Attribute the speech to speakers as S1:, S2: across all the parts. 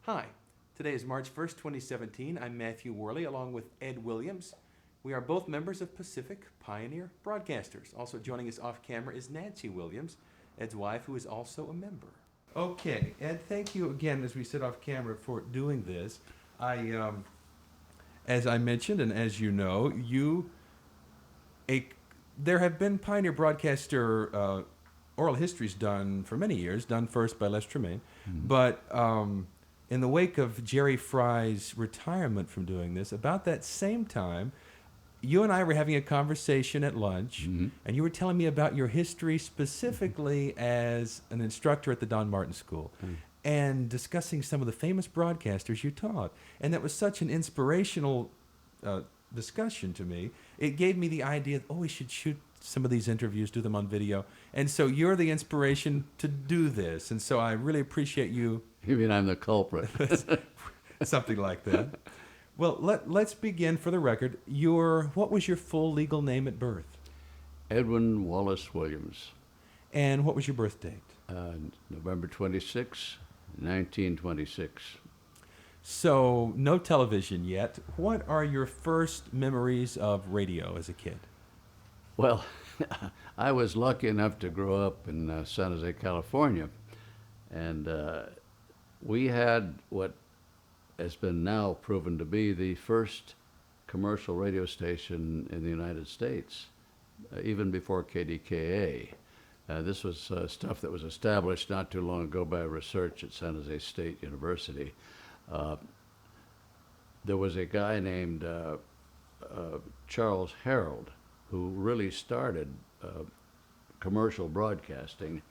S1: Hi, today is March 1st, 2017. I'm Matthew Worley along with Ed Williams. We are both members of Pacific Pioneer Broadcasters. Also joining us off camera is Nancy Williams, Ed's wife, who is also a member. Okay, Ed, thank you again as we sit off camera for doing this. As I mentioned, and as you know, there have been Pioneer Broadcaster oral histories done for many years, done first by Les Tremaine, but in the wake of Jerry Fry's retirement from doing this, about that same time, you and I were having a conversation at lunch, and you were telling me about your history specifically as an instructor at the Don Martin School, and discussing some of the famous broadcasters you taught. And that was such an inspirational discussion to me. It gave me the idea, we should shoot some of these interviews, do them on video. And so you're the inspiration to do this. And so I really appreciate you.
S2: You mean I'm the culprit?
S1: Something like that. Well, let's begin for the record. What was your full legal name at birth?
S2: Edwin Wallace Williams.
S1: And what was your birth date?
S2: November 26, 1926.
S1: So no television yet. What are your first memories of radio as a kid?
S2: Well, I was lucky enough to grow up in San Jose, California, and we had what has been now proven to be the first commercial radio station in the United States, even before KDKA. This was stuff that was established not too long ago by research at San Jose State University. There was a guy named Charles Harold who really started commercial broadcasting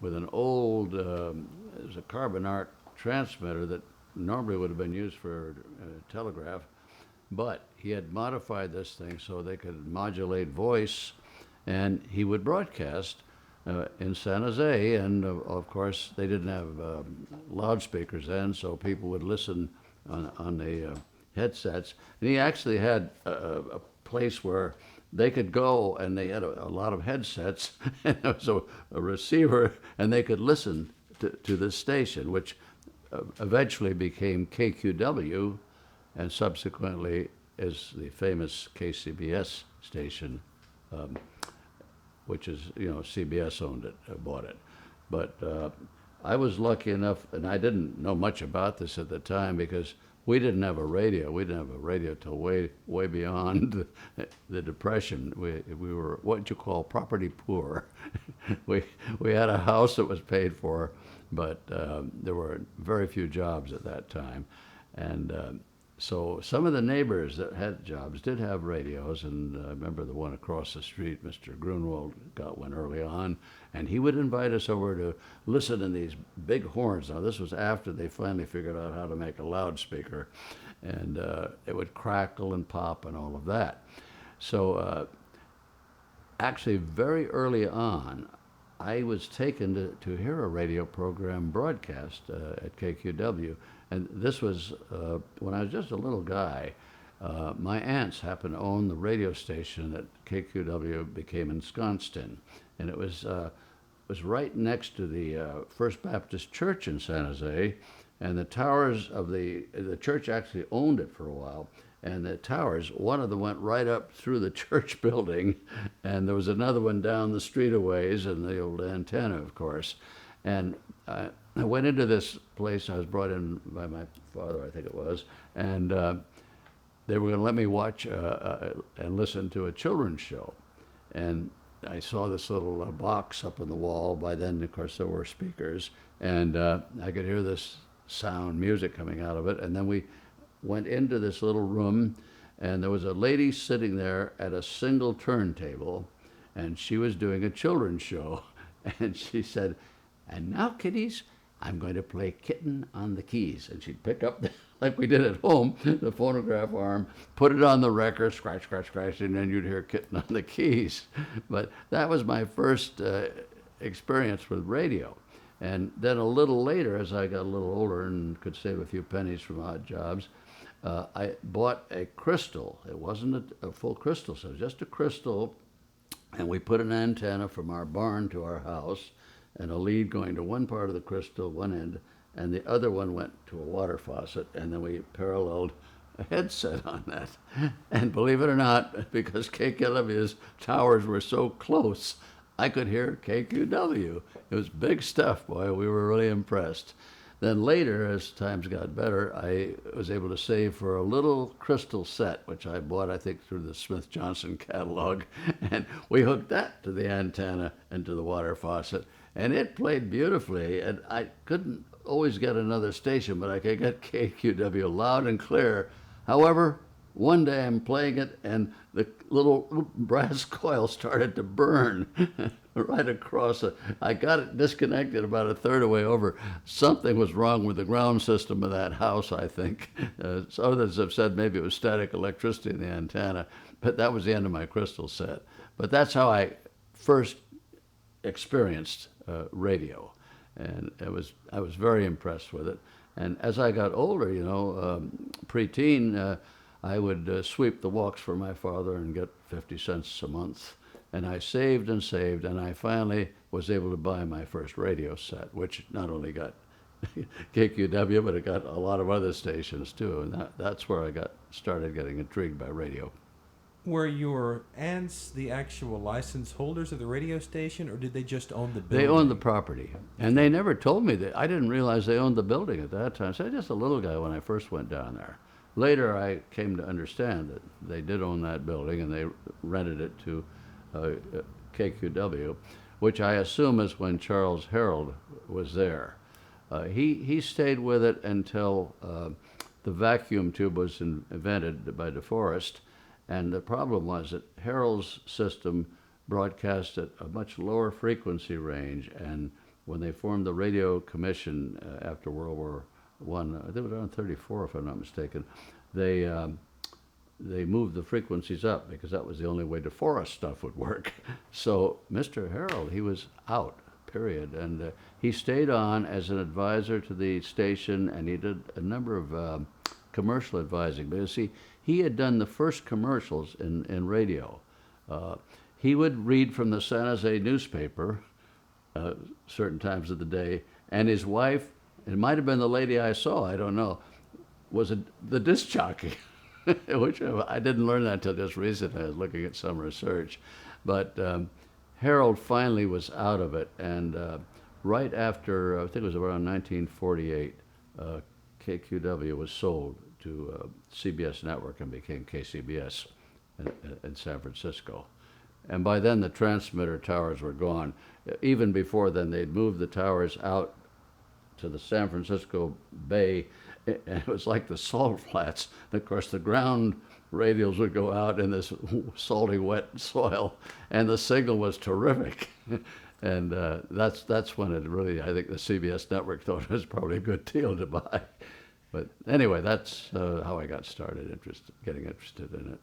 S2: with an old, it was a carbon arc transmitter that normally would have been used for telegraph, but he had modified this thing so they could modulate voice, and he would broadcast in San Jose, and of course they didn't have loudspeakers then, so people would listen on the headsets. And he actually had a place where they could go, and they had a lot of headsets, and there was a receiver, and they could listen to this station, which eventually became KQW, and subsequently is the famous KCBS station, which is, CBS owned it, bought it. But I was lucky enough, and I didn't know much about this at the time because we didn't have a radio. We didn't have a radio till way beyond the Depression. We were what you call property poor. we had a house that was paid for, but there were very few jobs at that time, and so some of the neighbors that had jobs did have radios, and I remember the one across the street, Mr. Grunwald, got one early on, and he would invite us over to listen to these big horns. Now, this was after they finally figured out how to make a loudspeaker, and it would crackle and pop and all of that. So actually, very early on, I was taken to hear a radio program broadcast at KQW, and this was when I was just a little guy. My aunts happened to own the radio station that KQW became ensconced in, and it was right next to the First Baptist Church in San Jose, and the towers of the church actually owned it for a while. And the towers, one of them went right up through the church building, and there was another one down the street a ways, and the old antenna, of course. And I went into this place. I was brought in by my father, I think it was, and they were going to let me watch and listen to a children's show. And I saw this little box up on the wall. By then, of course, there were speakers, and I could hear this sound, music coming out of it. And then we went into this little room, and there was a lady sitting there at a single turntable, and she was doing a children's show. And she said, "And now, kiddies, I'm going to play Kitten on the Keys." And she'd pick up, like we did at home, the phonograph arm, put it on the record, scratch, scratch, scratch, and then you'd hear Kitten on the Keys. But that was my first experience with radio. And then a little later, as I got a little older and could save a few pennies from odd jobs, I bought a crystal. It wasn't a full crystal, so just a crystal, and we put an antenna from our barn to our house, and a lead going to one part of the crystal, one end, and the other one went to a water faucet, and then we paralleled a headset on that. And believe it or not, because KKW's towers were so close, I could hear KQW. It was big stuff, boy. We were really impressed. Then later, as times got better, I was able to save for a little crystal set, which I bought, I think, through the Smith Johnson catalog. And we hooked that to the antenna and to the water faucet. And it played beautifully. And I couldn't always get another station, but I could get KQW loud and clear. However, one day I'm playing it, and the little brass coil started to burn right across it. I got it disconnected about a third of the way over. Something was wrong with the ground system of that house, I think. Others have said maybe it was static electricity in the antenna, but that was the end of my crystal set. But that's how I first experienced radio, and I was very impressed with it. And as I got older, preteen, I would sweep the walks for my father and get 50 cents a month. And I saved and saved, and I finally was able to buy my first radio set, which not only got KQW, but it got a lot of other stations too. And that's where I started getting intrigued by radio.
S1: Were your aunts the actual license holders of the radio station, or did they just own the building?
S2: They owned the property, and they never told me that. I didn't realize they owned the building at that time. So I was just a little guy when I first went down there. Later, I came to understand that they did own that building, and they rented it to KQW, which I assume is when Charles Herald was there. He stayed with it until the vacuum tube was invented by DeForest, and the problem was that Herald's system broadcast at a much lower frequency range, and when they formed the Radio Commission after World War I, I think it was around 34 if I'm not mistaken, they moved the frequencies up because that was the only way DeForest stuff would work. So Mr. Herald, he was out, period. And he stayed on as an advisor to the station, and he did a number of commercial advising. Because he had done the first commercials in radio. He would read from the San Jose newspaper certain times of the day, and his wife, it might have been the lady I saw, I don't know, was the disc jockey. Which I didn't learn that until just recently. I was looking at some research. But Harold finally was out of it, and right after, I think it was around 1948, KQW was sold to CBS Network and became KCBS in San Francisco. And by then the transmitter towers were gone. Even before then, they'd moved the towers out to the San Francisco Bay, and it was like the salt flats. And of course, the ground radios would go out in this salty, wet soil, and the signal was terrific. And that's when it really, I think the CBS network thought it was probably a good deal to buy. But anyway, that's how I got started, getting interested in it.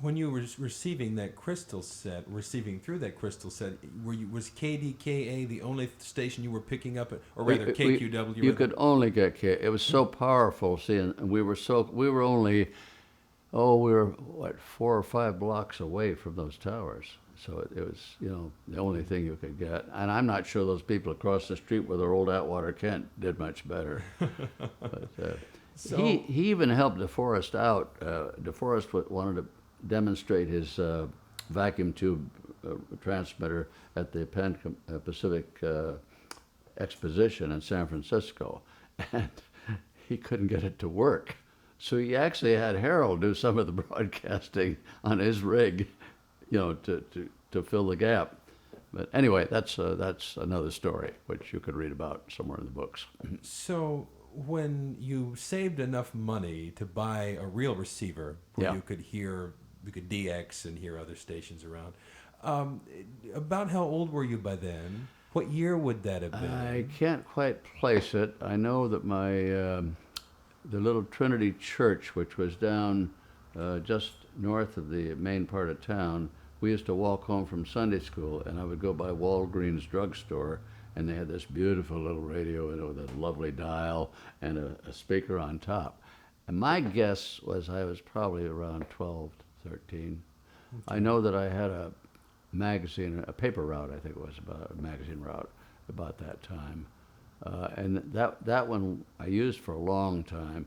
S1: When you were receiving that crystal set, through that crystal set, was KDKA the only station you were picking up, or rather KQW?
S2: You could only get K. It was so powerful. See, and we were only, we were what, 4 or 5 blocks away from those towers. So it was, the only thing you could get. And I'm not sure those people across the street with their old Atwater Kent did much better. But, so, he even helped DeForest out. DeForest wanted to demonstrate his vacuum tube transmitter at the Pan Pacific Exposition in San Francisco, and he couldn't get it to work. So he actually had Harold do some of the broadcasting on his rig, to fill the gap. But anyway, that's another story, which you could read about somewhere in the books.
S1: So when you saved enough money to buy a real receiver where you could DX and hear other stations around, about how old were you by then? What year would that have been?
S2: I can't quite place it. I know that my the little Trinity Church, which was down just north of the main part of town, we used to walk home from Sunday school, and I would go by Walgreens drugstore, and they had this beautiful little radio with a lovely dial and a speaker on top. And my guess was I was probably around 12, 13. Okay. I know that I had a magazine, a paper route, I think it was, about a magazine route about that time. And that one I used for a long time.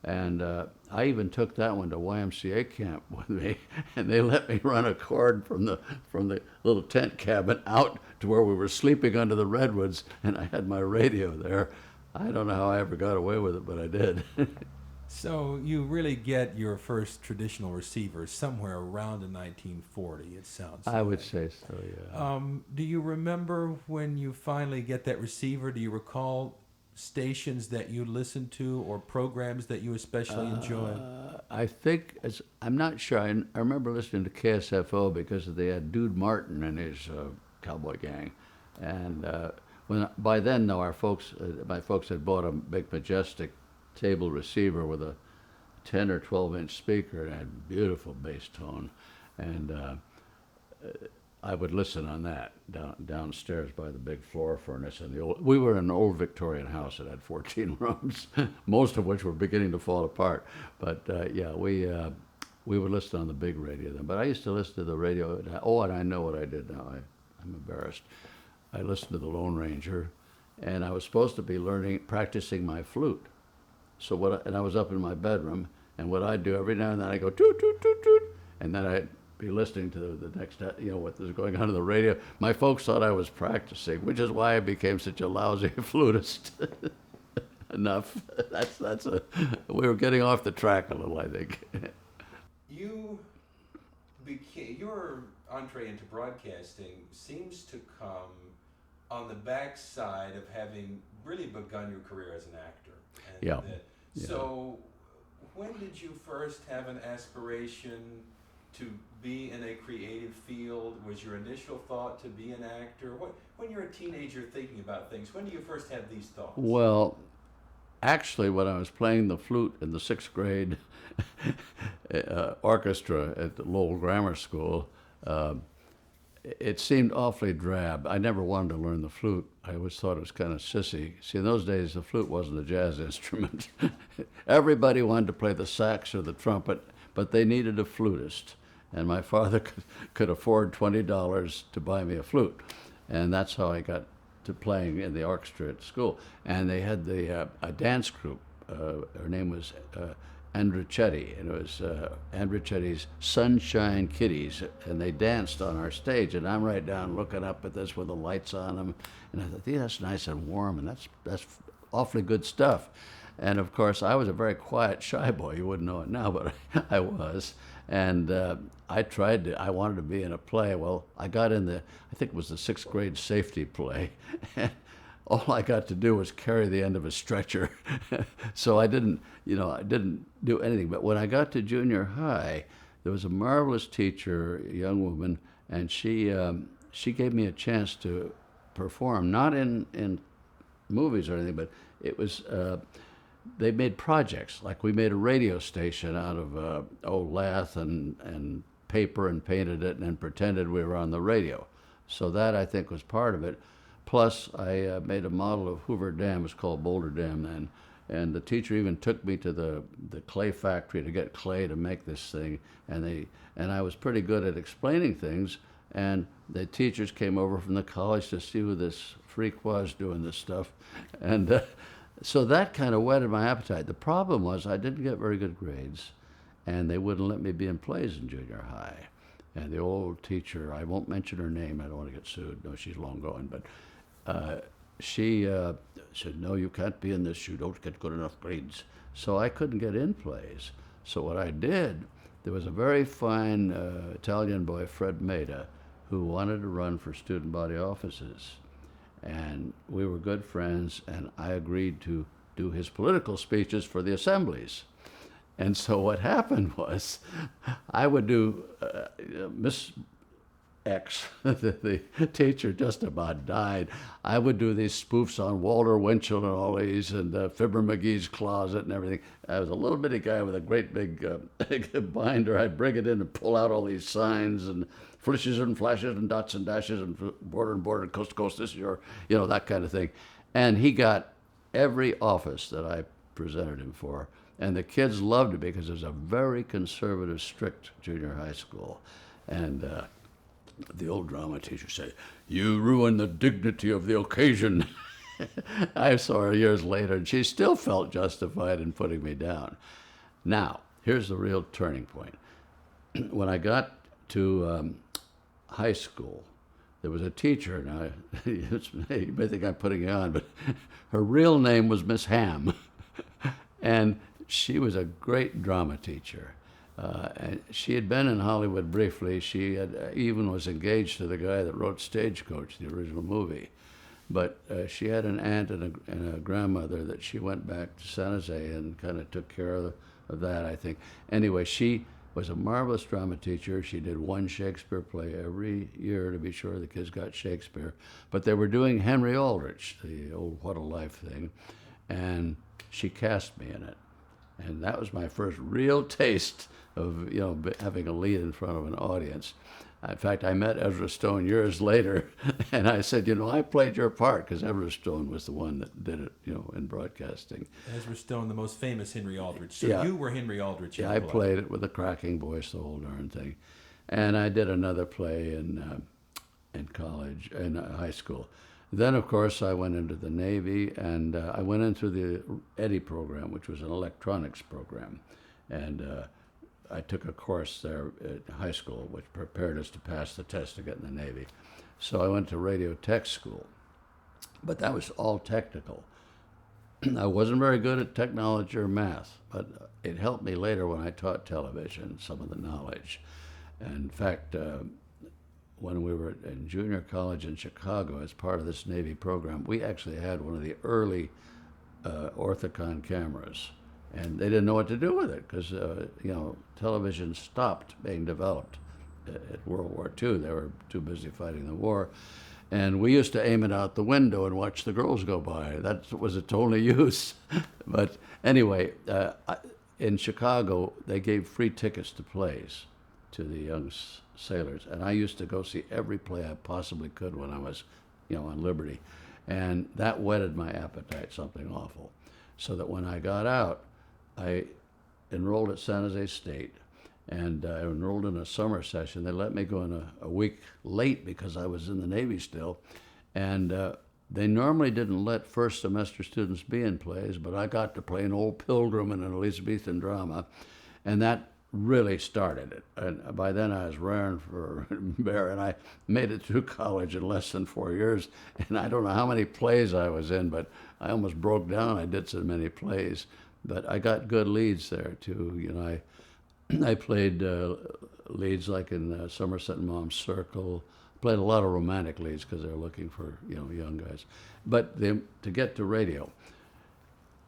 S2: And I even took that one to YMCA camp with me, and they let me run a cord from the little tent cabin out to where we were sleeping under the redwoods, and I had my radio there. I don't know how I ever got away with it, but I did.
S1: So you really get your first traditional receiver somewhere around in 1940, it sounds
S2: I would
S1: like.
S2: say so, yeah.
S1: Do you remember when you finally get that receiver? Do you recall stations that you listened to or programs that you especially enjoyed?
S2: I think, I'm not sure. I remember listening to KSFO because they had Dude Martin and his cowboy gang. And by then, though, my folks had bought a big Majestic table receiver with a 10 or 12-inch speaker and had beautiful bass tone. And I would listen on that downstairs by the big floor furnace. And we were in an old Victorian house that had 14 rooms, most of which were beginning to fall apart. But yeah, we would listen on the big radio then. But I used to listen to the radio. Oh, and I know what I did now. I'm embarrassed. I listened to the Lone Ranger, and I was supposed to be practicing my flute. So and I was up in my bedroom, and what I'd do every now and then, I go toot toot toot toot, and then I'd be listening to the next, what was going on in the radio. My folks thought I was practicing, which is why I became such a lousy flutist. Enough. We were getting off the track a little, I think.
S1: Your entree into broadcasting seems to come on the backside of having really begun your career as an actor.
S2: Yeah.
S1: So when did you first have an aspiration to be in a creative field? Was your initial thought to be an actor? When you're a teenager thinking about things, when do you first have these thoughts?
S2: Well, actually, when I was playing the flute in the 6th grade orchestra at the Lowell Grammar School, it seemed awfully drab. I never wanted to learn the flute. I always thought it was kind of sissy. See, in those days, the flute wasn't a jazz instrument. Everybody wanted to play the sax or the trumpet, but they needed a flutist. And my father could afford $20 to buy me a flute. And that's how I got to playing in the orchestra at school. And they had a dance group. Her name was Andrichetti, and it was Andrichetti's Sunshine Kitties, and they danced on our stage, and I'm right down looking up at this with the lights on them, and I thought, yeah, that's nice and warm, and that's awfully good stuff. And of course, I was a very quiet, shy boy. You wouldn't know it now, but I was. And I wanted to be in a play. Well, I got in I think it was the 6th grade safety play. All I got to do was carry the end of a stretcher. So I didn't do anything. But when I got to junior high, there was a marvelous teacher, a young woman, and she gave me a chance to perform, not in movies or anything, but it was, they made projects. Like we made a radio station out of old lath and paper and painted it and then pretended we were on the radio. So that, I think, was part of it. Plus, I made a model of Hoover Dam. It was called Boulder Dam then. And the teacher even took me to the clay factory to get clay to make this thing. And I was pretty good at explaining things. And the teachers came over from the college to see who this freak was doing this stuff. And so that kind of whetted my appetite. The problem was I didn't get very good grades, and they wouldn't let me be in plays in junior high. And the old teacher, I won't mention her name, I don't want to get sued. No, she's long gone, but she said, no, you can't be in this, you don't get good enough grades. So I couldn't get in plays. So what I did, there was a very fine Italian boy, Fred Maida, who wanted to run for student body offices. And we were good friends, and I agreed to do his political speeches for the assemblies. And so what happened was, I would do Miss X, the teacher just about died. I would do these spoofs on Walter Winchell and all these, and Fibber McGee's Closet and everything. I was a little bitty guy with a great big binder. I'd bring it in and pull out all these signs and flishes and flashes and dots and dashes and border and border, coast to coast, this is your, that kind of thing. And he got every office that I presented him for. And the kids loved it because it was a very conservative, strict junior high school. And the old drama teacher said, "You ruin the dignity of the occasion." I saw her years later, and she still felt justified in putting me down. Now, here's the real turning point. When I got to high school, there was a teacher. Now, you may think I'm putting you on, but her real name was Miss Ham. And she was a great drama teacher. And she had been in Hollywood briefly. She had even was engaged to the guy that wrote Stagecoach, the original movie. But she had an aunt and a grandmother that she went back to San Jose and kind of took care of that, I think. Anyway, she was a marvelous drama teacher. She did one Shakespeare play every year to be sure the kids got Shakespeare. But they were doing Henry Aldrich, the old What a Life thing, and she cast me in it. And that was my first real taste of, having a lead in front of an audience. In fact, I met Ezra Stone years later, and I said, I played your part, because Ezra Stone was the one that did it, in broadcasting.
S1: Ezra Stone, the most famous Henry Aldrich. So
S2: Yeah.
S1: you were Henry Aldrich.
S2: Yeah, I played it with a cracking voice, the whole darn thing. And I did another play in college, in high school. Then, of course, I went into the Navy, and I went into the Eddie program, which was an electronics program. And I took a course there at high school, which prepared us to pass the test to get in the Navy. So I went to radio tech school, but that was all technical. I wasn't very good at technology or math, but it helped me later when I taught television, some of the knowledge. And in fact, when we were in junior college in Chicago as part of this Navy program, we actually had one of the early orthicon cameras. And they didn't know what to do with it because, television stopped being developed at World War II. They were too busy fighting the war. And we used to aim it out the window and watch the girls go by. That was its only use. But anyway, in Chicago, they gave free tickets to plays to the young sailors. And I used to go see every play I possibly could when I was, on liberty. And that whetted my appetite, something awful. So that when I got out, I enrolled at San Jose State, and I enrolled in a summer session. They let me go in a week late because I was in the Navy still, and they normally didn't let first semester students be in plays, but I got to play an old Pilgrim in an Elizabethan drama, and that really started it. And by then I was raring for bear, and I made it through college in less than 4 years, and I don't know how many plays I was in, but I almost broke down. I did so many plays. But I got good leads there too. I played leads like in Somerset and Mom's Circle. Played a lot of romantic leads because they were looking for young guys. But to get to radio,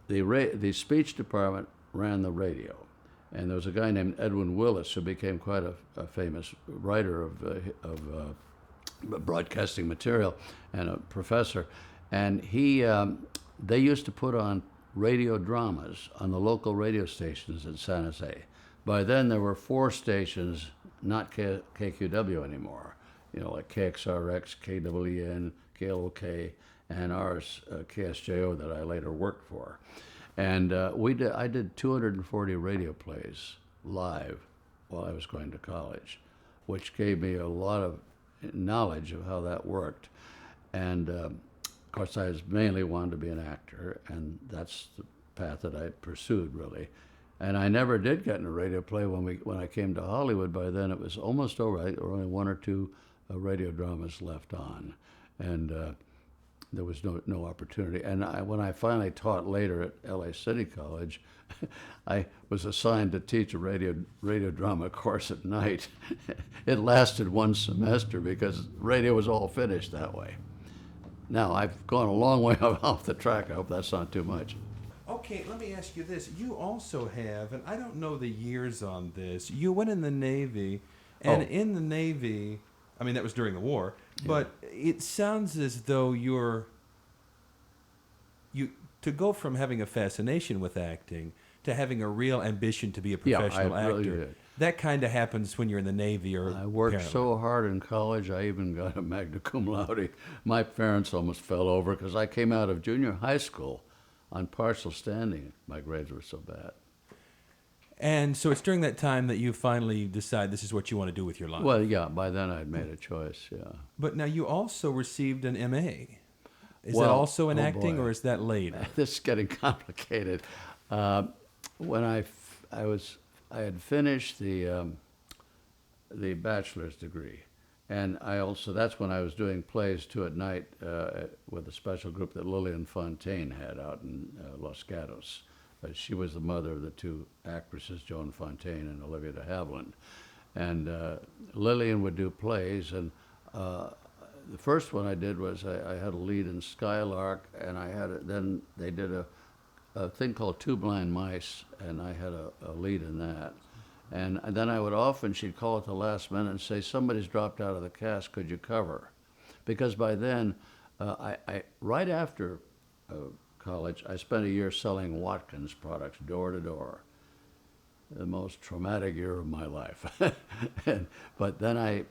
S2: the speech department ran the radio, and there was a guy named Edwin Willis who became quite a famous writer of broadcasting material and a professor, and they used to put on radio dramas on the local radio stations in San Jose. By then, there were 4 stations, not KQW anymore, like KXRX, KWN, KLOK, and ours, KSJO, that I later worked for. And I did 240 radio plays live while I was going to college, which gave me a lot of knowledge of how that worked. And of course, I mainly wanted to be an actor, and that's the path that I pursued, really. And I never did get in a radio play when I came to Hollywood. By then, it was almost over. There were only 1 or 2 radio dramas left on, and there was no opportunity. And when I finally taught later at LA City College, I was assigned to teach a radio drama course at night. It lasted 1 semester because radio was all finished that way. Now, I've gone a long way off the track. I hope that's not too much.
S1: Okay, let me ask you this. You also have, and I don't know the years on this, you went in the Navy, and in the Navy, I mean, that was during the war, but it sounds as though to go from having a fascination with acting to having a real ambition to be a professional actor.
S2: Really did.
S1: That kind of happens when you're in the Navy or
S2: I worked
S1: apparently.
S2: so hard in college, I even got a magna cum laude. My parents almost fell over because I came out of junior high school on partial standing. My grades were so bad.
S1: And so it's during that time that you finally decide this is what you want to do with your life.
S2: Well, yeah, by then I'd made a choice, yeah.
S1: But now you also received an MA. Is that also in acting,
S2: boy.
S1: or is that later?
S2: This is getting complicated. When I had finished the bachelor's degree, and that's when I was doing plays too at night with a special group that Lillian Fontaine had out in Los Gatos. She was the mother of the two actresses, Joan Fontaine and Olivia de Havilland. And Lillian would do plays, and the first one I did was I had a lead in Skylark, and then they did a thing called Two Blind Mice, and I had a lead in that. And then she'd call at the last minute and say, somebody's dropped out of the cast, could you cover? Because by then, right after college, I spent a year selling Watkins products door to door. The most traumatic year of my life. But then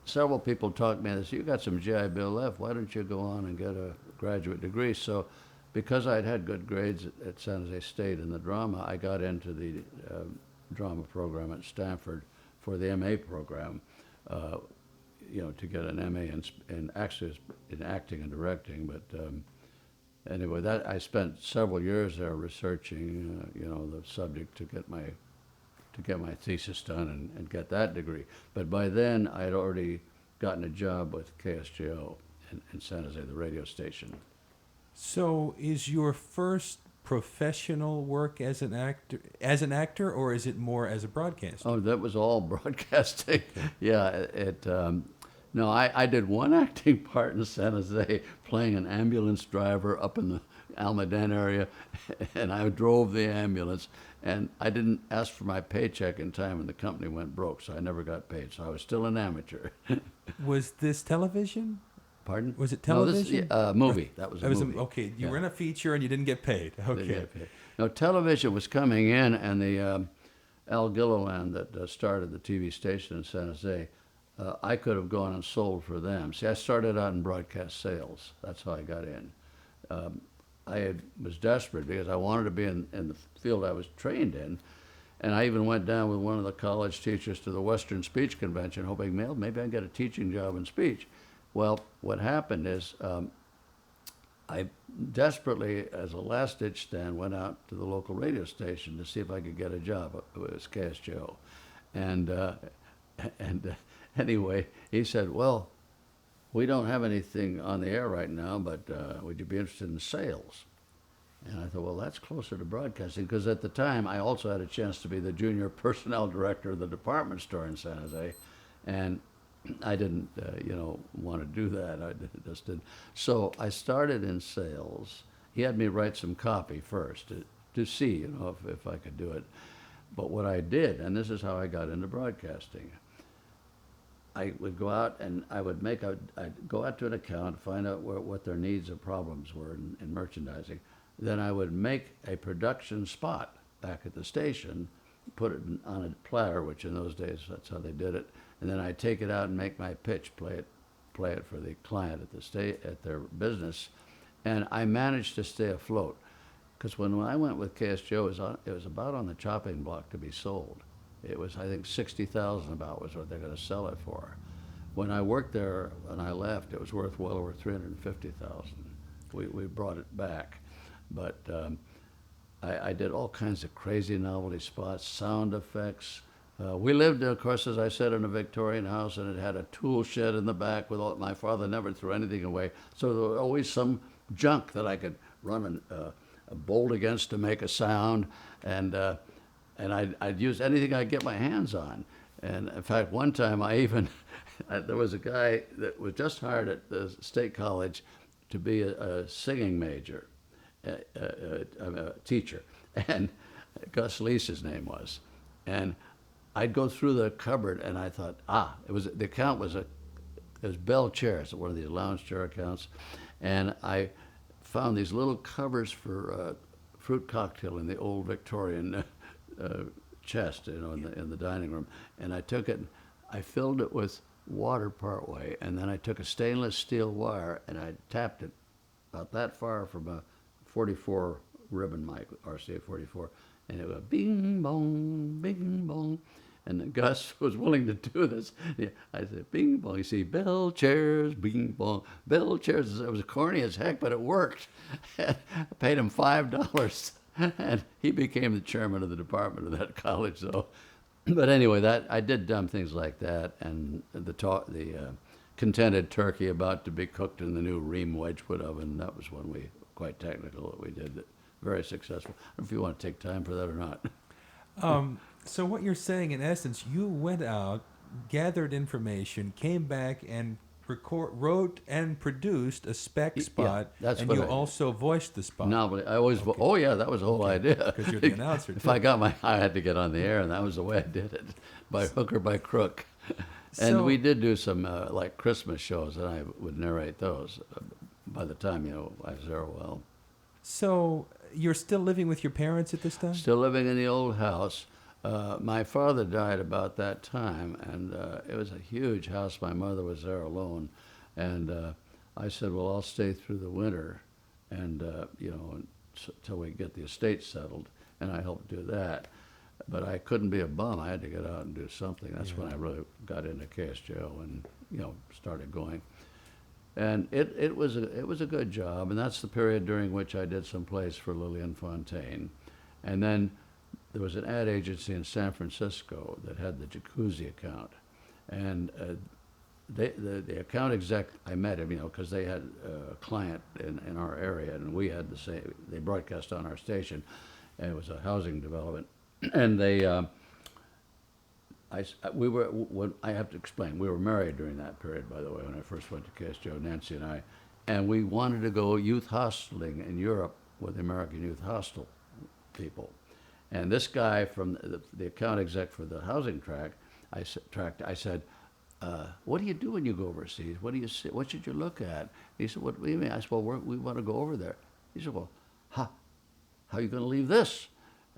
S2: several people talked to me and they said, you got some GI Bill left, why don't you go on and get a graduate degree? So because I'd had good grades at San Jose State in the drama, I got into the drama program at Stanford for the MA program, to get an MA in acting and directing. But anyway, I spent several years there researching, the subject to get my thesis done and get that degree. But by then, I had already gotten a job with KSJO in San Jose, the radio station.
S1: So, is your first professional work as an actor, or is it more as a broadcaster?
S2: Oh, that was all broadcasting. Yeah, no, I did one acting part in San Jose, playing an ambulance driver up in the Almaden area, and I drove the ambulance, and I didn't ask for my paycheck in time, and the company went broke, so I never got paid, so I was still an amateur.
S1: Was this television?
S2: Pardon?
S1: Was it television?
S2: No, this movie. That was a movie.
S1: Okay, you were in a feature and you didn't get paid. Okay.
S2: Didn't get paid. No, television was coming in, and the Al Gilliland that started the TV station in San Jose, I could have gone and sold for them. See, I started out in broadcast sales. That's how I got in. Was desperate because I wanted to be in the field I was trained in, and I even went down with one of the college teachers to the Western Speech Convention, hoping, maybe I can get a teaching job in speech. Well, what happened is I desperately, as a last-ditch stand, went out to the local radio station to see if I could get a job. It was KSJO. And anyway, he said, well, we don't have anything on the air right now, but would you be interested in sales? And I thought, well, that's closer to broadcasting, because at the time, I also had a chance to be the junior personnel director of the department store in San Jose, and I didn't, want to do that. I just didn't. So I started in sales. He had me write some copy first to see, if I could do it. But what I did, and this is how I got into broadcasting, I would go out and I'd go out to an account, find out what their needs or problems were in merchandising. Then I would make a production spot back at the station, put it on a platter, which in those days, that's how they did it. And then I'd take it out and make my pitch, play it for the client at their business. And I managed to stay afloat. Because when I went with KSJO, it was about on the chopping block to be sold. It was, I think, $60,000 about was what they're going to sell it for. When I worked there and I left, it was worth well over $350,000. We brought it back. But I did all kinds of crazy novelty spots, sound effects. We lived, of course, as I said, in a Victorian house, and it had a tool shed in the back. My father never threw anything away, so there was always some junk that I could run a bolt against to make a sound, and I'd use anything I'd get my hands on. And in fact, one time there was a guy that was just hired at the State College to be a singing major, a teacher, and Gus Lease his name was, and I'd go through the cupboard and I thought, the account was Bell chairs, one of these lounge chair accounts, and I found these little covers for fruit cocktail in the old Victorian chest, in the dining room, and I took it, I filled it with water partway, and then I took a stainless steel wire and I tapped it about that far from a 44 ribbon mic, RCA 44, and it went bing bong, And Gus was willing to do this. Yeah, I said, bing bong. You see, bell chairs, bing bong, bell chairs. It was corny as heck, but it worked. I paid him $5, and he became the chairman of the department of that college. So, but anyway, that I did dumb things like that, and the contented turkey about to be cooked in the new Ream Wedgwood oven. That was one quite technical that we did. Very successful. I don't know if you want to take time for that or not.
S1: So what you're saying, in essence, you went out, gathered information, came back, and wrote and produced a spec spot,
S2: that's
S1: and
S2: what
S1: you
S2: I did.
S1: also voiced the spot.
S2: Novelty. I always.
S1: Okay.
S2: Oh yeah, that was the whole idea.
S1: Because you're the announcer,
S2: If
S1: too.
S2: I had to get on the air, and that was the way I did it, by hook or by crook. And
S1: So-
S2: we did do some like Christmas shows, and I would narrate those. By the time I was there, well,
S1: So you're still living with your parents at this time?
S2: still living in the old house. My father died about that time, and it was a huge house. My mother was there alone, and I said, "Well, I'll stay through the winter, and until we get the estate settled." And I helped do that, but I couldn't be a bum. I had to get out and do something. That's when I really got into KSJO and started going. And it was a good job, and that's the period during which I did some plays for Lillian Fontaine, and then there was an ad agency in San Francisco that had the jacuzzi account, and the account exec, I met him, because they had a client in our area, and we had the same. They broadcast on our station, and it was a housing development, and they. I have to explain, we were married during that period, by the way, when I first went to KSJO, Nancy and I, and we wanted to go youth hosteling in Europe with the American Youth Hostel people. And this guy from the account exec for the housing track, I said, what do you do when you go overseas? What do you see? What should you look at? He said, what do you mean? I said, well, we want to go over there. He said, well, how are you going to leave this?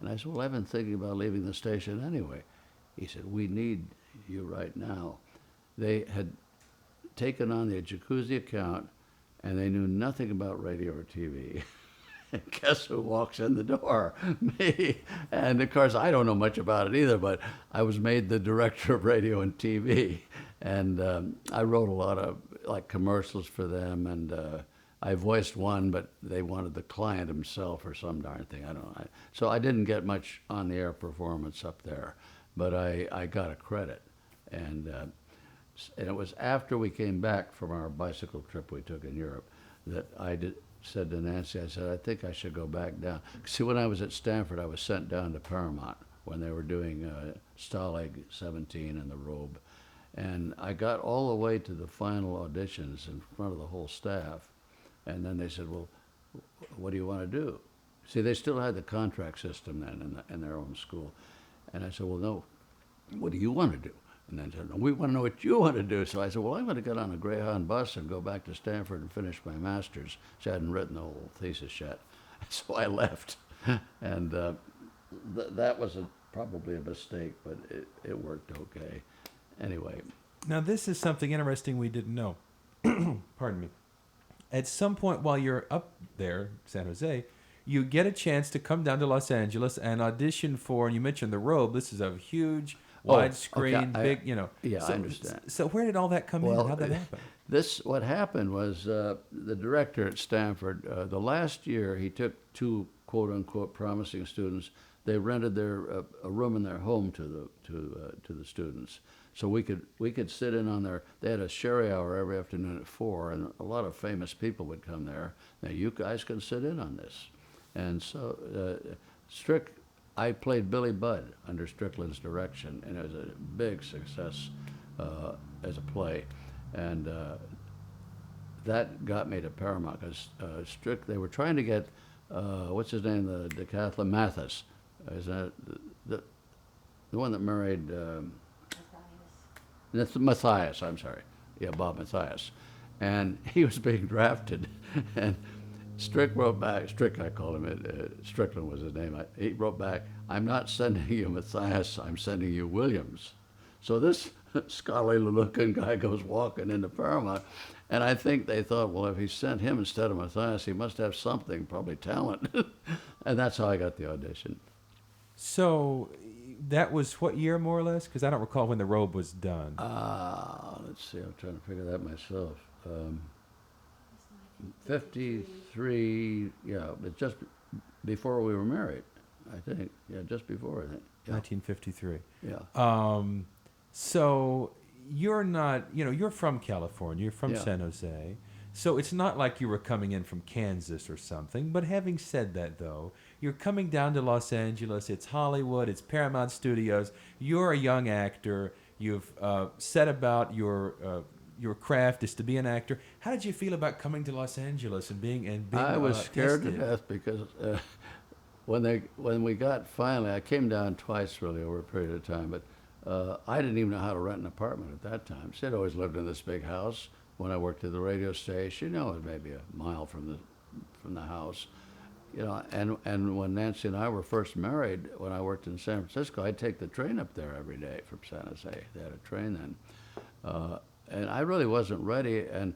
S2: And I said, well, I've been thinking about leaving the station anyway. He said, we need you right now. They had taken on the jacuzzi account, and they knew nothing about radio or TV. And guess who walks in the door? Me. And of course, I don't know much about it either, but I was made the director of radio and TV. And I wrote a lot of commercials for them, and I voiced one, but they wanted the client himself or some darn thing. I don't know. So I didn't get much on-the-air performance up there. But I got a credit, and it was after we came back from our bicycle trip we took in Europe that said to Nancy, I said, I think I should go back down. See, when I was at Stanford, I was sent down to Paramount when they were doing Stalag 17 and The Robe, and I got all the way to the final auditions in front of the whole staff, and then they said, well, what do you want to do? See, they still had the contract system then in their own school. And I said, well, no, what do you want to do? And then said, no, we want to know what you want to do. So I said, well, I'm going to get on a Greyhound bus and go back to Stanford and finish my master's. So I hadn't written the whole thesis yet. So I left. And that was probably a mistake, but it worked okay. Anyway.
S1: Now, this is something interesting we didn't know. Pardon me. At some point while you're up there, San Jose, you get a chance to come down to Los Angeles and audition for, and you mentioned The Robe. This is a huge, widescreen,
S2: okay.
S1: big,
S2: Yeah,
S1: so,
S2: I understand.
S1: So where did all that come in? How'd that happen?
S2: What happened was the director at Stanford, the last year he took two quote-unquote promising students. They rented a room in their home to the students. So we could sit in on they had a sherry hour every afternoon at 4, and a lot of famous people would come there. Now, you guys can sit in on this. And so I played Billy Budd under Strickland's direction, and it was a big success as a play. And that got me to Paramount, because they were trying to get, what's his name, the decathlon, Mathis. Is that the one that married, Matthias, I'm sorry. Yeah, Bob Matthias. And he was being drafted, and Strick wrote back, I called him, Strickland was his name. He wrote back, I'm not sending you Matthias, I'm sending you Williams. So this scholarly-looking guy goes walking into Paramount, and I think they thought, well, if he sent him instead of Matthias, he must have something, probably talent. And that's how I got the audition.
S1: So that was what year, more or less? Because I don't recall when The Robe was done.
S2: Let's see, I'm trying to figure that myself. 53, yeah, but just before we were married, I think. Yeah, just before, I think. Yeah.
S1: 1953.
S2: Yeah.
S1: So you're not, you're from California, you're from
S2: Yeah.
S1: San Jose. So it's not like you were coming in from Kansas or something. But having said that, though, you're coming down to Los Angeles. It's Hollywood. It's Paramount Studios. You're a young actor. You've set about your craft is to be an actor. How did you feel about coming to Los Angeles and being
S2: I was scared
S1: tested?
S2: to death because when we got finally, I came down twice really over a period of time, but I didn't even know how to rent an apartment at that time. She had always lived in this big house. When I worked at the radio station, it was maybe a mile from the house, And when Nancy and I were first married, when I worked in San Francisco, I'd take the train up there every day from San Jose. They had a train then, and I really wasn't ready. And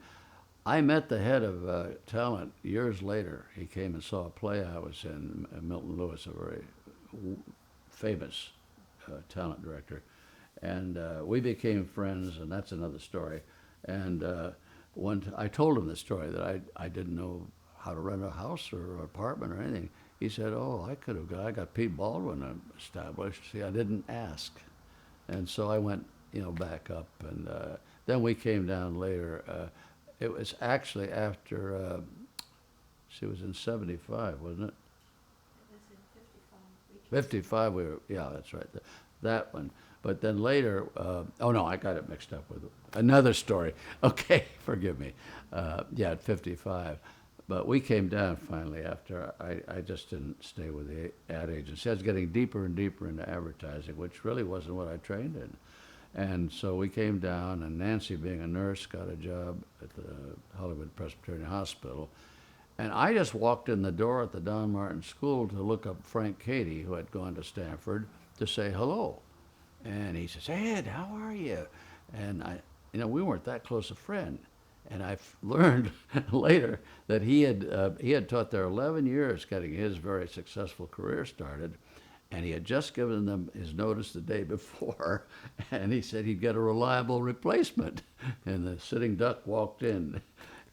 S2: I met the head of talent years later. He came and saw a play I was in, Milton Lewis, a very famous talent director. And we became friends, and that's another story. And I told him the story that I didn't know how to rent a house or an apartment or anything. He said, "Oh, I got Pete Baldwin established." See, I didn't ask. And so I went, back up. And then we came down later. It was actually after, she was in 75, wasn't it?
S3: It was in 55.
S2: 55, yeah, that's right. That one. But then later, oh no, I got it mixed up with another story. Okay, forgive me. Yeah, at 55. But we came down finally after I just didn't stay with the ad agency. I was getting deeper and deeper into advertising, which really wasn't what I trained in. And so we came down, and Nancy, being a nurse, got a job at the Hollywood Presbyterian Hospital. And I just walked in the door at the Don Martin School to look up Frank Cady, who had gone to Stanford, to say hello. And he says, "Ed, how are you?" And we weren't that close a friend. And I learned later that he had taught there 11 years, getting his very successful career started. And he had just given them his notice the day before, and he said he'd get a reliable replacement. And the sitting duck walked in.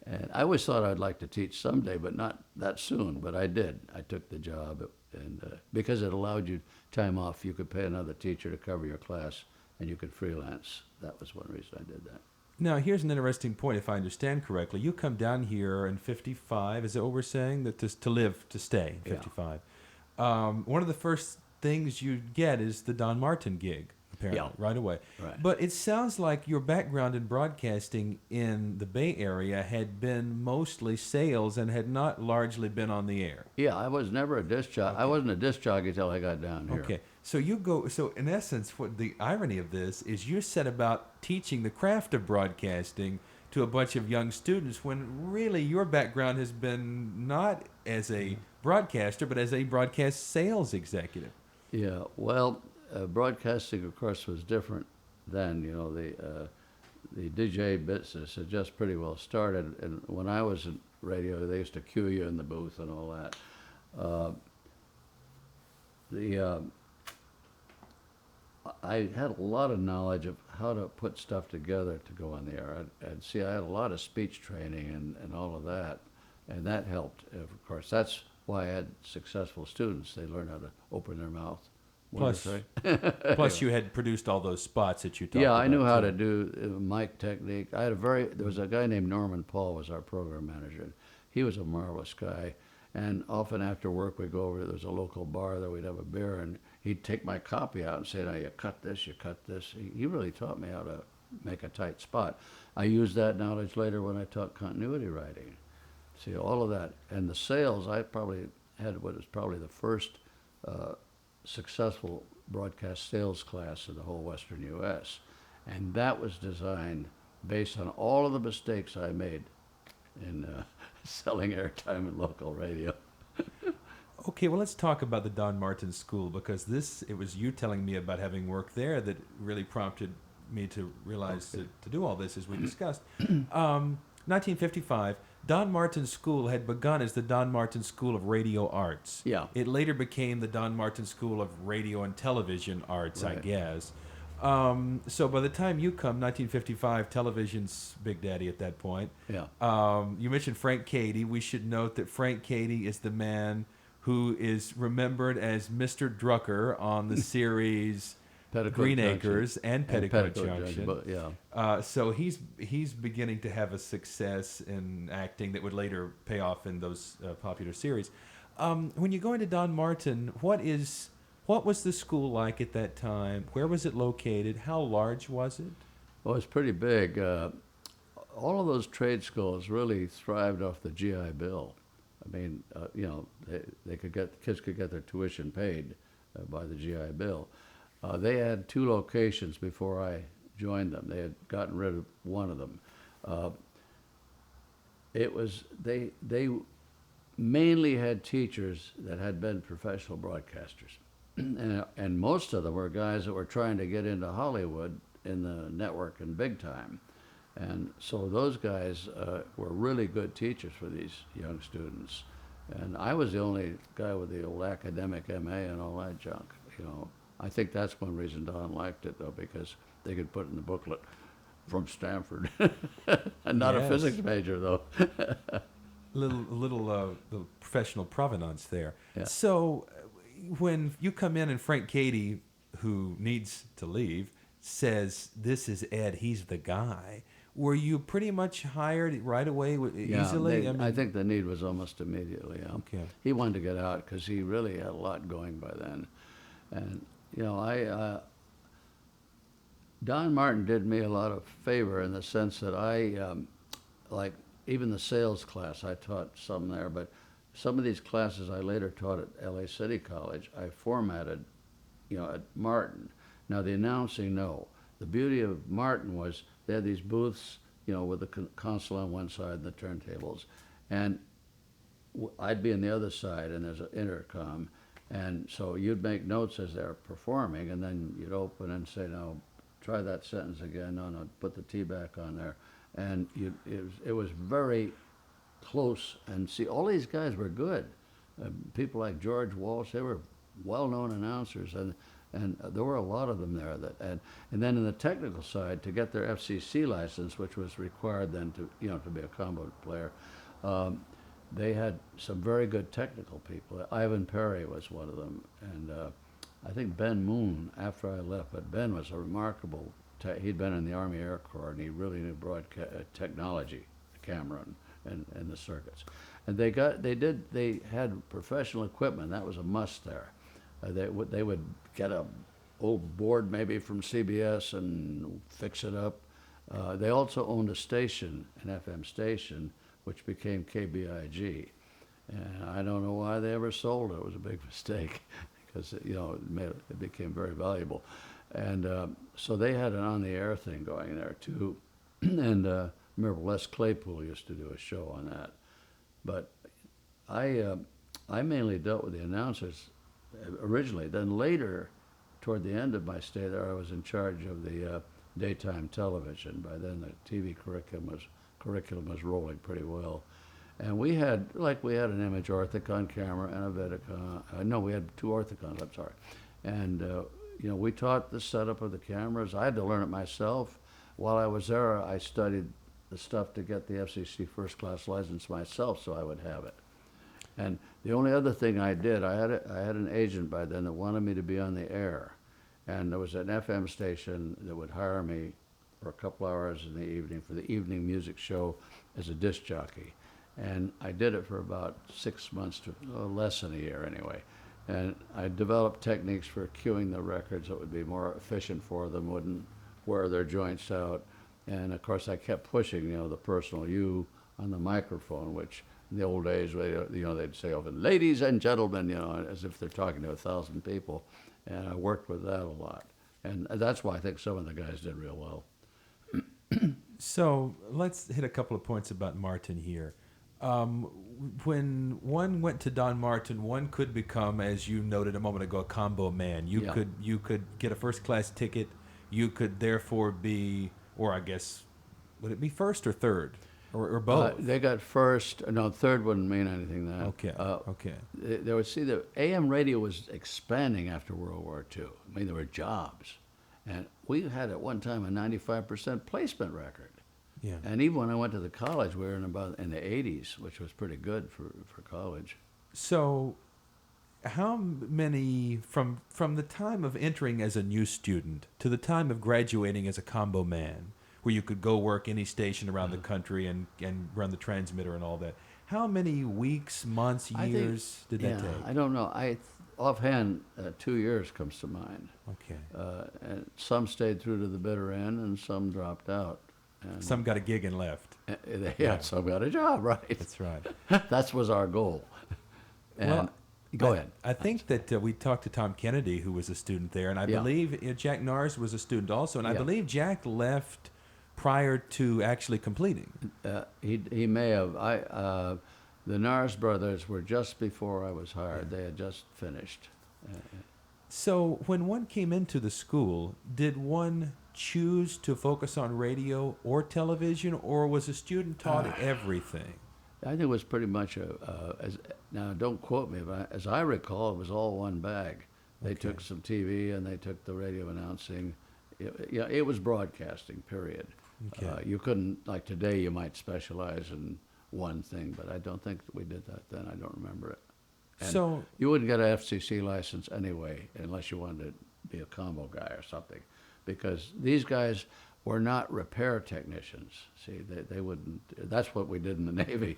S2: And I always thought I'd like to teach someday, but not that soon. But I did. I took the job, and because it allowed you time off, you could pay another teacher to cover your class, and you could freelance. That was one reason I did that.
S1: Now, here's an interesting point, if I understand correctly. You come down here in 55, is that what we're saying? That to stay, 55.
S2: Yeah.
S1: One of the first things you get is the Don Martin gig, apparently, right away.
S2: Right.
S1: But it sounds like your background in broadcasting in the Bay Area had been mostly sales and had not largely been on the air.
S2: Yeah, I was never a disc jockey.
S1: Okay.
S2: I wasn't a disc jockey till I got down here.
S1: Okay. So in essence, what the irony of this is you set about teaching the craft of broadcasting to a bunch of young students when really your background has been not as a broadcaster, but as a broadcast sales executive.
S2: Yeah, well, broadcasting, of course, was different then. The DJ business had just pretty well started, and when I was in radio, they used to cue you in the booth and all that. I had a lot of knowledge of how to put stuff together to go on the air. I had a lot of speech training and all of that, and that helped. Of course, that's why I had successful students. They learned how to open their mouth.
S1: Plus, you had produced all those spots that you talked about.
S2: Yeah, I knew how to do mic technique. There was a guy named Norman Paul was our program manager. He was a marvelous guy. And often after work, we'd go over, there was a local bar there, we'd have a beer, and he'd take my copy out and say, "Now you cut this, you cut this." He really taught me how to make a tight spot. I used that knowledge later when I taught continuity writing. See, all of that. And the sales, I probably had what was probably the first successful broadcast sales class in the whole Western U.S. And that was designed based on all of the mistakes I made in selling airtime in local radio.
S1: Okay, well, let's talk about the Don Martin School, because it was you telling me about having worked there that really prompted me to realize to do all this, as we discussed. 1955, Don Martin School had begun as the Don Martin School of Radio Arts.
S2: Yeah.
S1: It later became the Don Martin School of Radio and Television Arts, I
S2: Right.
S1: guess. So by the time you come, 1955, television's Big Daddy at that point.
S2: Yeah.
S1: You mentioned Frank Cady. We should note that Frank Cady is the man who is remembered as Mr. Drucker on the series
S2: Petticoat
S1: Green
S2: Junction.
S1: Acres and Petticoat Junction.
S2: But yeah.
S1: So he's beginning to have a success in acting that would later pay off in those popular series. When you go into Don Martin, what was the school like at that time? Where was it located? How large was it?
S2: Well, it's pretty big. All of those trade schools really thrived off the GI Bill. I mean, kids could get their tuition paid by the GI Bill. They had 2 locations before I joined them. They had gotten rid of one of them. They mainly had teachers that had been professional broadcasters, and most of them were guys that were trying to get into Hollywood in the network and big time. And so those guys were really good teachers for these young students. And I was the only guy with the old academic MA and all that junk. I think that's one reason Don liked it, though, because they could put in the booklet from Stanford, and not a
S1: Yes.
S2: physics major, though.
S1: little professional provenance there.
S2: Yeah.
S1: So when you come in and Frank Cady, who needs to leave, says, "This is Ed, he's the guy," were you pretty much hired right away easily?
S2: I think the need was almost immediately. Yeah.
S1: Okay.
S2: He wanted to get out because he really had a lot going by then, and Don Martin did me a lot of favor in the sense that like even the sales class, I taught some there, but some of these classes I later taught at LA City College, I formatted, at Martin. Now the announcing, no. The beauty of Martin was they had these booths, with the console on one side and the turntables, and I'd be on the other side, and there's an intercom, and so you'd make notes as they're performing, and then you'd open and say, "No, try that sentence again. No, put the T back on there," and it was very close. And see, all these guys were good. People like George Walsh, they were well-known announcers, and there were a lot of them there. And then in the technical side, to get their FCC license, which was required then to be a combo player, they had some very good technical people. Ivan Perry was one of them, and I think Ben Moon after I left. But Ben was a remarkable. He'd been in the Army Air Corps, and he really knew technology, the camera and the circuits. And they had professional equipment. That was a must there. They would get a old board maybe from CBS and fix it up. They also owned a station, an FM station, which became KBIG. And I don't know why they ever sold it. It was a big mistake because it became very valuable. And so they had an on-the-air thing going there too. And remember Les Claypool used to do a show on that. But I mainly dealt with the announcers originally. Then later, toward the end of my stay there, I was in charge of the daytime television. By then, the TV curriculum was rolling pretty well, and we had an image orthicon camera and a Vidicon. No, we had 2 orthicons. I'm sorry, and we taught the setup of the cameras. I had to learn it myself. While I was there, I studied the stuff to get the FCC first class license myself, so I would have it. And the only other thing I did, I had an agent by then that wanted me to be on the air, and there was an FM station that would hire me for a couple hours in the evening for the evening music show as a disc jockey, and I did it for about 6 months to less than a year anyway. And I developed techniques for cueing the records that would be more efficient for them, wouldn't wear their joints out, and of course I kept pushing the personal you on the microphone, which in the old days, they'd say often, "Ladies and gentlemen," as if they're talking to 1,000 people. And I worked with that a lot. And that's why I think some of the guys did real well.
S1: So let's hit a couple of points about Martin here. When one went to Don Martin, one could become, as you noted a moment ago, a combo man. You could get a first class ticket. You could therefore be, or I guess, would it be first or third? or both?
S2: They got first. No, third wouldn't mean anything then.
S1: Okay. Okay.
S2: There was, see, the AM radio was expanding after World War II. I mean, there were jobs. And we had at one time a 95% placement record.
S1: Yeah.
S2: And even when I went to the college, we were in the 80s, which was pretty good for college.
S1: So, how many from the time of entering as a new student to the time of graduating as a combo man, where you could go work any station around the country and run the transmitter and all that? How many weeks, months, years did that take?
S2: I don't know. Offhand, 2 years comes to mind.
S1: Okay.
S2: And some stayed through to the bitter end, and some dropped out. And
S1: Some got a gig and left.
S2: Some got a job, right?
S1: That's right.
S2: That was our goal. And go ahead.
S1: I think that we talked to Tom Kennedy, who was a student there, and I
S2: Yeah.
S1: believe Jack Nars was a student also, and I
S2: Yeah.
S1: believe Jack left prior to actually completing.
S2: He may have. The Nars brothers were just before I was hired.
S1: Yeah.
S2: They had just finished.
S1: So when one came into the school, did one choose to focus on radio or television, or was a student taught everything?
S2: I think it was pretty much now don't quote me, but as I recall, it was all one bag. They
S1: Okay.
S2: took some TV and they took the radio announcing. It was broadcasting, period.
S1: Okay.
S2: You couldn't, like today, you might specialize in one thing, but I don't think we did that then. I don't remember it. And
S1: So
S2: you wouldn't get an FCC license anyway unless you wanted to be a combo guy or something, because these guys were not repair technicians. See, they wouldn't. That's what we did in the Navy.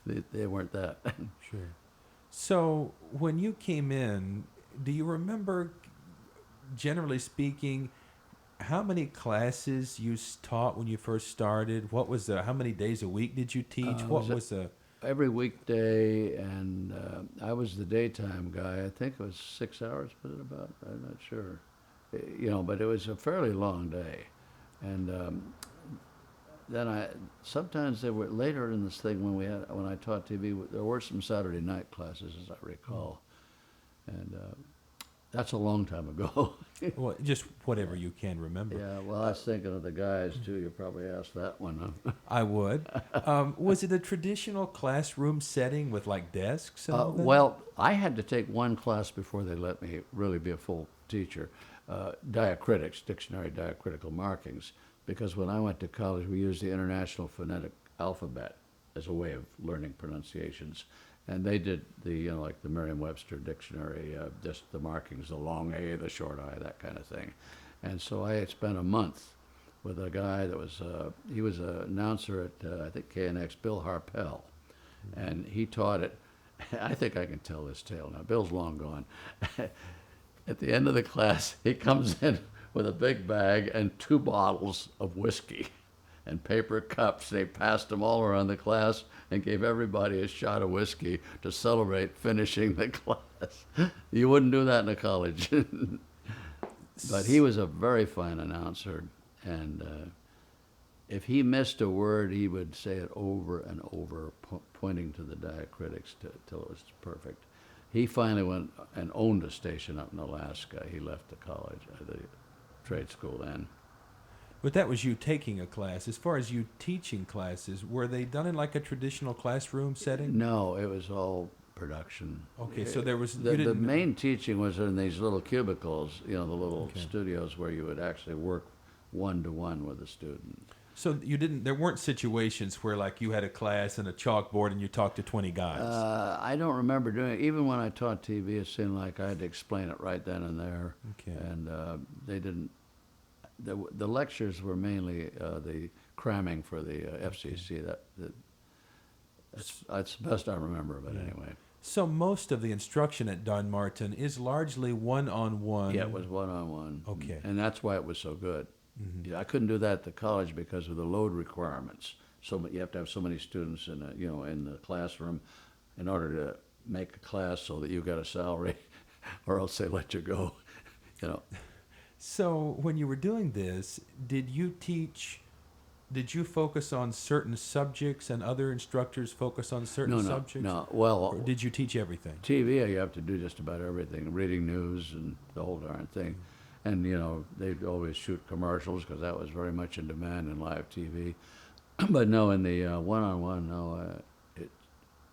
S2: They weren't that.
S1: sure. So when you came in, do you remember, generally speaking, how many classes you taught when you first started? What was how many days a week did you teach? What was the
S2: Every weekday, and I was the daytime guy. I think it was 6 hours, was it about? I'm not sure. But it was a fairly long day. And then sometimes there were, later in this thing when I taught TV, there were some Saturday night classes, as I recall. And that's a long time ago.
S1: well, just whatever you can remember?
S2: Yeah, well, I was thinking of the guys, too. You probably asked that one, huh?
S1: I would. Was it a traditional classroom setting with like desks and all that?
S2: Well, I had to take one class before they let me really be a full teacher, diacritics, dictionary diacritical markings, because when I went to college, we used the International Phonetic Alphabet as a way of learning pronunciations. And they did like the Merriam-Webster dictionary, just the markings, the long A, the short I, that kind of thing. And so I had spent a month with a guy that was, he was an announcer at, I think, KNX, Bill Harpel. And he taught it. I think I can tell this tale now. Bill's long gone. At the end of the class, he comes in with a big bag and 2 bottles of whiskey and paper cups. They passed them all around the class and gave everybody a shot of whiskey to celebrate finishing the class. You wouldn't do that in a college. But he was a very fine announcer, and if he missed a word, he would say it over and over, pointing to the diacritics till it was perfect. He finally went and owned a station up in Alaska. He left the college, the trade school then.
S1: But that was you taking a class. As far as you teaching classes, were they done in like a traditional classroom setting?
S2: No, it was all production.
S1: Okay, so there was...
S2: The main teaching was in these little cubicles, the little
S1: Okay.
S2: studios where you would actually work one-to-one with a student.
S1: So there weren't situations where like you had a class and a chalkboard and you talked to 20 guys?
S2: I don't remember doing it. Even when I taught TV, it seemed like I had to explain it right then and there.
S1: Okay.
S2: And they didn't... The lectures were mainly the cramming for the FCC. That's the best I remember of it, anyway.
S1: So most of the instruction at Dunmartin is largely one-on-one?
S2: Yeah, it was one-on-one.
S1: Okay.
S2: And that's why it was so good.
S1: Mm-hmm.
S2: Yeah, I couldn't do that at the college because of the load requirements. So you have to have so many students in the classroom in order to make a class so that you got a salary, or else they let you go.
S1: So when you were doing this, did you focus on certain subjects and other instructors focus on certain subjects?
S2: No. Well,
S1: or did you teach everything?
S2: TV, you have to do just about everything, reading news and the whole darn thing. And, they'd always shoot commercials because that was very much in demand in live TV. But no, in the one-on-one, no, it,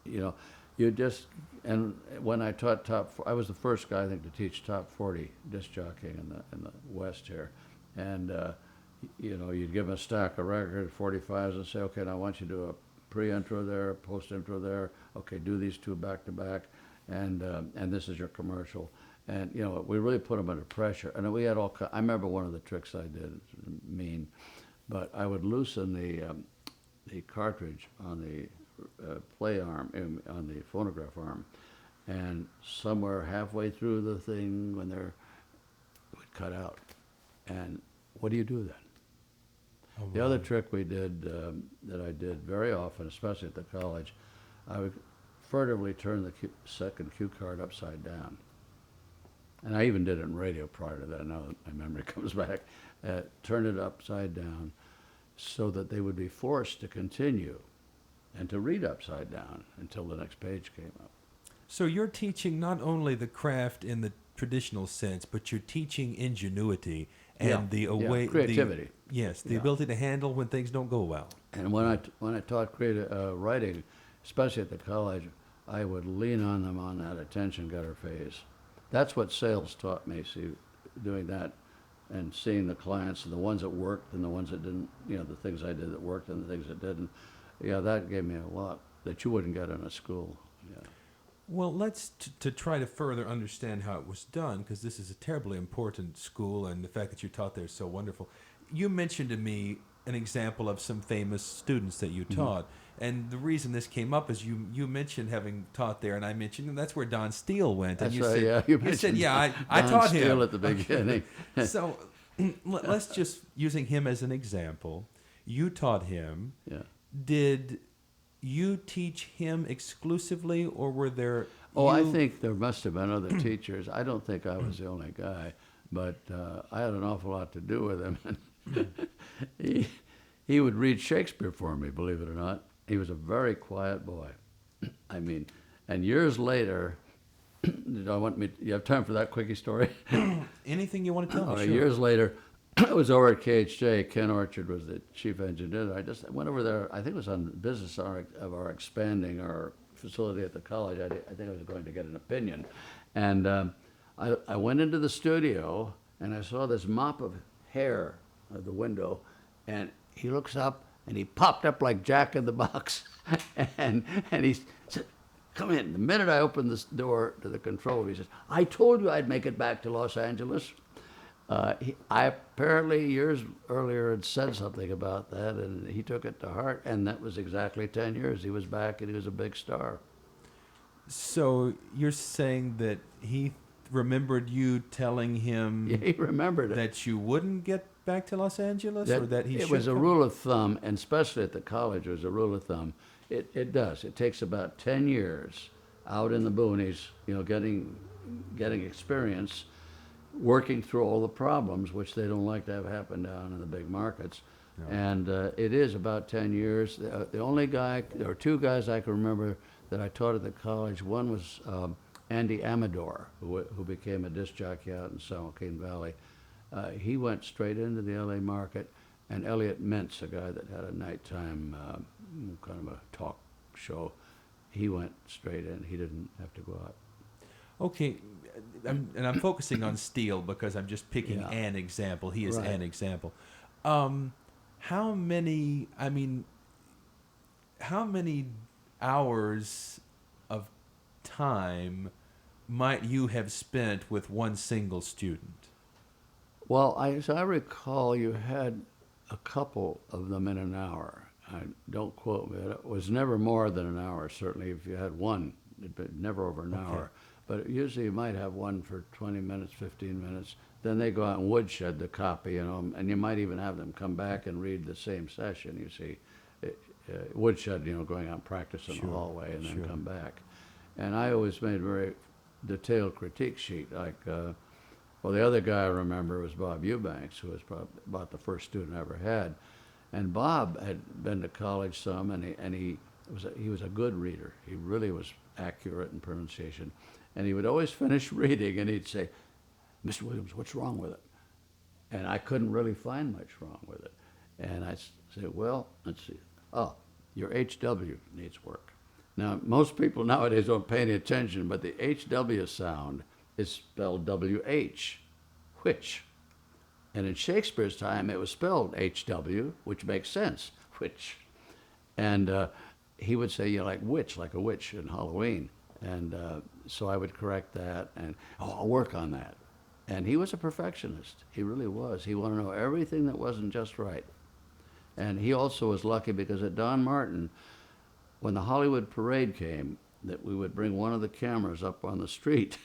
S2: you know, you just, and when I taught I was the first guy, I think, to teach top 40 disc jockeying in the West here. And, you know, you'd give them a stack of records, 45s, and say, okay, now I want you to do a pre-intro there, post-intro there. Okay, do these two back to back, and this is your commercial. And, you know, we really put them under pressure. And we had I remember one of the tricks I did, mean, but I would loosen the cartridge on the play arm, on the phonograph arm, and somewhere halfway through the thing when it would cut out. And what do you do then?
S1: Oh,
S2: The other trick we did, that I did very often, especially at the college, I would furtively turn the second cue card upside down. And I even did it in radio prior to that, now that my memory comes back. Turn it upside down so that they would be forced to continue and to read upside down until the next page came up.
S1: So you're teaching not only the craft in the traditional sense, but you're teaching ingenuity and the
S2: creativity.
S1: The ability to handle when things don't go well.
S2: And when I taught creative writing, especially at the college, I would lean on them on that attention getter phase. That's what sales taught me. See, doing that and seeing the clients and the ones that worked and the ones that didn't. You know, the things I did that worked and the things that didn't. Yeah, that gave me a lot that you wouldn't get in a school. Yeah.
S1: Well, let's to try to further understand how it was done, because this is a terribly important school, and the fact that you taught there is so wonderful. You mentioned to me an example of some famous students that you taught, and the reason this came up is you mentioned having taught there, and I mentioned, and that's where Don Steele went. And
S2: That's
S1: you
S2: right,
S1: said,
S2: yeah,
S1: you said, yeah, I
S2: Don
S1: taught
S2: Steele
S1: him
S2: at the beginning.
S1: So let's just using him as an example. You taught him.
S2: Yeah.
S1: Did you teach him exclusively, or were there?
S2: Oh, I think there must have been other teachers. I don't think I was the only guy, but I had an awful lot to do with him. He would read Shakespeare for me, believe it or not. He was a very quiet boy. I mean, and years later, you have time for that quickie story?
S1: Anything you want to tell me? Sure.
S2: Years later, I was over at KHJ. Ken Orchard was the chief engineer. I just went over there. I think it was on business of our expanding our facility at the college. I think I was going to get an opinion. And I went into the studio, and I saw this mop of hair at the window, and he looks up, and he popped up like Jack in the Box. and he said, come in. The minute I opened this door to the control room, he says, I told you I'd make it back to Los Angeles. I apparently years earlier had said something about that, and he took it to heart, and that was exactly 10 years. He was back, and he was a big star.
S1: So you're saying that he remembered you telling him
S2: Yeah, he remembered it.
S1: that you wouldn't get back to Los Angeles, or that he
S2: it
S1: should
S2: was a
S1: come?
S2: rule of thumb, and especially at the college, it was a rule of thumb. It does. It takes about 10 years out in the boonies, you know, getting experience, working through all the problems, which they don't like to have happen down in the big markets.
S1: No.
S2: And it is about 10 years. The only guy, or two guys I can remember that I taught at the college, one was Andy Amador, who became a disc jockey out in San Joaquin Valley. He went straight into the LA market, and Elliot Mintz, a guy that had a nighttime kind of a talk show, he went straight in. He didn't have to go out.
S1: Okay, I'm focusing on Steele because I'm just picking
S2: Yeah.
S1: an example. He is
S2: Right.
S1: an example. How many hours of time might you have spent with one single student?
S2: Well, as I recall, you had a couple of them in an hour. Don't quote me. It was never more than an hour, certainly. If you had one, it'd never over an hour. But usually you might have one for 20 minutes, 15 minutes. Then they go out and woodshed the copy, you know, and you might even have them come back and read the same session, you see. Woodshed, you know, going out and practice in the hallway and then come back. And I always made a very detailed critique sheet. Like, well, the other guy I remember was Bob Eubanks, who was probably about the first student I ever had. And Bob had been to college some, and he was a good reader. He really was accurate in pronunciation. And he would always finish reading, and he'd say, Mr. Williams, what's wrong with it? And I couldn't really find much wrong with it. And I'd say, well, let's see. oh, your HW needs work. Now, most people nowadays don't pay any attention, but the HW sound is spelled WH, which. And in Shakespeare's time, it was spelled HW, which makes sense, which. And he would say, like witch, like a witch in Halloween. And so I would correct that, and I'll work on that. And he was a perfectionist. He really was. He wanted to know everything that wasn't just right. And he also was lucky because at Don Martin, when the Hollywood Parade came, that we would bring one of the cameras up on the street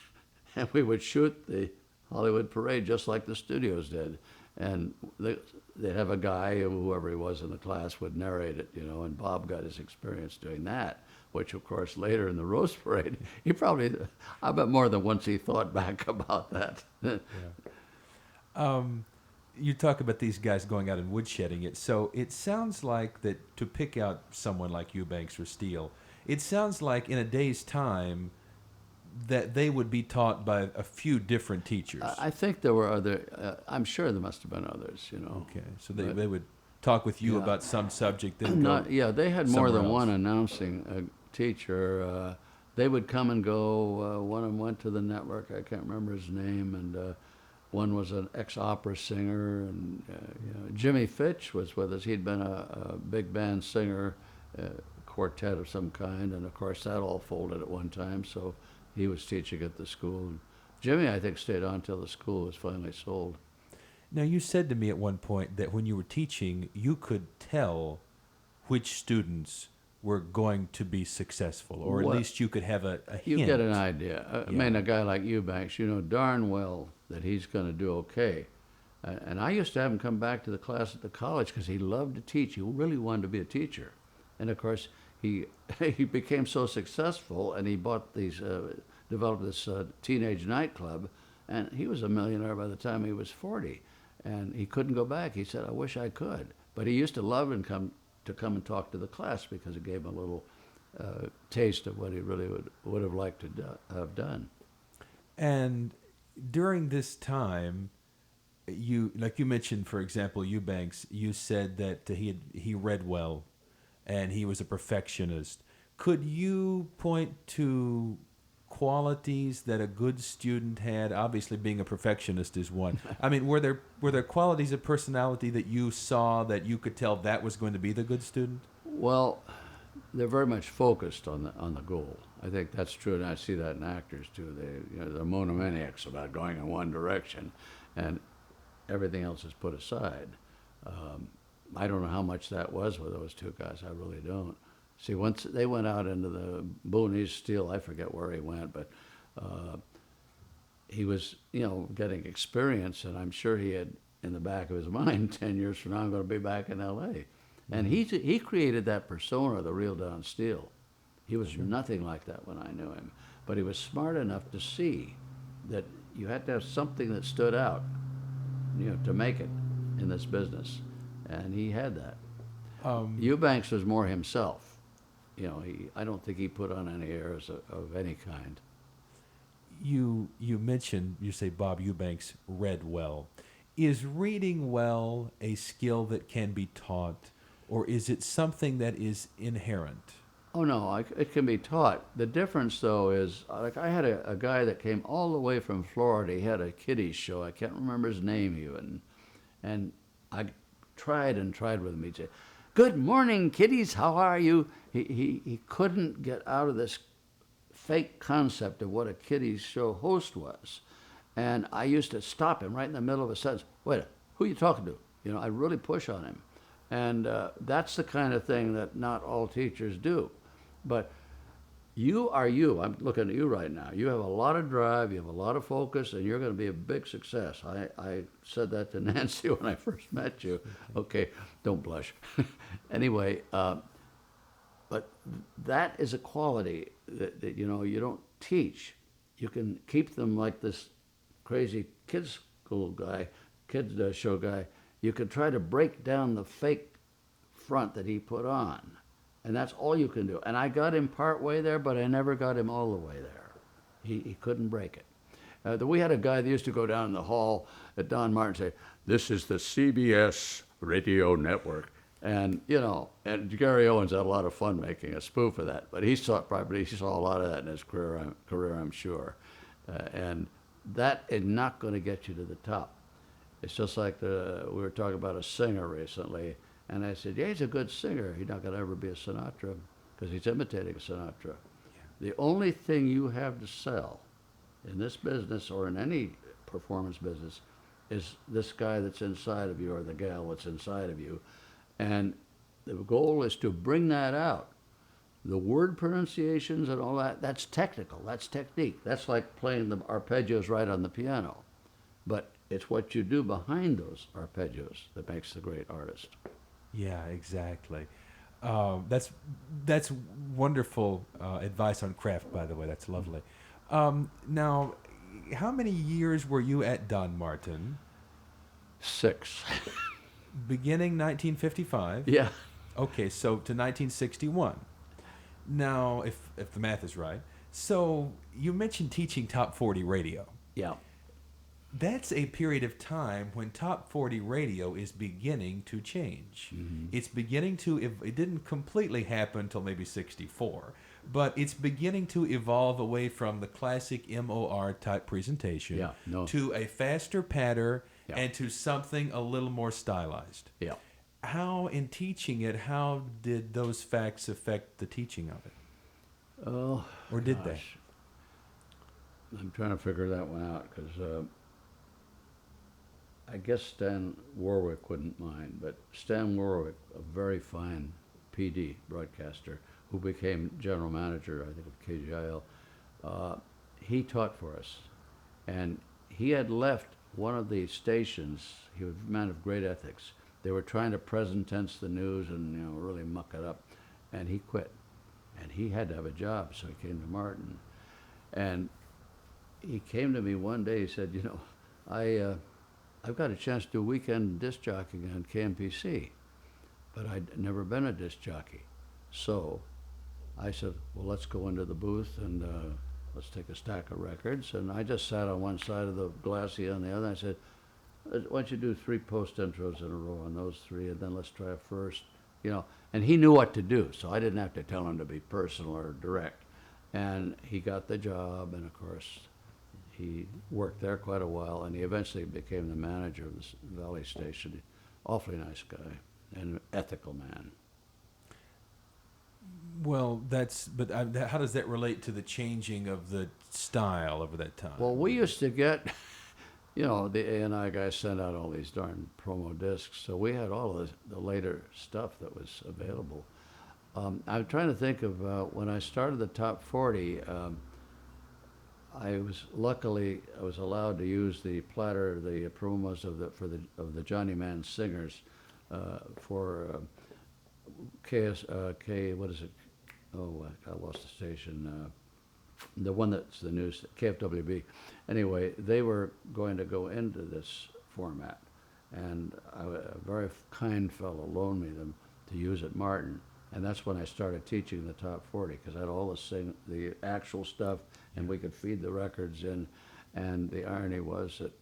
S2: and we would shoot the Hollywood Parade just like the studios did. And they'd have a guy, whoever he was in the class, would narrate it, and Bob got his experience doing that, which, of course, later in the Rose Parade, he probably, I bet more than once he thought back about that.
S1: Yeah. You talk about these guys going out and woodshedding it. So it sounds like that to pick out someone like Eubanks or Steele, it sounds like in a day's time that they would be taught by a few different teachers.
S2: I think there were other, I'm sure there must have been others,
S1: Okay, so they would talk with you about some subject. Then
S2: they had more than
S1: else.
S2: one announcing teacher. They would come and go. One of them went to the network. I can't remember his name, and one was an ex-opera singer, and Jimmy Fitch was with us. He'd been a big band singer, quartet of some kind, and of course that all folded at one time. So he was teaching at the school. Jimmy, I think, stayed on till the school was finally sold.
S1: Now, you said to me at one point that when you were teaching, you could tell which students were going to be successful, or at least you could have a hint.
S2: You get an idea. I mean, a guy like Eubanks, you know darn well that he's going to do okay. And I used to have him come back to the class at the college because he loved to teach. He really wanted to be a teacher. And, of course, he became so successful, and he bought these, developed this teenage nightclub, and he was a millionaire by the time he was 40. And he couldn't go back. He said, I wish I could. But he used to love and come and talk to the class because it gave him a little taste of what he really would have liked to have done.
S1: And during this time, like you mentioned, for example, Eubanks, you said that he read well and he was a perfectionist. Could you point to qualities that a good student had? Obviously, being a perfectionist is one. I mean, were there qualities of personality that you saw that you could tell that was going to be the good student?
S2: Well, they're very much focused on the goal. I think that's true, and I see that in actors too. They're monomaniacs about going in one direction, and everything else is put aside. I don't know how much that was with those two guys. I really don't. See, once they went out into the boonies, Steele, I forget where he went, but he was, getting experience, and I'm sure he had in the back of his mind, 10 years from now, I'm going to be back in L.A. And he created that persona, the real Don Steele. He was nothing like that when I knew him, but he was smart enough to see that you had to have something that stood out, to make it in this business, and he had that. Eubanks was more himself. I don't think he put on any airs of any kind.
S1: You mentioned, you say Bob Eubanks read well. Is reading well a skill that can be taught, or is it something that is inherent?
S2: Oh, no, it can be taught. The difference, though, is, like, I had a guy that came all the way from Florida. He had a kiddies show. I can't remember his name even. And I tried with him. He'd say, "Good morning, kiddies. How are you?" He couldn't get out of this fake concept of what a kiddies show host was. And I used to stop him right in the middle of a sentence. Wait, who are you talking to? I'd really push on him. And that's the kind of thing that not all teachers do. But you are you. I'm looking at you right now. You have a lot of drive, you have a lot of focus, and you're going to be a big success. I said that to Nancy when I first met you. Okay, don't blush. Anyway, but that is a quality that you don't teach. You can keep them like this crazy kids show guy. You could try to break down the fake front that he put on. And that's all you can do. And I got him part way there, but I never got him all the way there. He couldn't break it. We had a guy that used to go down in the hall at Don Martin and say, "This is the CBS radio network." And, and Gary Owens had a lot of fun making a spoof of that, but he saw a lot of that in his career, I'm sure. And that is not going to get you to the top. It's just like we were talking about a singer recently, and I said, yeah, he's a good singer. He's not going to ever be a Sinatra because he's imitating Sinatra. The only thing you have to sell in this business or in any performance business is this guy that's inside of you or the gal that's inside of you. And the goal is to bring that out. The word pronunciations and all that, that's technical, that's technique. That's like playing the arpeggios right on the piano. But it's what you do behind those arpeggios that makes the great artist.
S1: Yeah, exactly. That's wonderful advice on craft, by the way. That's lovely. Now, how many years were you at Dunmartin?
S2: 6.
S1: Beginning 1955.
S2: Yeah.
S1: Okay, so to 1961. Now, if the math is right, so you mentioned teaching top 40 radio.
S2: Yeah.
S1: That's a period of time when top 40 radio is beginning to change.
S2: Mm-hmm.
S1: It's beginning to, it didn't completely happen until maybe 64, but it's beginning to evolve away from the classic MOR type presentation to a faster patter and to something a little more stylized.
S2: Yeah.
S1: How, in teaching it, how did those facts affect the teaching of it?
S2: Oh,
S1: or did they?
S2: I'm trying to figure that one out because I guess Stan Warwick wouldn't mind, but Stan Warwick, a very fine PD broadcaster who became general manager, I think, of KGIL, he taught for us. And he had left one of the stations. He was a man of great ethics. They were trying to present tense the news and really muck it up, and he quit. And he had to have a job, so he came to Martin. And he came to me one day. He said, I've got a chance to do weekend disc jockeying on KMPC, but I'd never been a disc jockey. So I said, well, let's go into the booth and let's take a stack of records. And I just sat on one side of the glassy on the other. I said, why don't you do 3 post intros in a row on those 3, and then let's try a first, And he knew what to do, so I didn't have to tell him to be personal or direct. And he got the job, and of course, he worked there quite a while, and he eventually became the manager of the Valley Station. Awfully nice guy and an ethical man.
S1: Well, but how does that relate to the changing of the style over that time?
S2: Well, we used to get, the A&I guys sent out all these darn promo discs, so we had all of the later stuff that was available. I'm trying to think of when I started the top 40. I was allowed to use the platter, the promos of the Johnny Mann Singers for what is it? Oh, I lost the station. The one that's the news, KFWB. Anyway, they were going to go into this format, and a very kind fellow loaned me them to use at Martin, and that's when I started teaching the top 40 because I had all the actual stuff, and we could feed the records in. And the irony was that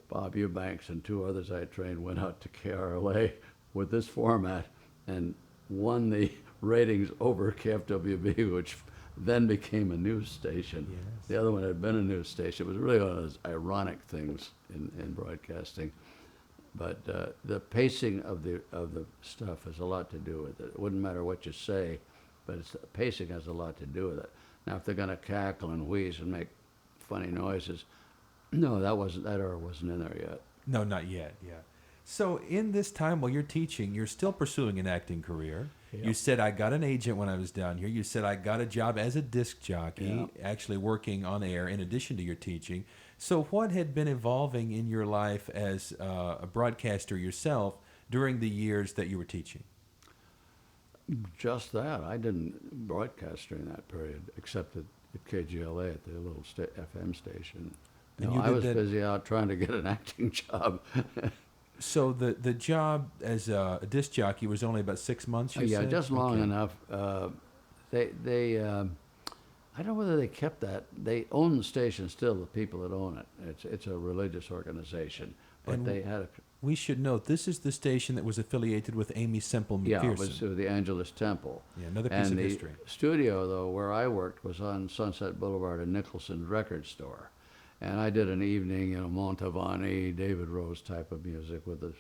S2: Bob Eubanks and 2 others I trained went out to KRLA with this format and won the ratings over KFWB, which then became a news station.
S1: Yes.
S2: The other one had been a news station. It was really one of those ironic things in broadcasting. But the pacing of the stuff has a lot to do with it. It wouldn't matter what you say, but pacing has a lot to do with it. Now, if they're going to cackle and wheeze and make funny noises, no, that era wasn't in there yet.
S1: No, not yet. Yeah. So in this time while you're teaching, you're still pursuing an acting career. Yeah. You said, I got an agent when I was down here. You said, I got a job as a disc jockey, actually working on air in addition to your teaching. So what had been evolving in your life as a broadcaster yourself during the years that you were teaching?
S2: Just that. I didn't broadcast during that period, except at KGLA at the little FM station. I was busy out trying to get an acting job.
S1: So the job as a disc jockey was only about 6 months, you said?
S2: Yeah, just long enough. They I don't know whether they kept that. They own the station still, the people that own it. It's a religious organization. But they had
S1: We should note this is the station that was affiliated with Amy Semple McPherson.
S2: Yeah, it was the Angelus Temple.
S1: Yeah, another piece
S2: And
S1: of
S2: the
S1: history.
S2: studio, though, where I worked was on Sunset Boulevard in Nicholson's record store. And I did an evening, Montavani, David Rose type of music with the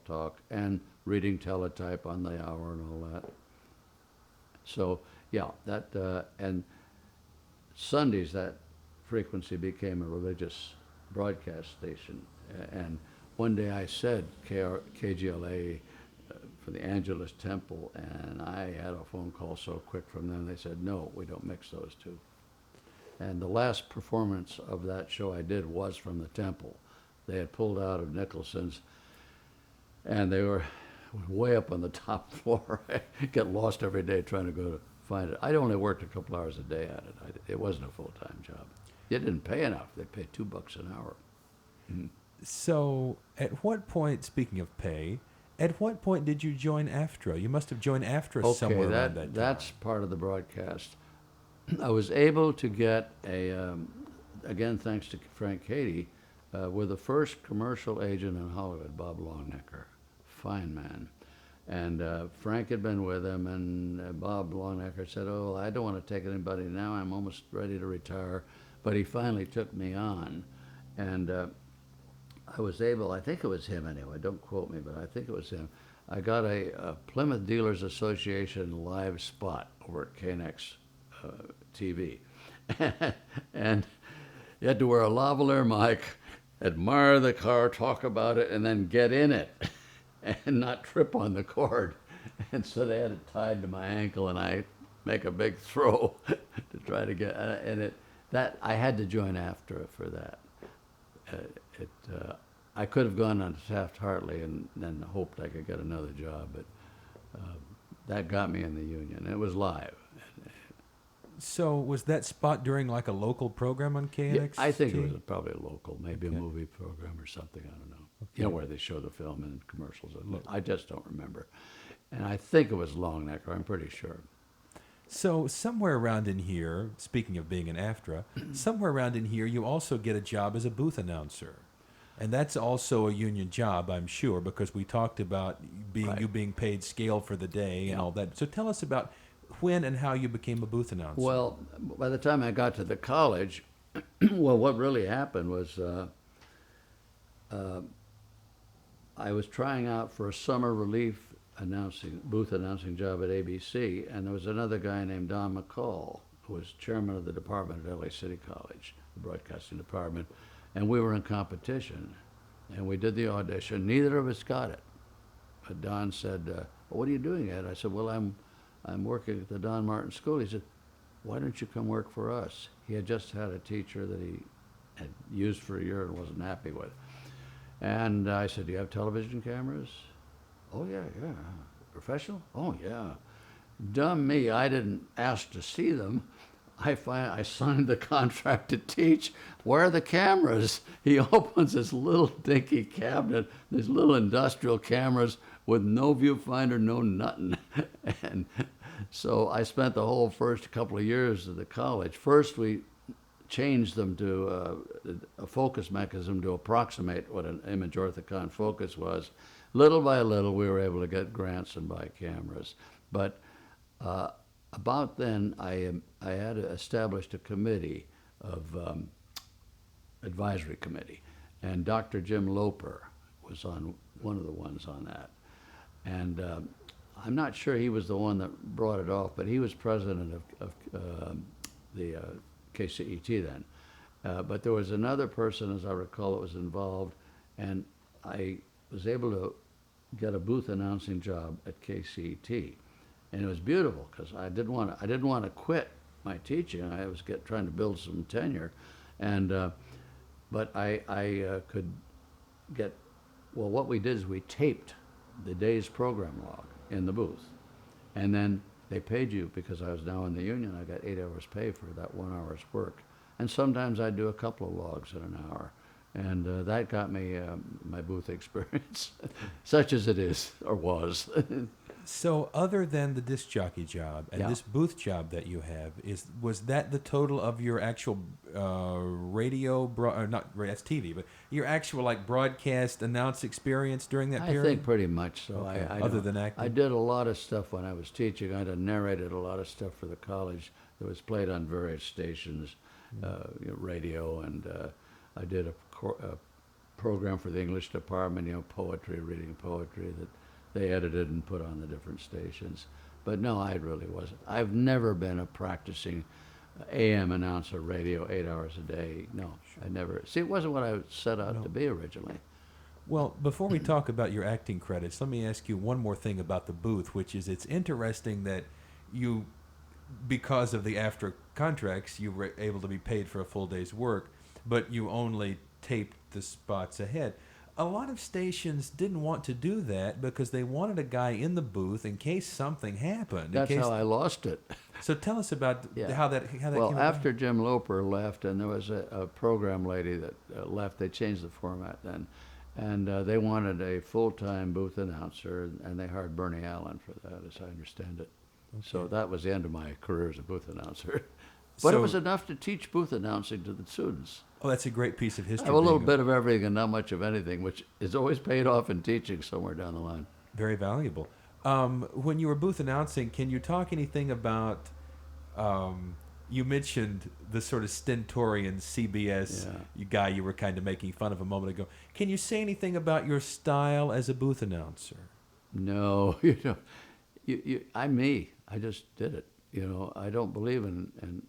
S2: talk and reading teletype on the hour and all that. So, yeah, and Sundays, that frequency became a religious broadcast station. And one day I said KGLA for the Angelus Temple, and I had a phone call so quick from them, they said, no, we don't mix those two. And the last performance of that show I did was from the Temple. They had pulled out of Nicholson's, and they were way up on the top floor. I get lost every day trying to go to find it. I only worked a couple hours a day at it. It wasn't a full-time job. It didn't pay enough. They paid $2 an hour. Mm-hmm.
S1: So, at what point, speaking of pay, at what point did you join AFTRA? You must have joined AFTRA somewhere around that time.
S2: That's part of the broadcast. I was able to get again, thanks to Frank Cady, with the first commercial agent in Hollywood, Bob Longnecker, fine man. And Frank had been with him, and Bob Longnecker said, oh, I don't want to take anybody now. I'm almost ready to retire. But he finally took me on. And I was able, I think it was him anyway, don't quote me, but I think it was him. I got a Plymouth Dealers Association live spot over at KNX TV. And you had to wear a lavalier mic, admire the car, talk about it, and then get in it and not trip on the cord. And so they had it tied to my ankle, and I make a big throw to try to get, that I had to join AFTRA for that. I could have gone on Taft-Hartley and then hoped I could get another job, but that got me in the union. It was live.
S1: So was that spot during like a local program on KNX?
S2: Yeah, I think it was probably a local, maybe a movie program or something, I don't know. Okay. Where they show the film and commercials. I just don't remember. And I think it was Longnecker, I'm pretty sure.
S1: So somewhere around in here, speaking of being an AFTRA, somewhere around in here you also get a job as a booth announcer. And that's also a union job, I'm sure, because we talked about you being paid scale for the day and all that. So tell us about when and how you became a booth announcer.
S2: Well, by the time I got to the college, well, what really happened was I was trying out for a summer relief booth announcing job at ABC, and there was another guy named Don McCall, who was chairman of the department at LA City College, the broadcasting department, and we were in competition, and we did the audition. Neither of us got it. But Don said, well, what are you doing, Ed? I said, well, I'm working at the Don Martin School. He said, why don't you come work for us? He had just had a teacher that he had used for a year and wasn't happy with. And I said, do you have television cameras? Oh, yeah. Professional? Oh, yeah. Dumb me, I didn't ask to see them. I signed the contract to teach. Where are the cameras? He opens this little dinky cabinet, these little industrial cameras with no viewfinder, no nothing. And so I spent the whole first couple of years of the college. First, we changed them to a focus mechanism to approximate what an image orthicon focus was. Little by little, we were able to get grants and buy cameras. But about then, I had established a committee of advisory committee, and Dr. Jim Loper was on one of the ones on that. And I'm not sure he was the one that brought it off, but he was president of the KCET then. But there was another person, as I recall, that was involved, and I was able to get a booth announcing job at KCET. And it was beautiful because I didn't want to quit my teaching. I was trying to build some tenure, and but I could get. Well, what we did is we taped the day's program log in the booth, and then they paid you because I was now in the union. I got 8 hours pay for that 1 hour's work, and sometimes I'd do a couple of logs in an hour, And that got me my booth experience, such as it is, or was.
S1: So, other than the disc jockey job and
S2: Yeah.
S1: this booth job that you have, was that the total of your actual radio, that's TV, but your actual like broadcast announce experience during that
S2: I
S1: period?
S2: think pretty much so.
S1: Okay.
S2: I
S1: Other
S2: don't-
S1: than acting?
S2: I did a lot of stuff when I was teaching. I narrated a lot of stuff for the college that was played on various stations, radio, and I did a program for the English department, poetry, reading poetry that they edited and put on the different stations. But no, I really wasn't. I've never been a practicing AM announcer, radio, 8 hours a day. No, I never. See, it wasn't what I set out to be originally.
S1: Well, before we talk about your acting credits, let me ask you one more thing about the booth, which is it's interesting that you, because of the after contracts, you were able to be paid for a full day's work, but you only taped the spots ahead. A lot of stations didn't want to do that because they wanted a guy in the booth in case something happened.
S2: That's how I lost it.
S1: So tell us about
S2: Yeah.
S1: how that came
S2: Well,
S1: about.
S2: after Jim Loper left, and there was a program lady that left, they changed the format then, and they wanted a full-time booth announcer, and they hired Bernie Allen for that, as I understand it. So that was the end of my career as a booth announcer. But it
S1: So-
S2: was enough to teach booth announcing to the students.
S1: Oh, that's a great piece of
S2: I
S1: history.
S2: have a little
S1: being
S2: bit of everything and not much of anything, which is always paid off in teaching somewhere down the line.
S1: Very valuable. When you were booth announcing, can you talk anything about? You mentioned the sort of stentorian CBS guy you were kind of making fun of a moment ago. Can you say anything about your style as a booth announcer?
S2: No, I'm me. I just did it. I don't believe in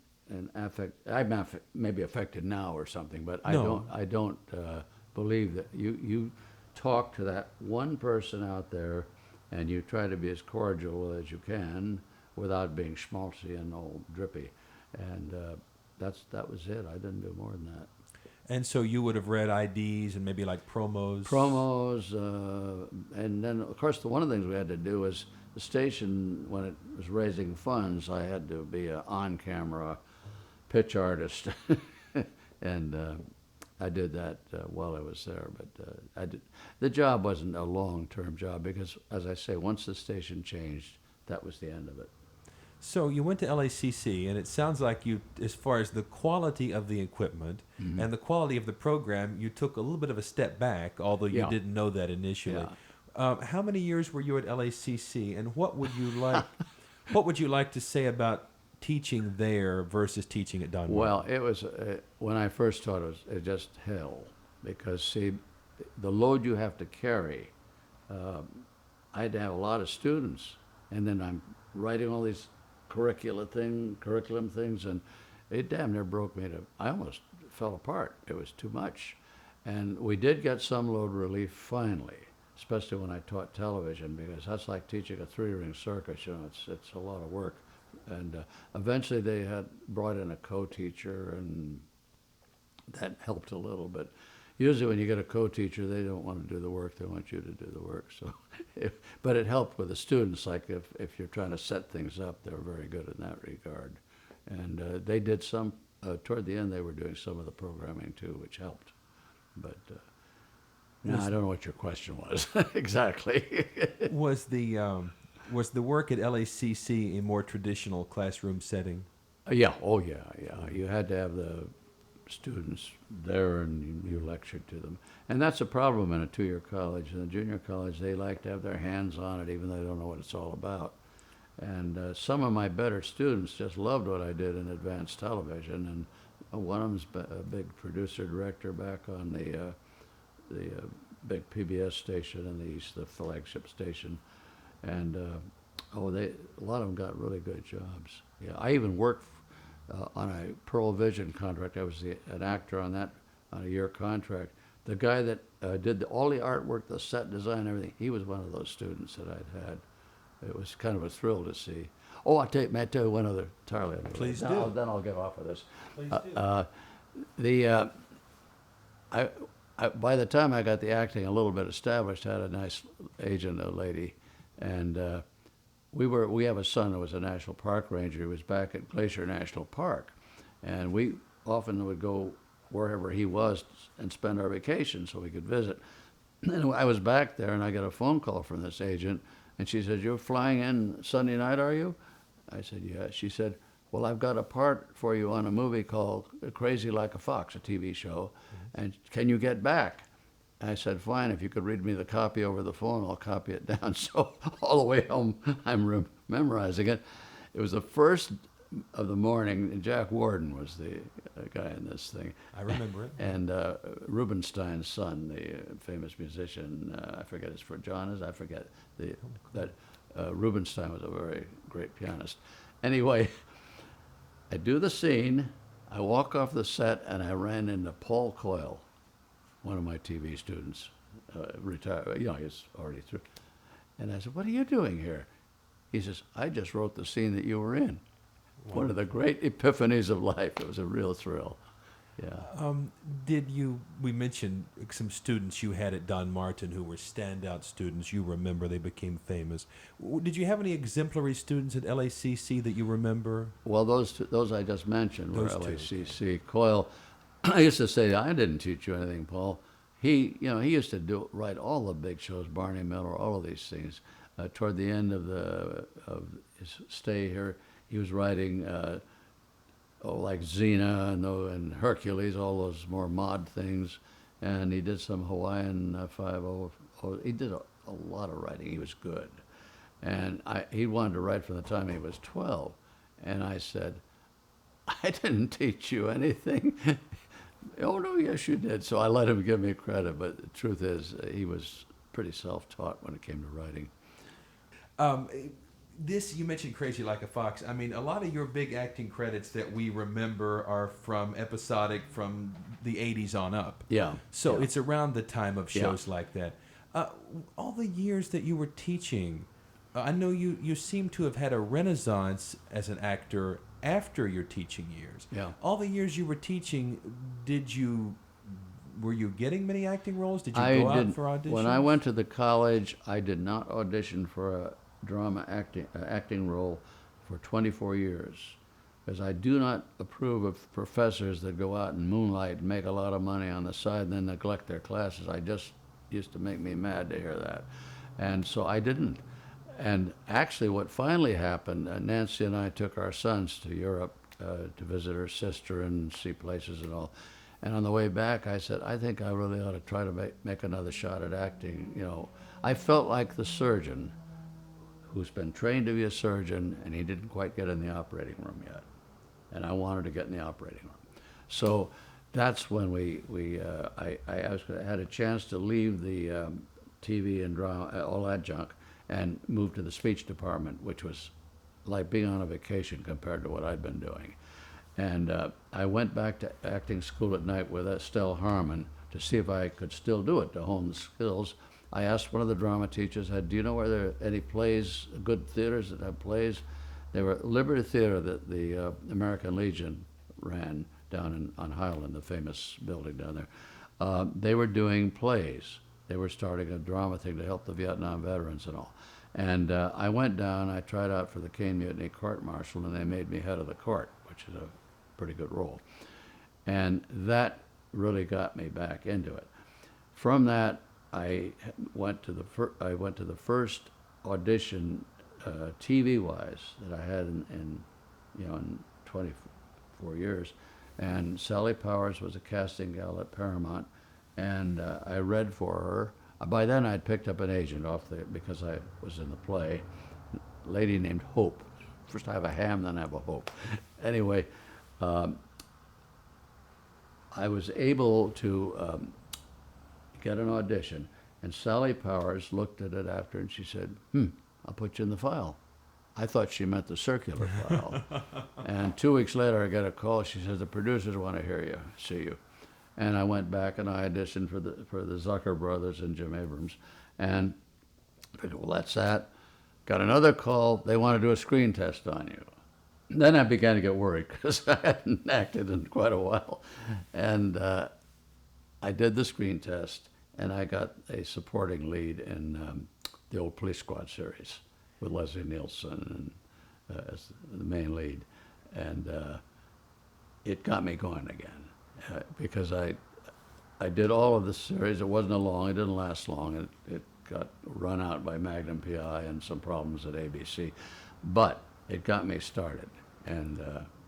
S2: affect. I'm maybe affected now or something, but
S1: No.
S2: I don't believe that you talk to that one person out there, and you try to be as cordial as you can without being schmaltzy and all drippy, and that was it. I didn't do more than that.
S1: And so you would have read IDs and maybe like promos.
S2: And then of course one of the things we had to do was the station, when it was raising funds, I had to be an on-camera pitch artist, and I did that while I was there. But the job wasn't a long-term job because, as I say, once the station changed, that was the end of it.
S1: So you went to LACC, and it sounds like you, as far as the quality of the equipment and the quality of the program, you took a little bit of a step back, although you
S2: Yeah.
S1: didn't know that initially. How many years were you at LACC, and what would you like? What would you like to say about teaching there versus teaching at Don?
S2: Well, it was when I first taught, it was just hell, because see, the load you have to carry. I had to have a lot of students, and then I'm writing all these curriculum things, and it damn near broke me to. I almost fell apart. It was too much, and we did get some load relief finally, especially when I taught television, because that's like teaching a three-ring circus. It's a lot of work. And eventually they had brought in a co-teacher, and that helped a little. But usually when you get a co-teacher, they don't want to do the work. They want you to do the work. So, but it helped with the students. Like if you're trying to set things up, they're very good in that regard. And they did some, toward the end, they were doing some of the programming too, which helped. But no, I don't know what your question was exactly.
S1: Was the work at LACC a more traditional classroom setting?
S2: Yeah, oh yeah. You had to have the students there, and you lectured to them. And that's a problem in a two-year college. In a junior college, they like to have their hands on it, even though they don't know what it's all about. And some of my better students just loved what I did in advanced television. And one of them's a big producer-director back on the big PBS station in the East, the flagship station. And a lot of them got really good jobs. Yeah, I even worked on a Pearl Vision contract. I was an actor on that, on a year contract. The guy that did all the artwork, the set design, everything, he was one of those students that I'd had. It was kind of a thrill to see. Oh, may I tell you one other entirely other
S1: Please
S2: way?
S1: do.
S2: Then I'll get off of this.
S1: Please do.
S2: By the time I got the acting a little bit established, I had a nice agent, a lady, and we have a son who was a national park ranger. He was back at Glacier National Park, and we often would go wherever he was and spend our vacation so we could visit. And I was back there, and I got a phone call from this agent, and she said, "You're flying in Sunday night, are you?" I said, "Yeah." She said, "Well, I've got a part for you on a movie called Crazy Like a Fox, a TV show, and can you get back?" I said, "Fine, if you could read me the copy over the phone, I'll copy it down." So all the way home, I'm memorizing it. It was the first of the morning, and Jack Warden was the guy in this thing.
S1: I remember it.
S2: And Rubinstein's son, the famous musician, I forget his for John is, I forget, that Rubinstein was a very great pianist. Anyway, I do the scene, I walk off the set, and I ran into Paul Coyle, one of my TV students, retired, he's already through. And I said, "What are you doing here?" He says, "I just wrote the scene that you were in." Wow. One of the great epiphanies of life. It was a real thrill. Yeah.
S1: We mentioned some students you had at Don Martin who were standout students. You remember they became famous. Did you have any exemplary students at LACC that you remember?
S2: Well, those I just mentioned were LACC. Coyle, I used to say, "I didn't teach you anything, Paul." He used to write all the big shows, Barney Miller, all of these things. Toward the end of his stay here, he was writing like Xena and Hercules, all those more mod things, and he did some Hawaiian 5-0. He did a lot of writing. He was good, and he wanted to write from the time he was 12, and I said, "I didn't teach you anything." "Oh no, yes you did." So I let him give me credit, but the truth is he was pretty self-taught when it came to writing.
S1: You mentioned Crazy Like a Fox. I mean, a lot of your big acting credits that we remember are from episodic from the 80s on up.
S2: Yeah.
S1: So it's around the time of shows like that. All the years that you were teaching, I know you seem to have had a renaissance as an actor after your teaching years.
S2: Yeah.
S1: All the years you were teaching, were you getting many acting roles? Did you go out for auditions?
S2: When I went to the college, I did not audition for a drama acting role for 24 years, because I do not approve of professors that go out and moonlight and make a lot of money on the side and then neglect their classes. I just used to make me mad to hear that. And so I didn't. And actually what finally happened, Nancy and I took our sons to Europe to visit her sister and see places and all. And on the way back, I said, "I think I really ought to try to make another shot at acting." I felt like the surgeon who's been trained to be a surgeon, and he didn't quite get in the operating room yet. And I wanted to get in the operating room. So that's when I had a chance to leave the TV and drama, all that junk, and move to the speech department, which was like being on a vacation compared to what I'd been doing. And I went back to acting school at night with Estelle Harmon to see if I could still do it, to hone the skills. I asked one of the drama teachers, "Do you know where there are any plays, good theaters that have plays?" They were Liberty Theater that the American Legion ran down on Highland, the famous building down there. They were doing plays. They were starting a drama thing to help the Vietnam veterans and all. And I went down, I tried out for the Caine Mutiny Court Martial, and they made me head of the court, which is a pretty good role. And that really got me back into it. From that, I went to the first audition, TV-wise, that I had in 24 years, and Sally Powers was a casting gal at Paramount, and I read for her. By then, I'd picked up an agent because I was in the play, a lady named Hope. First I have a ham, then I have a Hope. Anyway, I was able to get an audition, and Sally Powers looked at it after, and she said, "I'll put you in the file." I thought she meant the circular file. And 2 weeks later, I got a call. She says, "The producers want to see you." And I went back and I auditioned for the Zucker brothers and Jim Abrams, and I figured, well, that's that. Got another call. They want to do a screen test on you. Then I began to get worried because I hadn't acted in quite a while, and I did the screen test, and I got a supporting lead in the old Police Squad series with Leslie Nielsen as the main lead, and it got me going again. because I did all of the series. It wasn't long. It didn't last long. It got run out by Magnum PI and some problems at ABC, but it got me started. And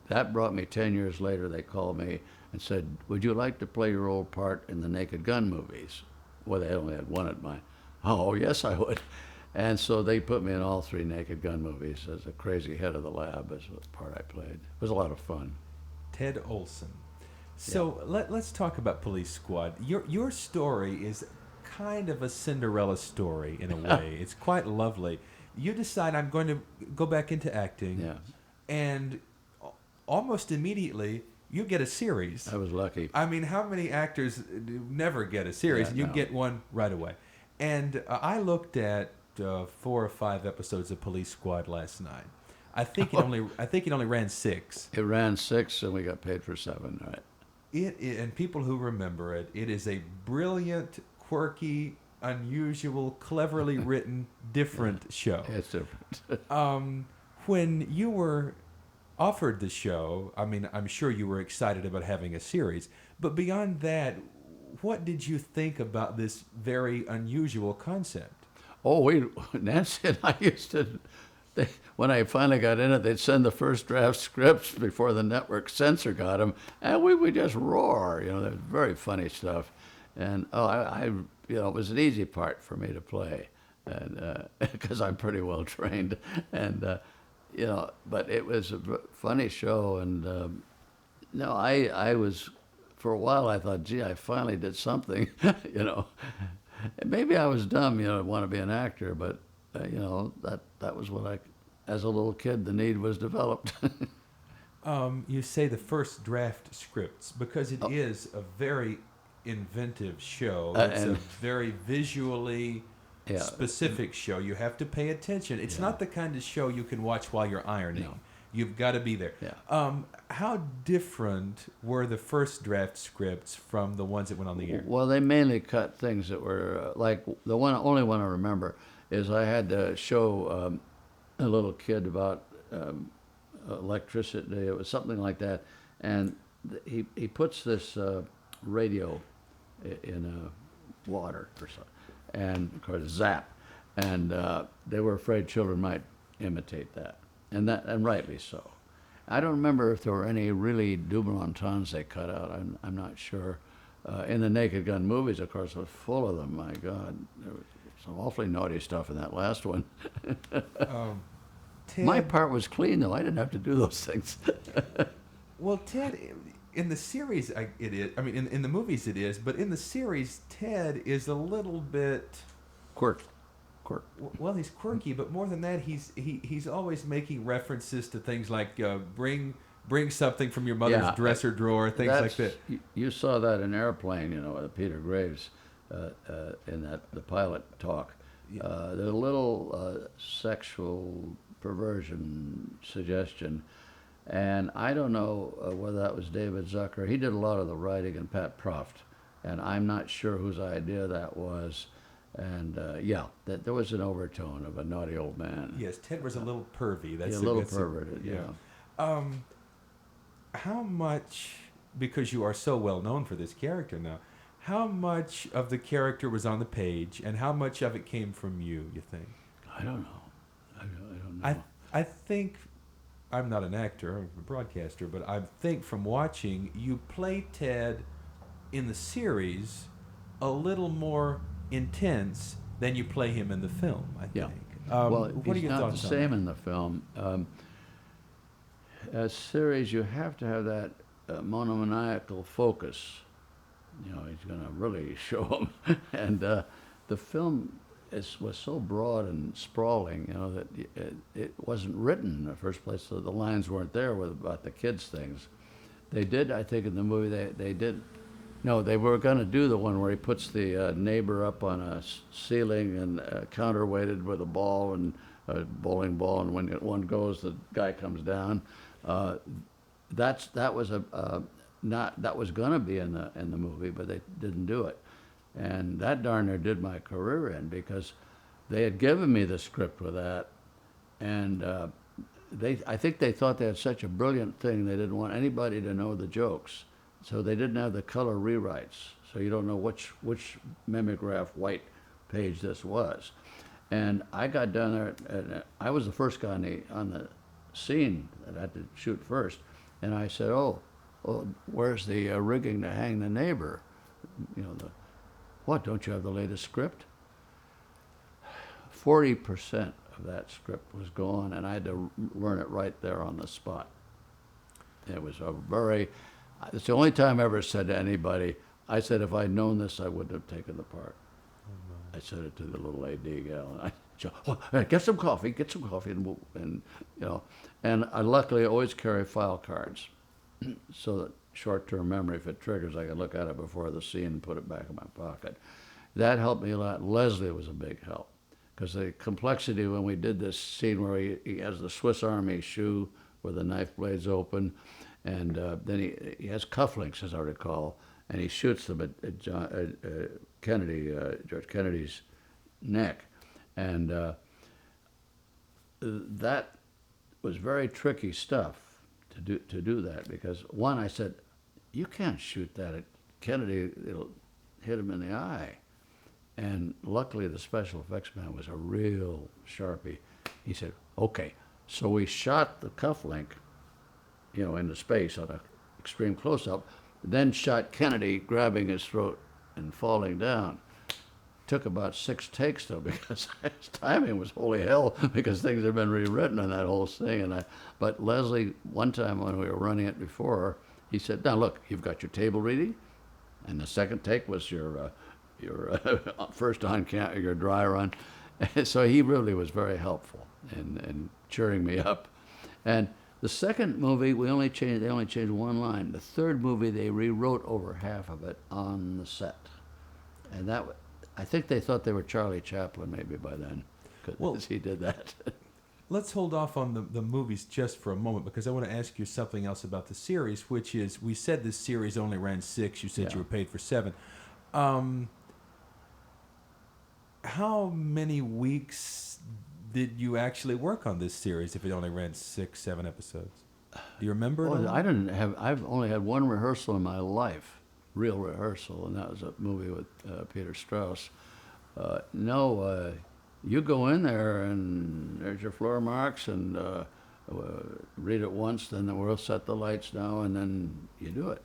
S2: that brought me 10 years later. They called me and said, "Would you like to play your old part in the Naked Gun movies?" Well, they only had one at mine. Oh, yes, I would. And so they put me in all 3 Naked Gun movies as a crazy head of the lab, as the part I played. It was a lot of fun.
S1: Ted Olson. So let's talk about Police Squad. Your story is kind of a Cinderella story in a way. It's quite lovely. You decide, I'm going to go back into acting,
S2: Yeah,
S1: and almost immediately you get a series.
S2: I was lucky.
S1: I mean, how many actors never get a series,
S2: Yeah,
S1: and you
S2: no.
S1: get one right away? And I looked at 4 or 5 episodes of Police Squad last night. I think it only ran 6.
S2: It ran 6, and we got paid for 7, right?
S1: And people who remember it, it is a brilliant, quirky, unusual, cleverly written, different show.
S2: It's different.
S1: When you were offered the show, I mean, I'm sure you were excited about having a series, but beyond that, what did you think about this very unusual concept?
S2: Oh, Nancy and I used to, when I finally got in it, they'd send the first draft scripts before the network censor got them, and we would just roar. That was very funny stuff. And it was an easy part for me to play, and because I'm pretty well trained, and but it was a funny show. And no, I was, for a while I thought, gee, I finally did something, Maybe I was dumb, to want to be an actor, but that was what as a little kid, the need was developed.
S1: You say the first draft scripts, because it is a very inventive show. It's a very visually specific show. You have to pay attention. It's not the kind of show you can watch while you're ironing.
S2: No.
S1: You've got to be there.
S2: Yeah.
S1: How different were the first draft scripts from the ones that went on the air?
S2: Well, they mainly cut things that were like the only one I remember is I had to show a little kid about electricity. It was something like that, and he puts this radio in water or something, and of course zap, and they were afraid children might imitate that, and rightly so. I don't remember if there were any really double entendres they cut out. I'm not sure. In the Naked Gun movies, of course, it was full of them. My God, there was some awfully naughty stuff in that last one.
S1: Ted,
S2: My part was clean, though. I didn't have to do those things.
S1: well, Ted, in the series, it is. I mean, in the movies, it is. But in the series, Ted is a little bit
S2: Quirk.
S1: Well, he's quirky, but more than that, he's always making references to things like bring something from your mother's dresser drawer, things like that.
S2: You saw that in Airplane, Peter Graves, in the pilot talk. There's a little sexual perversion suggestion, and I don't know whether that was David Zucker. He did a lot of the writing, and Pat Proft, and I'm not sure whose idea that was. And that there was an overtone of a naughty old man.
S1: Yes, Ted was a little pervy. That's
S2: a little perverted.
S1: How much, because you are so well known for this character now, how much of the character was on the page, and how much of it came from you? You think?
S2: I don't know. I don't know.
S1: I think, I'm not an actor, I'm a broadcaster, but I think from watching, you play Ted in the series a little more intense than you play him in the film, I think.
S2: Well,
S1: what are
S2: he's
S1: your
S2: not
S1: thoughts
S2: the
S1: on
S2: same
S1: that?
S2: in the film. A series, you have to have that monomaniacal focus. He's going to really show him. And the film was so broad and sprawling, that it wasn't written in the first place, so the lines weren't there about the kids' things. They did, I think, in the movie, they did. No, they were going to do the one where he puts the neighbor up on a ceiling and counterweighted with a ball and a bowling ball, and when one goes, the guy comes down. That was going to be in the movie, but they didn't do it, and that darn near did my career in, because they had given me the script with that, and I think they thought they had such a brilliant thing they didn't want anybody to know the jokes. So they didn't have the color rewrites. So you don't know which mimeograph white page this was. And I got down there, and I was the first guy on the scene that I had to shoot first. And I said, oh, where's the rigging to hang the neighbor? What, don't you have the latest script? 40% of that script was gone, and I had to learn it right there on the spot. It was it's the only time I ever said to anybody, I said, if I'd known this, I wouldn't have taken the part. I said it to the little AD gal, and get some coffee, and I luckily always carry file cards, so that short-term memory, if it triggers, I can look at it before the scene and put it back in my pocket. That helped me a lot. Leslie was a big help, because the complexity when we did this scene where he has the Swiss Army shoe where the knife blade's open, and then he has cufflinks, as I recall, and he shoots them at George Kennedy's neck, and that was very tricky stuff to do that, because one, I said, you can't shoot that at Kennedy, it'll hit him in the eye. And luckily the special effects man was a real sharpie. He said, okay. So we shot the cufflink, into space on an extreme close-up, then shot Kennedy grabbing his throat and falling down. Took about 6 takes though, because his timing was holy hell, because things had been rewritten on that whole thing. But Leslie, one time when we were running it before, he said, now look, you've got your table reading, and the second take was your first on camera, your dry run. So he really was very helpful in cheering me up. And the second movie, they only changed one line. The third movie, they rewrote over half of it on the set. And I think they thought they were Charlie Chaplin maybe by then, because he did that.
S1: Let's hold off on the movies just for a moment, because I want to ask you something else about the series, which is, we said this series only ran 6. You said you were paid for 7. How many weeks did you actually work on this series if it only ran 6, 7 episodes? Do you remember?
S2: I've only had one rehearsal in my life, real rehearsal, and that was a movie with Peter Strauss. You go in there and there's your floor marks, and read it once, then we'll set the lights down, and then you do it.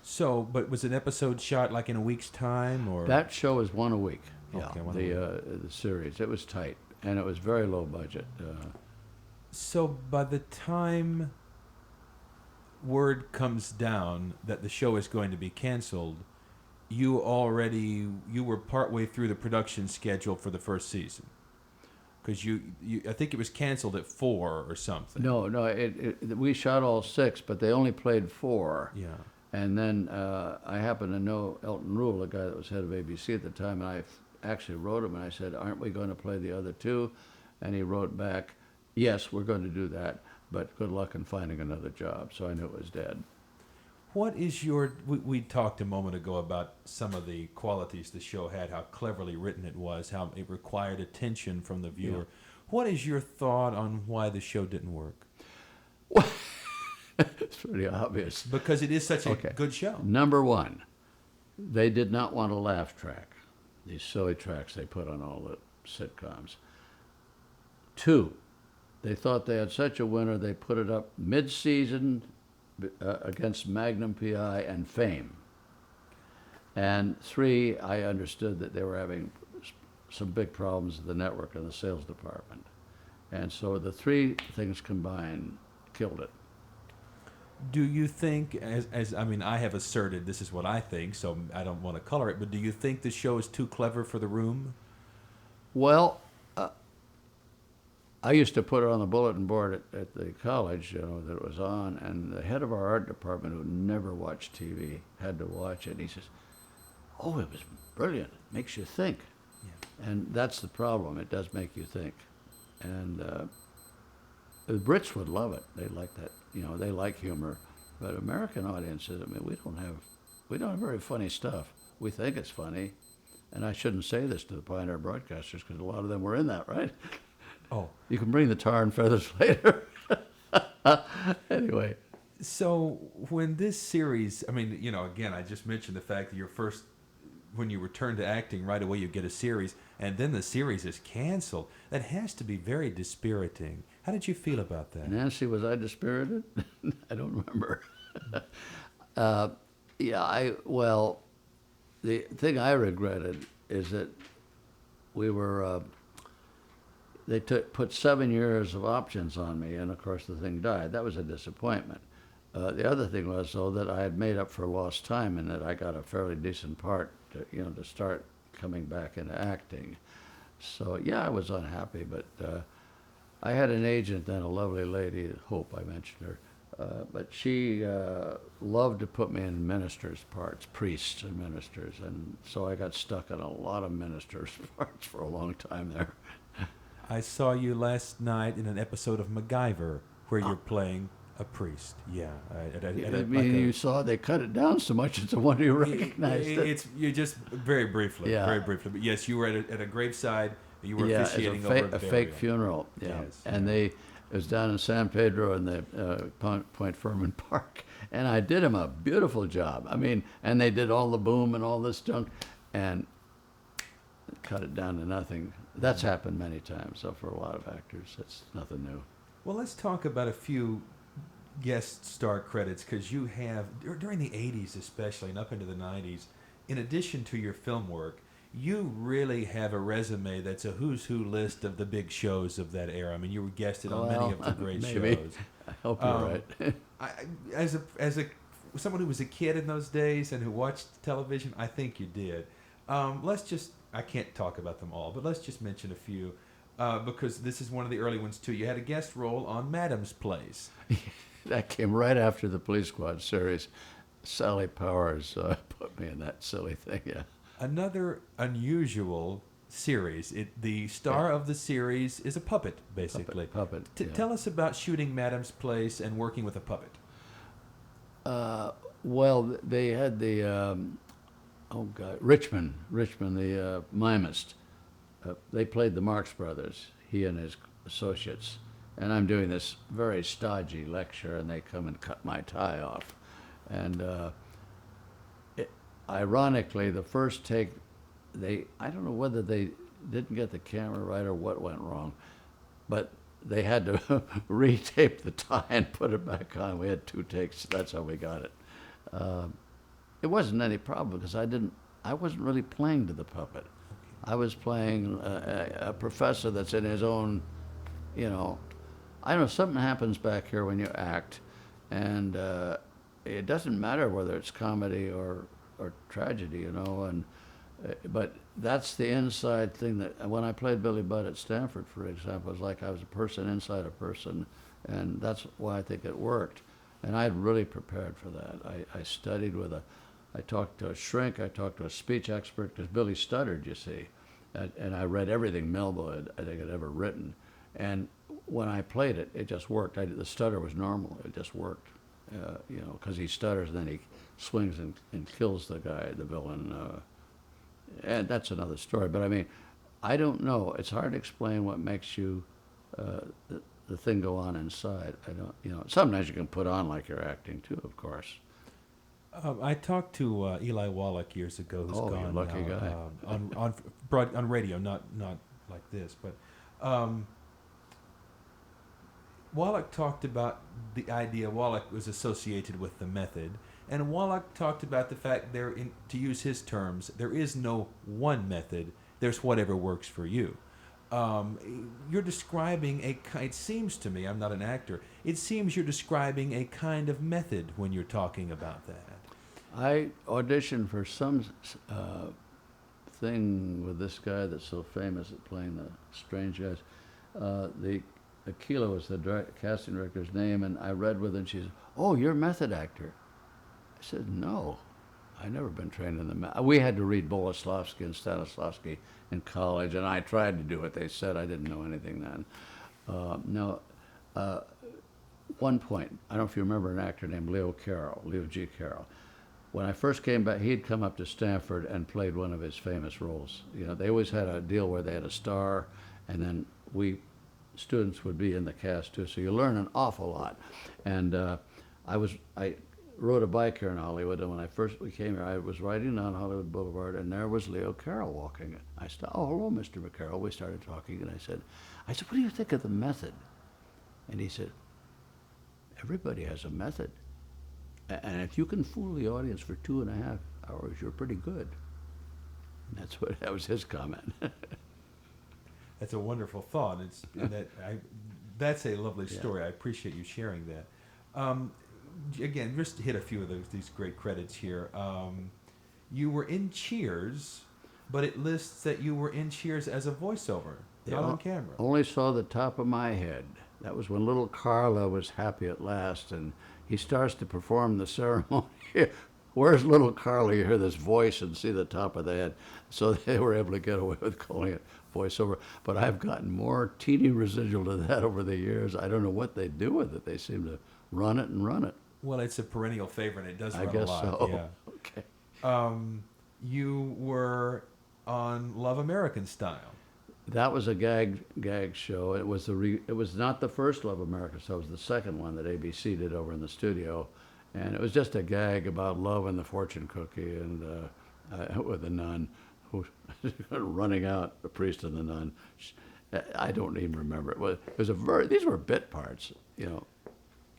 S1: So, but was an episode shot like in a week's time, or?
S2: That show is one a week.
S1: Okay,
S2: the series. It was tight, and it was very low budget.
S1: So by the time word comes down that the show is going to be canceled, you were partway through the production schedule for the first season, because I think it was canceled at 4 or something.
S2: No, we shot all 6, but they only played 4.
S1: Yeah.
S2: And then I happened to know Elton Rule, the guy that was head of ABC at the time, and I actually wrote him, and I said, aren't we going to play the other 2? And he wrote back, yes, we're going to do that, but good luck in finding another job. So I knew it was dead.
S1: What is we talked a moment ago about some of the qualities the show had, how cleverly written it was, how it required attention from the viewer. Yeah. What is your thought on why the show didn't work?
S2: Well, it's pretty obvious.
S1: Because it is such a good show.
S2: Number 1, they did not want a laugh track, these silly tracks they put on all the sitcoms. 2, they thought they had such a winner, they put it up mid-season against Magnum PI and Fame. And 3, I understood that they were having some big problems with the network and the sales department. And so the 3 things combined killed it.
S1: Do you think, I have asserted this is what I think, so I don't want to color it, but do you think the show is too clever for the room?
S2: Well, I used to put it on the bulletin board at the college, that it was on, and the head of our art department, who never watched TV, had to watch it, and he says, oh, it was brilliant. It makes you think. Yeah. And that's the problem. It does make you think. And the Brits would love it. They like that. They like humor. But American audiences, we don't have very funny stuff. We think it's funny. And I shouldn't say this to the Pioneer broadcasters, because a lot of them were in that, right? Oh. You can bring the tar and feathers later. Anyway.
S1: So when this series, I mean, again, I just mentioned the fact that when you return to acting, right away you get a series, and then the series is canceled. That has to be very dispiriting. How did you feel about that?
S2: Nancy, was I dispirited? I don't remember. Yeah, well, the thing I regretted is that we were, they put 7 years of options on me, and of course the thing died. That was a disappointment. The other thing was, though, that I had made up for lost time and that I got a fairly decent part to start coming back into acting. So, yeah, I was unhappy, but I had an agent then, a lovely lady, Hope, I mentioned her, but she loved to put me in ministers' parts, priests and ministers, and so I got stuck in a lot of ministers' parts for a long time there.
S1: I saw you last night in an episode of MacGyver where you're playing a priest. Yeah.
S2: You saw they cut it down so much, it's a wonder you recognized it.
S1: It's you just very briefly,
S2: Yeah.
S1: very briefly. But yes, you were at a graveside. You were
S2: Yeah,
S1: officiating
S2: it's
S1: over
S2: a
S1: a
S2: fake
S1: burial.
S2: funeral. Yeah,
S1: Yes,
S2: and
S1: yeah.
S2: it was down in San Pedro in the Point Fermin Park, and I did him a beautiful job. I mean, and they did all the boom and all this junk, and cut it down to nothing. That's happened many times. So for a lot of actors, it's nothing new.
S1: Well, let's talk about a few guest star credits because you have during the 80s especially and up into the 90s, in addition to your film work, you really have a resume that's a who's who list of the big shows of that era. I mean, you were guested on many of the great
S2: maybe.
S1: shows.
S2: I hope you're right.
S1: As a someone who was a kid in those days and who watched television, I think you did. I can't talk about them all, but let's just mention a few because this is one of the early ones too. You had a guest role on Madam's Place.
S2: That came right after the Police Squad series. Sally Powers put me in that silly thing. Yeah.
S1: Another unusual series. The star of the series is a puppet, basically.
S2: Puppet. Yeah.
S1: Tell us about shooting Madam's Place and working with a puppet.
S2: Well, they had the Richmond, the mimist. They played the Marx Brothers, he and his associates. And I'm doing this very stodgy lecture, and they come and cut my tie off. And ironically, the first take, I don't know whether they didn't get the camera right or what went wrong, but they had to retape the tie and put it back on. We had 2 takes. That's how we got it. It wasn't any problem because I wasn't really playing to the puppet. I was playing a professor that's in his own, I don't know, something happens back here when you act, and it doesn't matter whether it's comedy or tragedy, but that's the inside thing that, when I played Billy Budd at Stanford, for example, it was like I was a person inside a person, and that's why I think it worked. And I had really prepared for that. I studied I talked to a shrink, I talked to a speech expert, because Billy stuttered, you see. And I read everything Melville had ever written. And when I played it, it just worked. The stutter was normal. It just worked, because he stutters and then he swings and kills the guy, the villain. And that's another story. But I mean, I don't know. It's hard to explain what makes you, the thing go on inside. I don't, sometimes you can put on like you're acting too, of course.
S1: I talked to Eli Wallach years ago, who's gone
S2: you lucky
S1: now,
S2: guy.
S1: on radio, not like this, but Wallach talked about the idea. Wallach was associated with the method, and Wallach talked about the fact to use his terms, there is no one method. There's whatever works for you. You're describing it seems to me, I'm not an actor, it seems you're describing a kind of method when you're talking about that.
S2: I auditioned for some thing with this guy that's so famous at playing the strange guys. Aquila was the casting director's name, and I read with her, and she said, "Oh, you're a method actor." I said, "No, I've never been trained in the method." We had to read Boleslavsky and Stanislavski in college, and I tried to do what they said. I didn't know anything then. One point, I don't know if you remember an actor named Leo G. Carroll. When I first came back, he'd come up to Stanford and played one of his famous roles. They always had a deal where they had a star, and then students would be in the cast too, so you learn an awful lot. And I rode a bike here in Hollywood, and when we came here, I was riding down Hollywood Boulevard, and there was Leo Carroll walking. I said, "Oh, hello, Mr. McCarroll." We started talking, and I said, "What do you think of the method?" And he said, "Everybody has a method, and if you can fool the audience for 2.5 hours, you're pretty good." And that was his comment.
S1: That's a wonderful thought. That's a lovely story. I appreciate you sharing that. Again, just to hit a few of these great credits here. You were in Cheers, but it lists that you were in Cheers as a voiceover, not on camera.
S2: Only saw the top of my head. That was when little Carla was happy at last, and he starts to perform the ceremony. Where's little Carla? You hear this voice and see the top of the head. So they were able to get away with calling it voiceover. But I've gotten more teeny residual to that over the years. I don't know what they do with it. They seem to run it and run it.
S1: Well, it's a perennial favorite. It does run
S2: I guess
S1: a lot.
S2: so.
S1: Yeah.
S2: Okay.
S1: You were on Love American Style.
S2: That was a gag show. It was not the first Love American Style. It was the second one that ABC did over in the studio, and it was just a gag about love and the fortune cookie, and with the nun who running out, the priest and the nun. I don't even remember. These were bit parts, you know.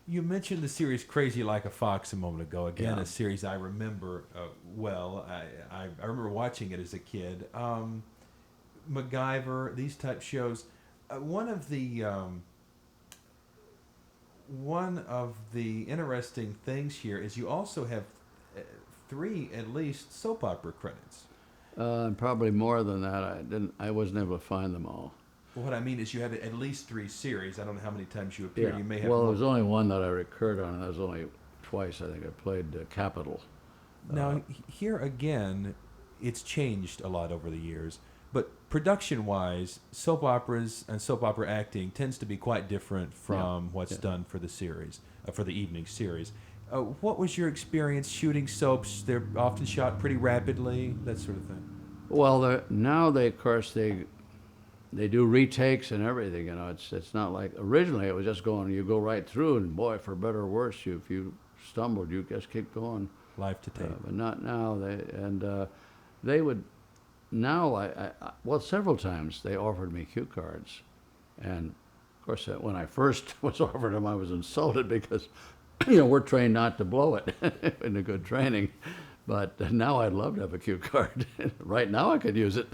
S1: You mentioned the series Crazy Like a Fox a moment ago. Again,
S2: Yeah.
S1: a series I remember well. I remember watching it as a kid. MacGyver, these type shows. One of the interesting things here is you also have 3 at least soap opera credits.
S2: And probably more than that. I wasn't able to find them all.
S1: Well, what I mean is you have at least 3 series. I don't know how many times you appeared.
S2: Yeah.
S1: You may have
S2: Well,
S1: more.
S2: there was only one that I recurred on, and that was only twice. I think I played Capital.
S1: Now, here again, it's changed a lot over the years. But production-wise, soap operas and soap opera acting tends to be quite different from what's done for the series, for the evening series. What was your experience shooting soaps? They're often shot pretty rapidly, that sort of thing.
S2: Well, now of course, they do retakes and everything. You know, it's not like originally it was just going. You go right through, and boy, for better or worse, if you stumbled, you just keep going.
S1: Live to tape.
S2: But not now. They would. Now, well, several times they offered me cue cards, and of course, when I first was offered them, I was insulted because, we're trained not to blow it in a good training. But now I'd love to have a cue card. Right now, I could use it.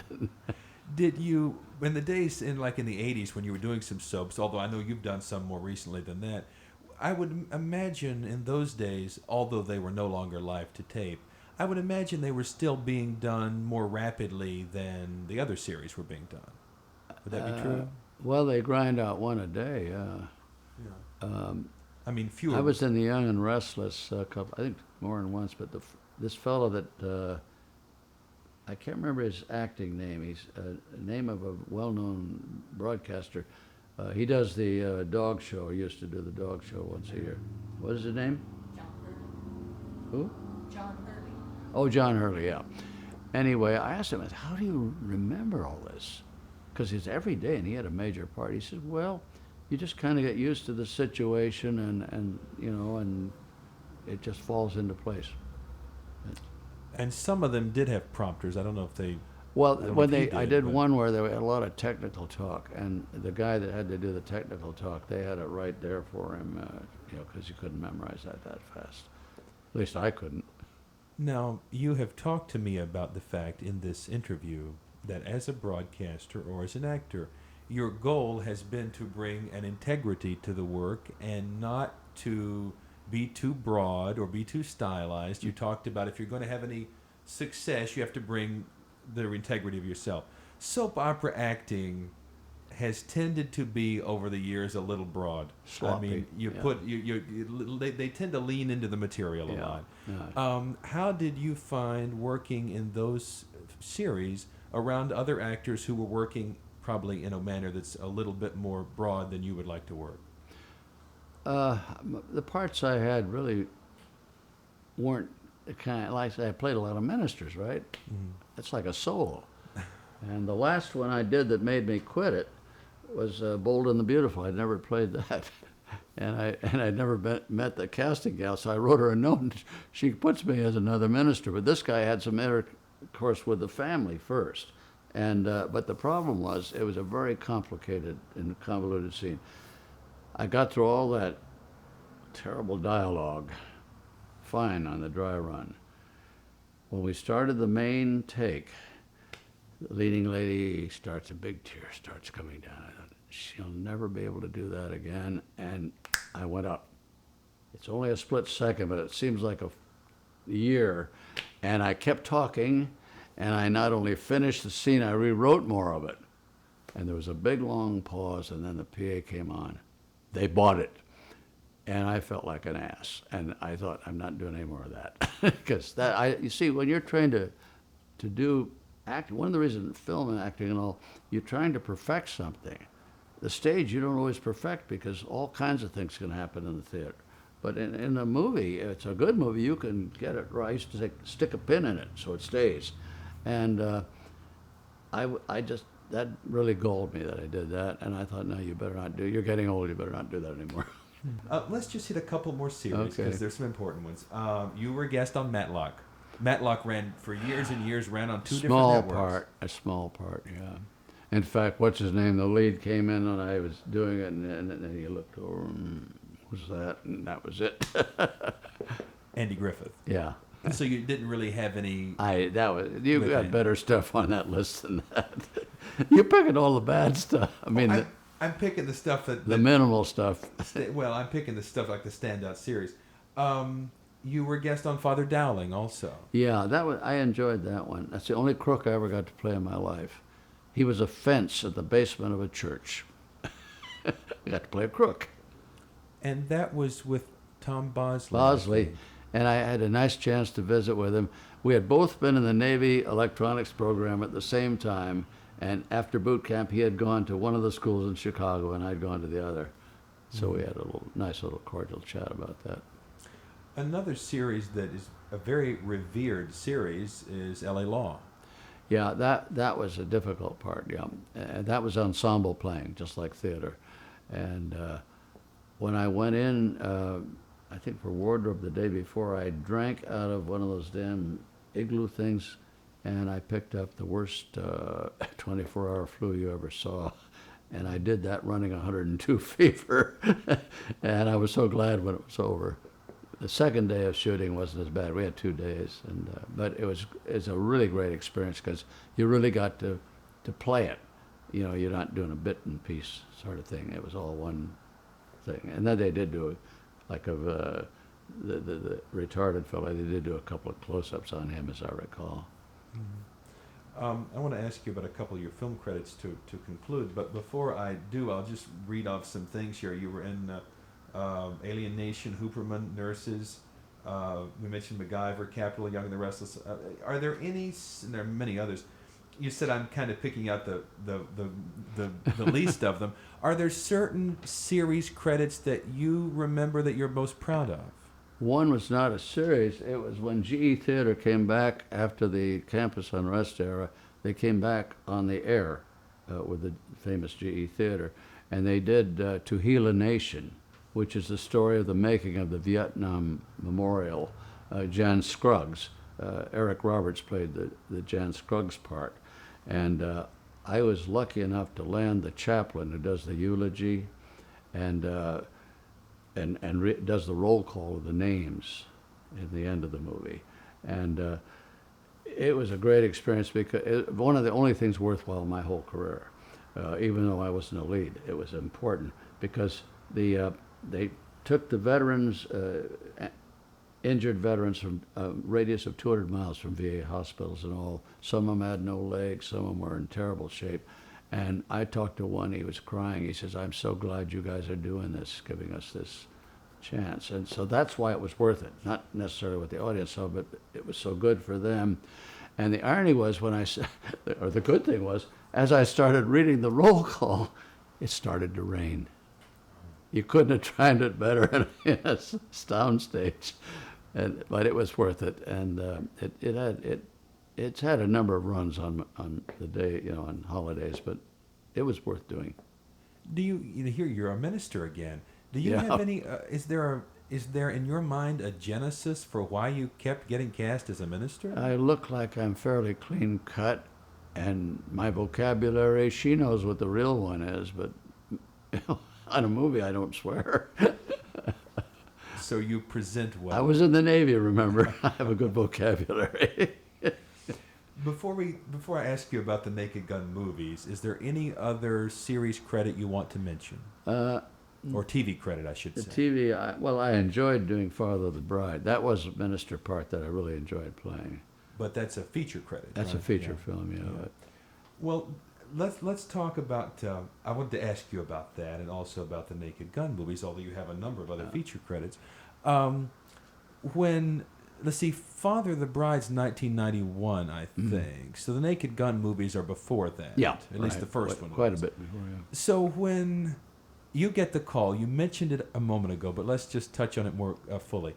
S1: Did you, in the days in the 80s when you were doing some soaps, although I know you've done some more recently than that, I would imagine in those days, although they were no longer live to tape, I would imagine they were still being done more rapidly than the other series were being done. Would that be true?
S2: Well, they grind out one a day, yeah.
S1: Yeah. I mean, fewer.
S2: I was in The Young and Restless couple, I think more than once, but this fellow that, I can't remember his acting name. He's a name of a well-known broadcaster. He does the dog show. He used to do the dog show once a year. What is his name?
S3: John Hurley.
S2: Who?
S3: John Hurley.
S2: Oh, John Hurley, yeah. Anyway, I asked him, how do you remember all this? Because it's every day, and he had a major part. He said, well, you just kind of get used to the situation, and it just falls into place.
S1: And some of them did have prompters. I don't know if they.
S2: Well,
S1: I don't know
S2: when
S1: if he
S2: I did
S1: but-
S2: one where there was a lot of technical talk, and the guy that had to do the technical talk, they had it right there for him, because you couldn't memorize that fast. At least I couldn't.
S1: Now, you have talked to me about the fact in this interview that as a broadcaster or as an actor, your goal has been to bring an integrity to the work and not to be too broad or be too stylized. You talked about if you're going to have any success, you have to bring the integrity of yourself. Soap opera acting has tended to be over the years a little broad.
S2: Sloppy,
S1: I mean, they tend to lean into the material a lot.
S2: Yeah.
S1: How did you find working in those series around other actors who were working probably in a manner that's a little bit more broad than you would like to work?
S2: The parts I had really weren't kind of like I played a lot of ministers, right?
S1: Mm-hmm.
S2: It's like a solo. And the last one I did that made me quit it was Bold and the Beautiful. I'd never played that. and I'd never met the casting gal, so I wrote her a note, and she puts me as another minister. But this guy had some intercourse with the family first, and but the problem was it was a very complicated and convoluted scene. I got through all that terrible dialogue fine on the dry run. When we started the main take, the leading lady starts, a big tear starts coming down. I thought, she'll never be able to do that again. And I went up. It's only a split second, but it seems like a year. And I kept talking, and I not only finished the scene, I rewrote more of it. And there was a big, long pause, and then the PA came on. They bought it. And I felt like an ass. And I thought, I'm not doing any more of that. Because you see, when you're trying to do acting, one of the reasons film and acting and all, you're trying to perfect something. The stage you don't always perfect because all kinds of things can happen in the theater. But in a movie, if it's a good movie, you can get it right. I used to stick a pin in it so it stays. And I just, that really galled me that I did that. And I thought, no, you better not do, you're getting old, you better not do that anymore.
S1: Let's just hit a couple more series because
S2: Okay.
S1: there's some important ones. You were a guest on Matlock. Matlock ran for years and years, ran on two different networks.
S2: A small part, yeah. In fact, what's his name? The lead came in and I was doing it, and he looked over and was that, and that was it.
S1: Andy Griffith.
S2: Yeah.
S1: So you didn't really have any.
S2: You
S1: With
S2: got
S1: it.
S2: better stuff on that list than that. You're picking all the bad stuff. I mean,
S1: I'm picking the stuff that
S2: the minimal stuff.
S1: well, I'm picking the stuff like the standout series. You were a guest on Father Dowling also.
S2: Yeah, I enjoyed that one. That's the only crook I ever got to play in my life. He was a fence at the basement of a church. I got to play a crook.
S1: And that was with Tom Bosley.
S2: Bosley. And I had a nice chance to visit with him. We had both been in the Navy electronics program at the same time. And after boot camp, he had gone to one of the schools in Chicago, and I'd gone to the other. So we had a nice little cordial chat about that.
S1: Another series that is a very revered series is L.A. Law.
S2: Yeah, that was a difficult part, yeah. And that was ensemble playing, just like theater. And when I went in, I think for wardrobe the day before, I drank out of one of those damn igloo things, and I picked up the worst 24-hour flu you ever saw. And I did that running 102 fever. And I was so glad when it was over. The second day of shooting wasn't as bad. We had 2 days, but it's a really great experience because you really got to play it. You know, you're not doing a bit and piece sort of thing. It was all one thing. And then they did do, like of the retarded fellow, they did do a couple of close-ups on him, as I recall.
S1: I want to ask you about a couple of your film credits to conclude, but before I do, I'll just read off some things here. You were in Alien Nation, Hooperman, Nurses. We mentioned MacGyver, Capital, Young and the Restless. Are there any? And there are many others. You said I'm kind of picking out the least of them. Are there certain series credits that you remember that you're most proud of?
S2: One was not a series. It was when GE Theater came back after the campus unrest era. They came back on the air with the famous GE Theater, and they did To Heal a Nation, which is the story of the making of the Vietnam Memorial. Jan Scruggs, Eric Roberts played the Jan Scruggs part, and I was lucky enough to land the chaplain who does the eulogy, and does the roll call of the names in the end of the movie. And it was a great experience because one of the only things worthwhile in my whole career, even though I wasn't a lead. It was important because they took the veterans, injured veterans from a radius of 200 miles from VA hospitals and all. Some of them had no legs, some of them were in terrible shape. And I talked to one, he was crying. He says, I'm so glad you guys are doing this, giving us this chance. And so that's why it was worth it. Not necessarily what the audience saw, but it was so good for them. And the irony was when I said, or the good thing was, as I started reading the roll call, it started to rain. You couldn't have timed it better in a sound stage. But it was worth it. And it's had a number of runs on the day, on holidays, but it was worth doing.
S1: Do you here you're a minister again? Do you
S2: Yeah.
S1: have any? Is there in your mind a genesis for why you kept getting cast as a minister?
S2: I look like I'm fairly clean cut, and my vocabulary, she knows what the real one is, but on a movie I don't swear.
S1: So you present well.
S2: I was in the Navy, remember? I have a good vocabulary.
S1: Before I ask you about the Naked Gun movies, is there any other series credit you want to mention, or TV credit, I should
S2: The
S1: say?
S2: TV, I enjoyed doing Father of the Bride. That was a minister part that I really enjoyed playing.
S1: But that's a feature credit.
S2: That's a
S1: right?
S2: feature
S1: Yeah.
S2: film, yeah.
S1: Yeah. Well, let's talk about. I wanted to ask you about that, and also about the Naked Gun movies. Although you have a number of other feature credits. When let's see, Father of the Bride's 1991, I think. So the Naked Gun movies are before that.
S2: Yeah,
S1: at least
S2: right.
S1: the first one.
S2: Quite
S1: was.
S2: a bit before, yeah.
S1: So when you get the call, you mentioned it a moment ago, but let's just touch on it more fully.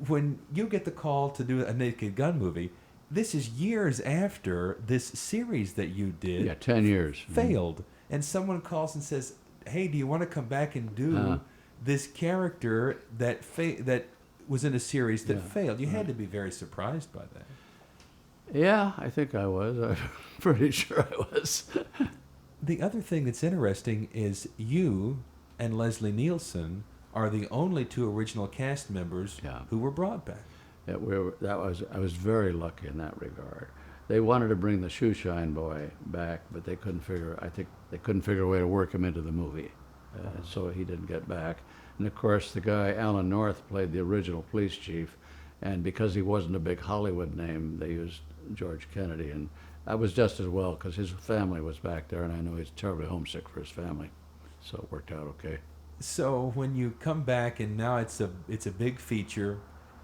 S1: When you get the call to do a Naked Gun movie, this is years after this series that you did
S2: Yeah, 10 years.
S1: failed, and someone calls and says, "Hey, do you want to come back and do this character that that was in a series that
S2: Yeah,
S1: failed?" You had to be very surprised by that.
S2: Yeah, I think I was. I'm pretty sure I was.
S1: The other thing that's interesting is you and Leslie Nielsen are the only two original cast members
S2: Yeah.
S1: who were brought back.
S2: I was very lucky in that regard. They wanted to bring the shoeshine boy back, but I think they couldn't figure a way to work him into the movie. So he didn't get back. And of course, the guy, Alan North, played the original police chief. And because he wasn't a big Hollywood name, they used George Kennedy. And I was just as well, because his family was back there, and I know he's terribly homesick for his family. So it worked out okay.
S1: So when you come back and now it's a big feature,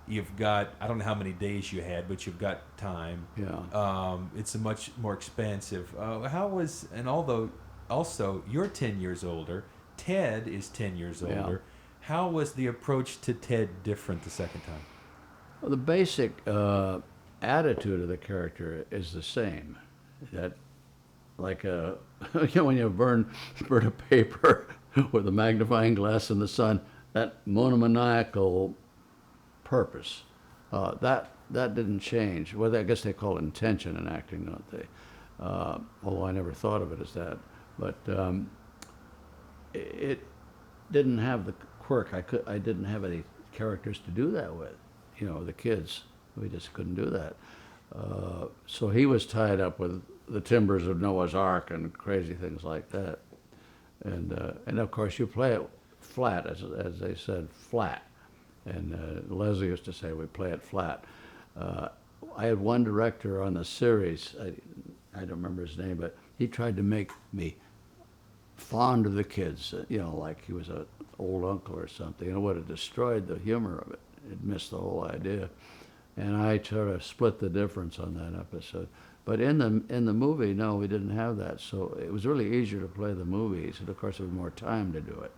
S1: you've got, I don't know how many days you had, but you've got time.
S2: Yeah.
S1: It's a much more expansive. How was, and although also you're 10 years older, Ted is 10 years
S2: Yeah.
S1: older. How was the approach to Ted different the second time?
S2: Well, the basic attitude of the character is the same. That, like when you burn a paper with a magnifying glass in the sun, that monomaniacal purpose, that didn't change. Well, I guess they call it intention in acting, don't they? Although I never thought of it as that. But it didn't have the quirk. I didn't have any characters to do that with. The kids, we just couldn't do that. So he was tied up with the timbers of Noah's Ark and crazy things like that. And of course you play it flat, as they said, flat. And Leslie used to say we play it flat. I had one director on the series, I don't remember his name, but he tried to make me fond of the kids, like he was an old uncle or something, and it would have destroyed the humor of it. It missed the whole idea. And I sort of split the difference on that episode. But in the movie, no, we didn't have that. So it was really easier to play the movies, and of course there was more time to do it.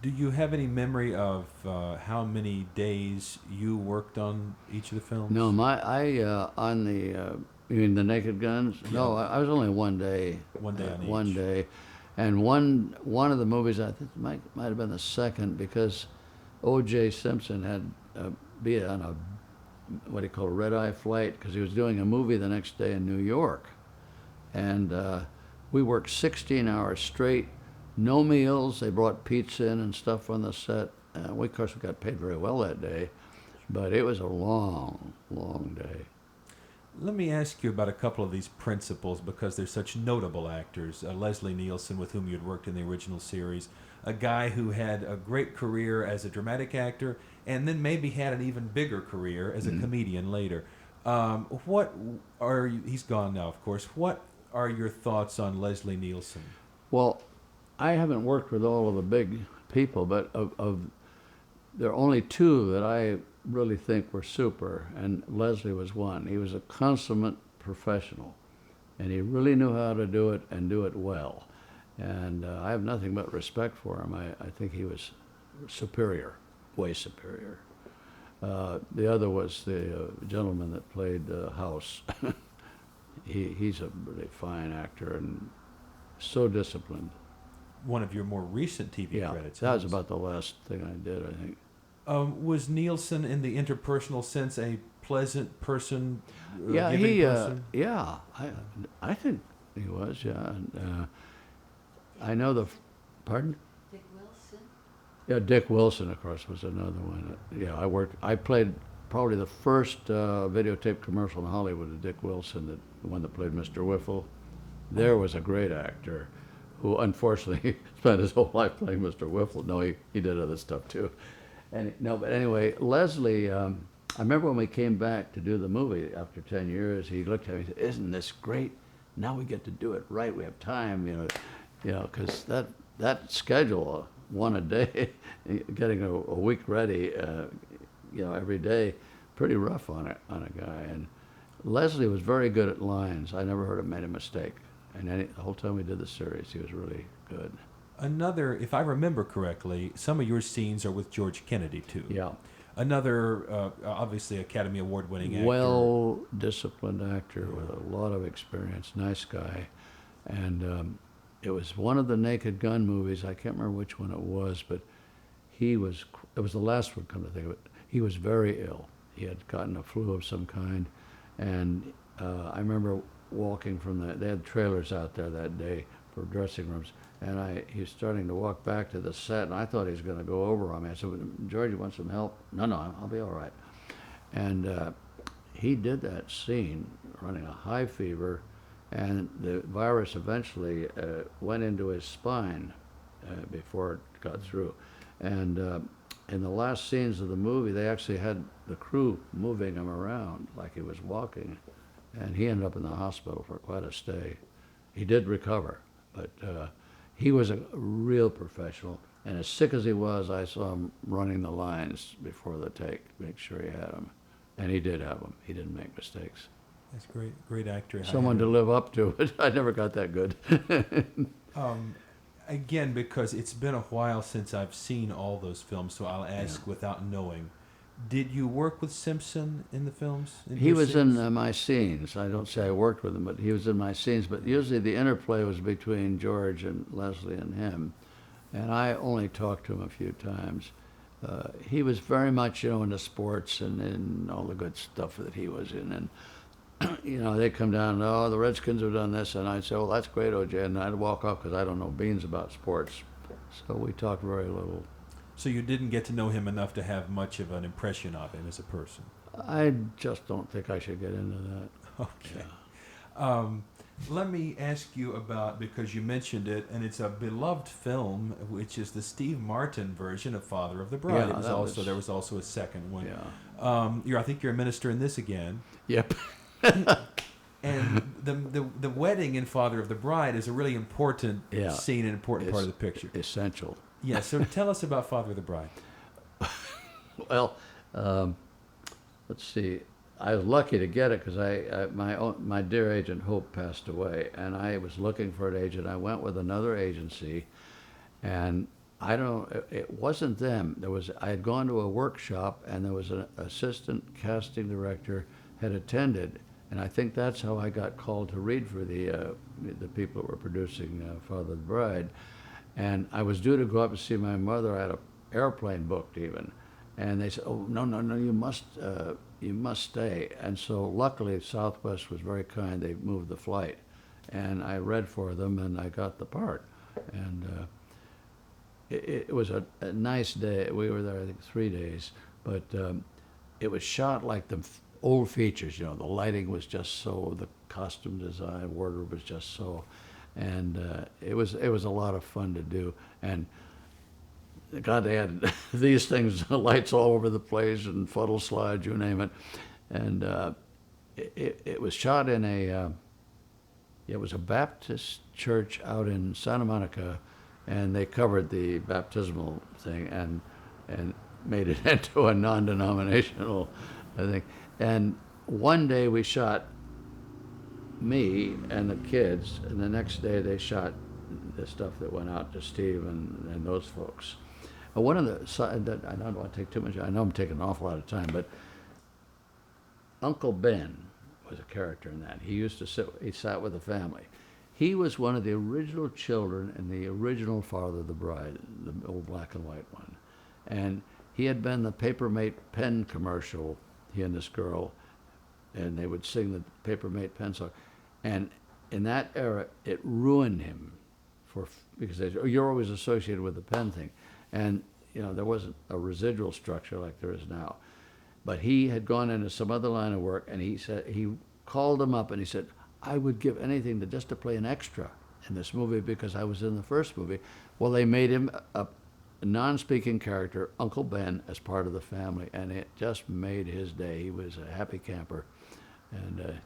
S1: Do you have any memory of how many days you worked on each of the films?
S2: No, on the you mean the Naked Guns?
S1: Yeah.
S2: No, I was only 1 day.
S1: 1 day on each.
S2: 1 day, and one of the movies I think might have been the second, because O.J. Simpson had be on a what he called a red-eye flight, because he was doing a movie the next day in New York, and we worked 16 hours straight, no meals. They brought pizza in and stuff on the set. We, of course, we got paid very well that day, but it was a long, long day.
S1: Let me ask you about a couple of these principals, because they're such notable actors. Leslie Nielsen, with whom you'd worked in the original series, a guy who had a great career as a dramatic actor, and then maybe had an even bigger career as a comedian later. He's gone now, of course. What are your thoughts on Leslie Nielsen?
S2: Well, I haven't worked with all of the big people, but there are only two that I really think were super, and Leslie was one. He was a consummate professional, and he really knew how to do it and do it well. And I have nothing but respect for him. I think he was superior, way superior. The other was the gentleman that played House. He's a really fine actor and so disciplined.
S1: one of your more recent TV
S2: Yeah,
S1: credits.
S2: that was about the last thing I did, I think.
S1: Was Nielsen, in the interpersonal sense, a pleasant person,
S2: Yeah,
S1: giving person?
S2: yeah, I think he was, yeah. And, I know pardon?
S3: Dick Wilson.
S2: Yeah, Dick Wilson, of course, was another one. Yeah, I played probably the first videotape commercial in Hollywood with Dick Wilson, the one that played Mr. Whiffle. There was a great actor who unfortunately spent his whole life playing Mr. Whiffle. No, he did other stuff too. And no, but anyway, Leslie, I remember when we came back to do the movie after 10 years, he looked at me and said, "Isn't this great? Now we get to do it right. We have time, because that schedule, one a day, getting a week ready, every day, pretty rough on a guy." And Leslie was very good at lines. I never heard him make a mistake. And the whole time we did the series, he was really good.
S1: Another, if I remember correctly, some of your scenes are with George Kennedy too.
S2: Yeah.
S1: Another, obviously Academy Award-winning actor.
S2: Well-disciplined actor with a lot of experience, nice guy. And it was one of the Naked Gun movies. I can't remember which one it was, but it was the last one, come to think of it. He was very ill. He had gotten a flu of some kind. And I remember walking they had trailers out there that day for dressing rooms. And he was starting to walk back to the set, and I thought he was going to go over on me. I said, "George, you want some help?" No, I'll be all right. And he did that scene, running a high fever, and the virus eventually went into his spine before it got through. And in the last scenes of the movie, they actually had the crew moving him around like he was walking, and he ended up in the hospital for quite a stay. He did recover, but he was a real professional, and as sick as he was, I saw him running the lines before the take, make sure he had them. And he did have them. He didn't make mistakes.
S1: That's great, great actor.
S2: Someone to live up to, but I never got that good.
S1: Again, because it's been a while since I've seen all those films, so I'll ask without knowing. Did you work with Simpson in the films?
S2: He was in my scenes. I don't say I worked with him, but he was in my scenes. But usually the interplay was between George and Leslie and him. And I only talked to him a few times. He was very much, into sports and all the good stuff that he was in. And, they'd come down, "Oh, the Redskins have done this." And I'd say, "Well, that's great, OJ." And I'd walk off because I don't know beans about sports. So we talked very little.
S1: So you didn't get to know him enough to have much of an impression of him as a person?
S2: I just don't think I should get into that.
S1: Okay.
S2: Yeah.
S1: Let me ask you about, because you mentioned it, and it's a beloved film, which is the Steve Martin version of Father of the Bride.
S2: Yeah,
S1: there was also a second one.
S2: Yeah.
S1: I think you're a minister in this again.
S2: Yep.
S1: And the wedding in Father of the Bride is a really important scene, an important part of the picture.
S2: Essential.
S1: Yeah, so tell us about Father of the Bride.
S2: Well, let's see. I was lucky to get it because my dear agent Hope passed away, and I was looking for an agent. I went with another agency, and it wasn't them. I had gone to a workshop, and there was an assistant casting director had attended, and I think that's how I got called to read for the people that were producing Father of the Bride. And I was due to go up and see my mother. I had an airplane booked even. And they said, "Oh, no, you must stay." And so luckily Southwest was very kind. They moved the flight. And I read for them and I got the part. And it was a nice day. We were there, I think, 3 days. But it was shot like the old features, the lighting was just so, the costume design, wardrobe was just so. And it was a lot of fun to do. And God, they had these things, lights all over the place and funnel slides, you name it. And it was shot in it was a Baptist church out in Santa Monica, and they covered the baptismal thing and made it into a non-denominational thing. And one day we shot me and the kids, and the next day they shot the stuff that went out to Steve and those folks. One of the, I don't want to take too much, I know I'm taking an awful lot of time, but Uncle Ben was a character in that. He sat with the family. he was one of the original children and the original father of the bride, the old black and white one. And he had been the Papermate pen commercial, he and this girl, and they would sing the Papermate pen song. And in that era, it ruined him because they said, oh, you're always associated with the pen thing. And, you know, there wasn't a residual structure like there is now. But he had gone into some other line of work, and he called him up and he said, I would give anything to play an extra in this movie because I was in the first movie. Well, they made him a non-speaking character, Uncle Ben, as part of the family, and it just made his day. He was a happy camper. And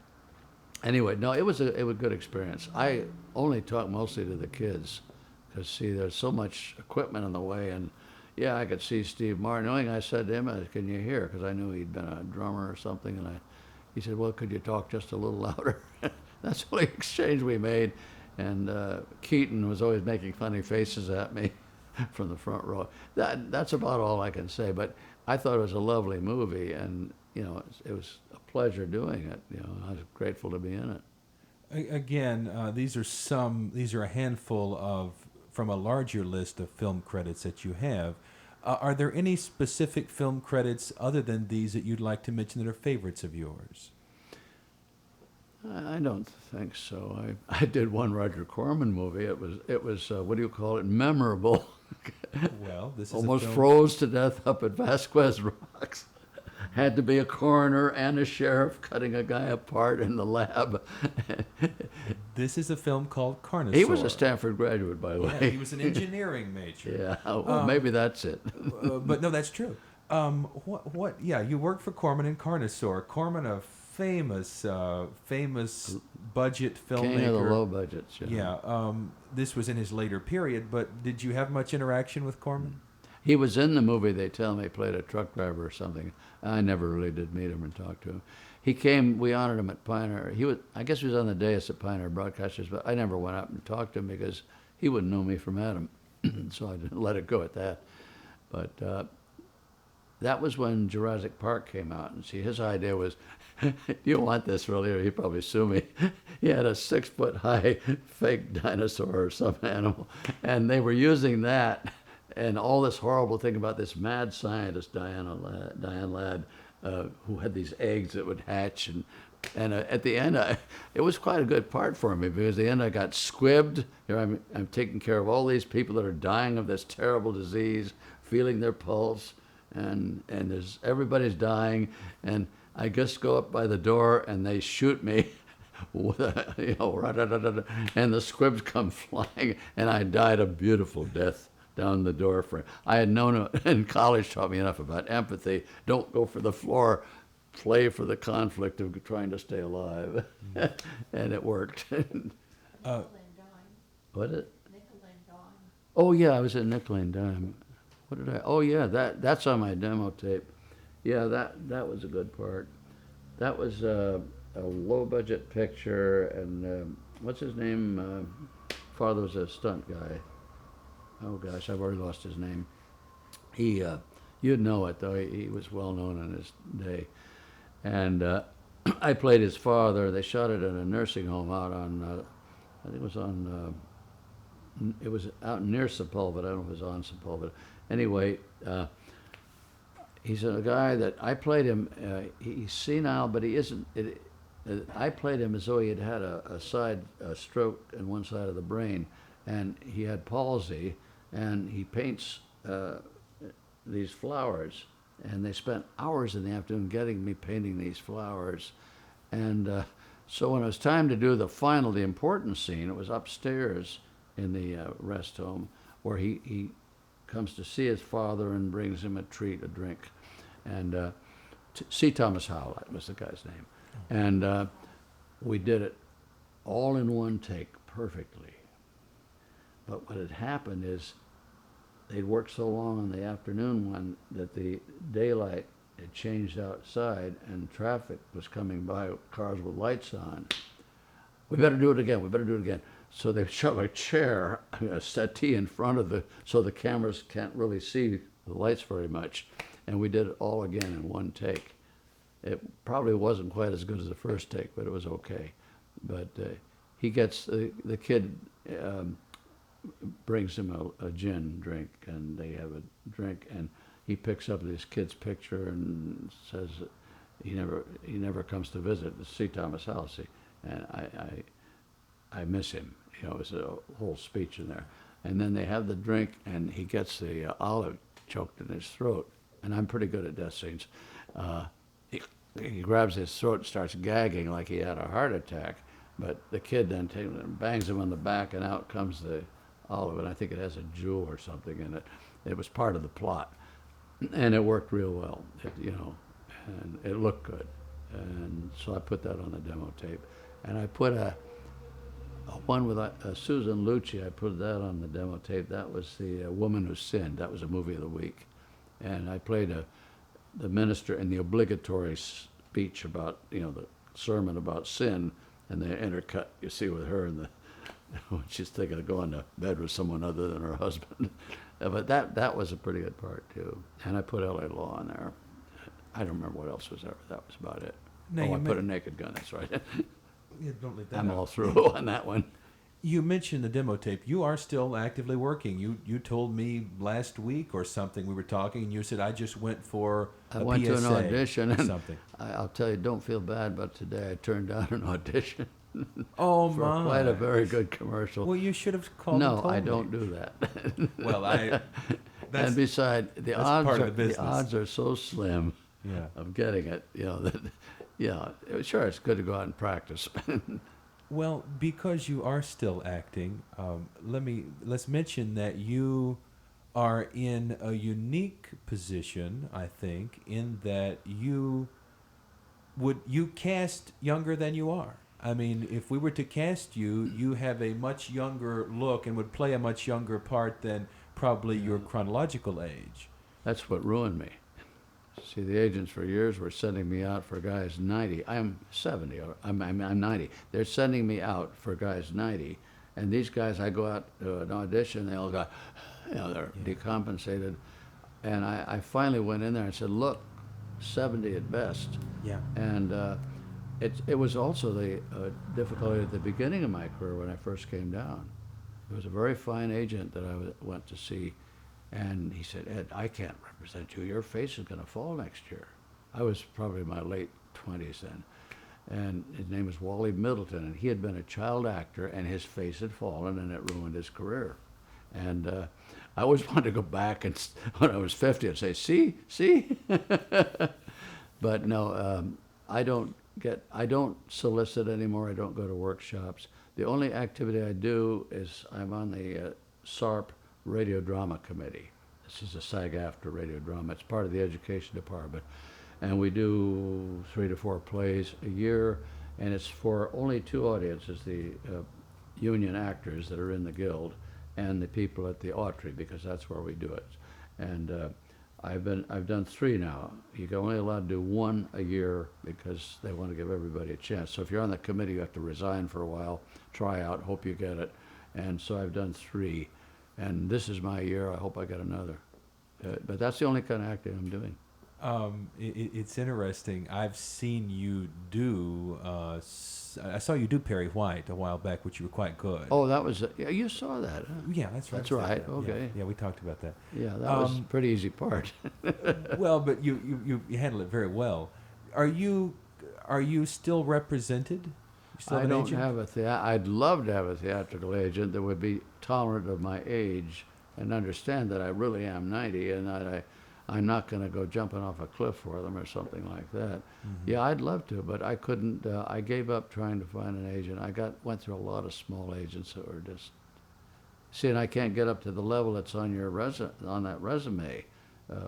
S2: anyway, no, it was a good experience. I only talk mostly to the kids because, see, there's so much equipment in the way, and yeah, I could see Steve Martin. The only thing I said to him, can you hear? Because I knew he'd been a drummer or something, and he said, well, could you talk just a little louder? That's the only exchange we made. And Keaton was always making funny faces at me from the front row. That's about all I can say. But I thought it was a lovely movie, and you know, it was a pleasure doing it. You know, I was grateful to be in it.
S1: Again, these are a handful of from a larger list of film credits that you have. Are there any specific film credits other than these that you'd like to mention that are favorites of yours?
S2: I don't think so. I did one Roger Corman movie. It was what do you call it? Memorable.
S1: Well, this is
S2: almost froze to death up at Vasquez Rocks. Had to be a coroner and a sheriff cutting a guy apart in the lab.
S1: This is a film called Carnosaur.
S2: He was a Stanford graduate, by the way.
S1: Yeah, he was an engineering major.
S2: Yeah, well, maybe that's it.
S1: But no, that's true. What? Yeah, you worked for Corman in Carnosaur. Corman, a famous budget filmmaker.
S2: King of the low budgets.
S1: Yeah. This was in his later period, but did you have much interaction with Corman?
S2: He was in the movie, they tell me, played a truck driver or something. I never really did meet him and talk to him. He came, we honored him at Pioneer. I guess he was on the dais at Pioneer Broadcasters, but I never went up and talked to him because he wouldn't know me from Adam. So I didn't let it go at that. But that was when Jurassic Park came out. And see, his idea was, you want this really, or he'd probably sue me. He had a 6-foot-high fake dinosaur or some animal. And they were using that. And all this horrible thing about this mad scientist, Diane Ladd, who had these eggs that would hatch. And at the end, it was quite a good part for me because at the end I got squibbed. You know, I'm taking care of all these people that are dying of this terrible disease, feeling their pulse, and everybody's dying. And I just go up by the door and they shoot me. With and the squibs come flying, and I died a beautiful death down the door frame. I had known in college, taught me enough about empathy. Don't go for the floor, play for the conflict of trying to stay alive. And it worked.
S3: Nickel and Dime.
S2: What is it?
S3: Nickel and Dime.
S2: Oh yeah, I was at Nickel and Dime. What did I? Oh yeah, that's on my demo tape. Yeah, that was a good part. That was a low budget picture, and what's his name? Father was a stunt guy. Oh gosh, I've already lost his name. He, you'd know it though. He was well known in his day, and I played his father. They shot it in a nursing home out on, I think it was on. It was out near Sepulveda. I don't know if it was on Sepulveda. Anyway, he's a guy that I played him. He's senile, but he isn't. I played him as though he had had a stroke in one side of the brain, and he had palsy. And he paints these flowers, and they spent hours in the afternoon getting me painting these flowers. And so when it was time to do the important scene, it was upstairs in the rest home, where he comes to see his father and brings him a treat, a drink. And C. Thomas Howell, that was the guy's name. And we did it all in one take, perfectly. But what had happened is they'd worked so long on the afternoon one that the daylight had changed outside and traffic was coming by, cars with lights on. We better do it again. So they shove a chair, a settee in front of so the cameras can't really see the lights very much. And we did it all again in one take. It probably wasn't quite as good as the first take, but it was okay. But he gets the kid brings him a gin drink, and they have a drink, and he picks up this kid's picture and says he never comes to visit to see Thomas Halsey, and I miss him. You know, it was a whole speech in there. And then they have the drink, and he gets the olive choked in his throat. And I'm pretty good at death scenes. He grabs his throat and starts gagging like he had a heart attack. But the kid then takes him and bangs him on the back, and out comes the olive. And I think it has a jewel or something in it. It was part of the plot. And it worked real well, and it looked good. And so I put that on the demo tape. And I put a one with Susan Lucci, I put that on the demo tape. That was the Woman Who Sinned. That was a movie of the week. And I played the minister in the obligatory speech about, the sermon about sin, and the intercut you see with her and when she's thinking of going to bed with someone other than her husband. But that was a pretty good part too. And I put L.A. Law on there. I don't remember what else was there, but that was about it.
S1: Now
S2: I put a Naked Gun, that's right.
S1: Yeah, don't leave that
S2: I'm
S1: out.
S2: all through on that one.
S1: You mentioned the demo tape. You are still actively working. You told me last week or something, we were talking, and you said, I just went for a
S2: I went to an
S1: PSA
S2: audition,
S1: or
S2: and
S1: something.
S2: I'll tell you, don't feel bad, but today I turned down an audition
S1: Oh,
S2: for
S1: my.
S2: quite a very good commercial.
S1: Well, you should have called and
S2: No,
S1: told
S2: I
S1: me.
S2: don't do that.
S1: Well, that's,
S2: And besides, the
S1: part of the
S2: the
S1: business.
S2: odds are so slim
S1: yeah.
S2: of getting it. Sure, it's good to go out and practice.
S1: Well, because you are still acting, let's mention that you are in a unique position, I think, in that you cast younger than you are. I mean, if we were to cast you, you have a much younger look and would play a much younger part than probably your chronological age.
S2: That's what ruined me. See, the agents for years were sending me out for guys 90. I'm 70, or I'm 90. They're sending me out for guys 90. And these guys, I go out to an audition, they all go, they're decompensated. And I finally went in there and said, look, 70 at best.
S1: Yeah.
S2: And it was also the difficulty at the beginning of my career when I first came down. There was a very fine agent that I went to see, and he said, Ed, I can't represent you. Your face is going to fall next year. I was probably in my late 20s then. And his name was Wally Middleton, and he had been a child actor, and his face had fallen, and it ruined his career. And I always wanted to go back and, when I was 50, and say, see? But no, I don't solicit anymore. I don't go to workshops. The only activity I do is I'm on the SARP Radio Drama Committee. This is a SAG-AFTRA radio drama. It's part of the education department. And we do 3 to 4 plays a year, and it's for only 2 audiences, the union actors that are in the guild and the people at the Autry, because that's where we do it. And I've done 3 now. You're only allowed to do 1 a year because they want to give everybody a chance. So if you're on the committee, you have to resign for a while, try out, hope you get it. And so I've done 3. And this is my year. I hope I get another. But that's the only kind of acting I'm doing.
S1: It's interesting. I've seen you do. I saw you do Perry White a while back, which you were quite good.
S2: Oh, that was you saw that. Huh?
S1: Yeah, that's right.
S2: That's right.
S1: Yeah,
S2: Okay.
S1: Yeah, we talked about that.
S2: Yeah, that was a pretty easy part.
S1: Well, but you handle it very well. Are you still represented? You still
S2: I
S1: have an
S2: don't
S1: agent?
S2: have I'd love to have a theatrical agent that would be tolerant of my age and understand that I really am 90 and that I'm not going to go jumping off a cliff for them or something like that. Mm-hmm. Yeah, I'd love to, but I couldn't. I gave up trying to find an agent. Went through a lot of small agents that were just. See, and I can't get up to the level that's on your on that resume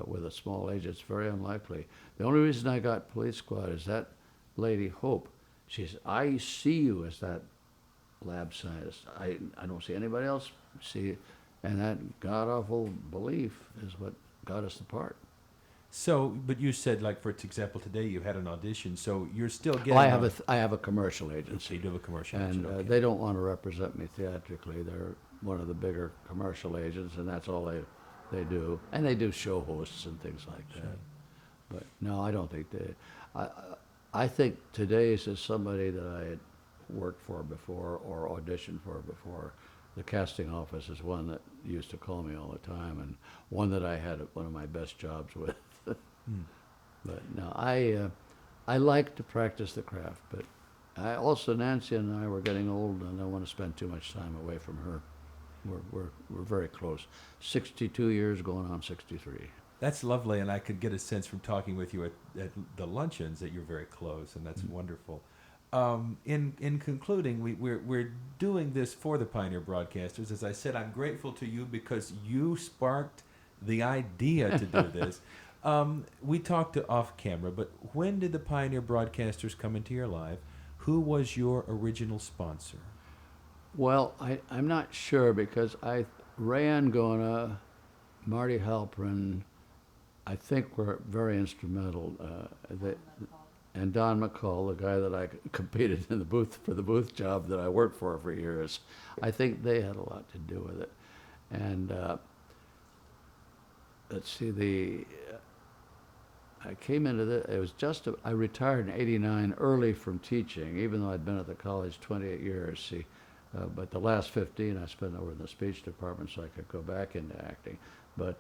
S2: with a small agent. It's very unlikely. The only reason I got Police Squad is that lady Hope. She says, I see you as that lab scientist. I don't see anybody else see it. And that god-awful belief is what got us the part.
S1: So, but you said, like, for example, today you had an audition, so you're still getting...
S2: Well, I have a commercial agency.
S1: So you do have a commercial
S2: and
S1: agent, okay.
S2: They don't want to represent me theatrically. They're one of the bigger commercial agents, and that's all they do. And they do show hosts and things like that.
S1: Sure.
S2: But no, I don't think they... I think today's is somebody that worked for before or auditioned for before. The casting office is one that used to call me all the time, and one that I had one of my best jobs with. But no, I like to practice the craft, but Nancy and I were getting old, and I don't want to spend too much time away from her. We're very close. 62 years going on 63.
S1: That's lovely, and I could get a sense from talking with you at the luncheons that you're very close, and that's wonderful. In concluding, we're doing this for the Pioneer Broadcasters. As I said, I'm grateful to you because you sparked the idea to do this. We talked off camera, but when did the Pioneer Broadcasters come into your life? Who was your original sponsor?
S2: Well, I'm not sure because Ray Angona, Marty Halpern, I think were very instrumental. And Don McCall, the guy that I competed in the booth for the booth job that I worked for years, I think they had a lot to do with it. And let's see, I came into it was I retired in '89 early from teaching, even though I'd been at the college 28 years. See, but the last 15 I spent over in the speech department so I could go back into acting. But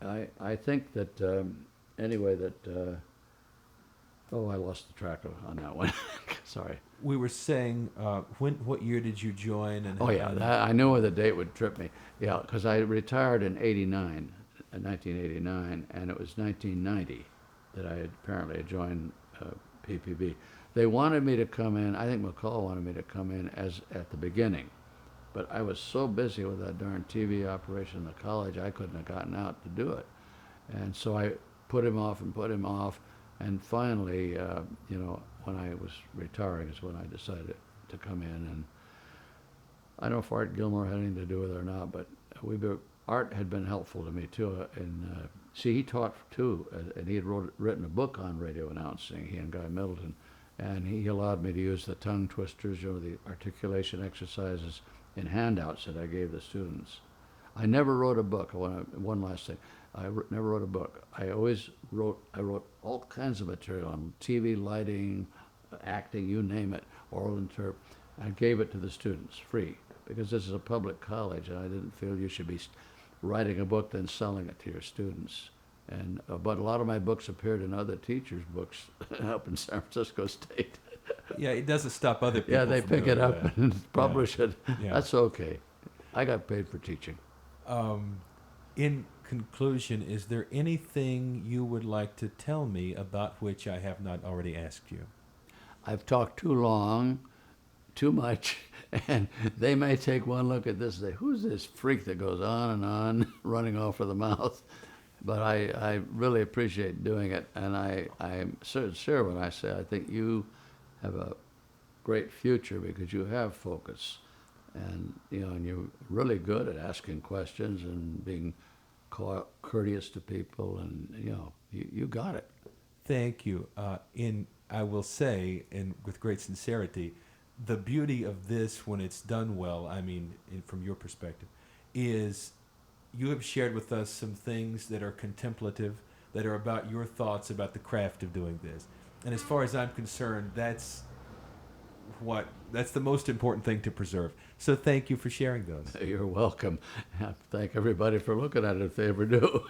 S2: I think that anyway that I lost the track on that one. Sorry.
S1: We were saying what year did you join? And
S2: I knew the date would trip me. Yeah, because I retired in 1989, and it was 1990 that I apparently joined PPB. They wanted me to come in. I think McCall wanted me to come in at the beginning. But I was so busy with that darn TV operation in the college, I couldn't have gotten out to do it. And so I put him off, and finally, when I was retiring is when I decided to come in. And I don't know if Art Gilmore had anything to do with it or not, but Art had been helpful to me too. And he taught too, and he had written a book on radio announcing, he and Guy Middleton. And he allowed me to use the tongue twisters, the articulation exercises in handouts that I gave the students. I never wrote a book. One last thing. I never wrote a book. I wrote all kinds of material on TV, lighting, acting, you name it, oral interp. I gave it to the students free because this is a public college, and I didn't feel you should be writing a book then selling it to your students. And but a lot of my books appeared in other teachers' books up in San Francisco State.
S1: Yeah, it doesn't stop other people.
S2: Yeah, they
S1: from
S2: pick
S1: doing
S2: it up
S1: that.
S2: and publish it.
S1: Yeah.
S2: That's okay. I got paid for teaching.
S1: In conclusion, is there anything you would like to tell me about which I have not already asked you?
S2: I've talked too long, too much, and they may take one look at this and say, who's this freak that goes on and on, running off with the mouth? But I really appreciate doing it, and I'm sincere when I say I think you have a great future because you have focus, and and you're really good at asking questions and being courteous to people, and you got it.
S1: Thank you. I will say, and with great sincerity, the beauty of this when it's done well, from your perspective, is you have shared with us some things that are contemplative, that are about your thoughts about the craft of doing this. And as far as I'm concerned, that's the most important thing to preserve. So thank you for sharing those.
S2: You're welcome. Thank everybody for looking at it if they ever do.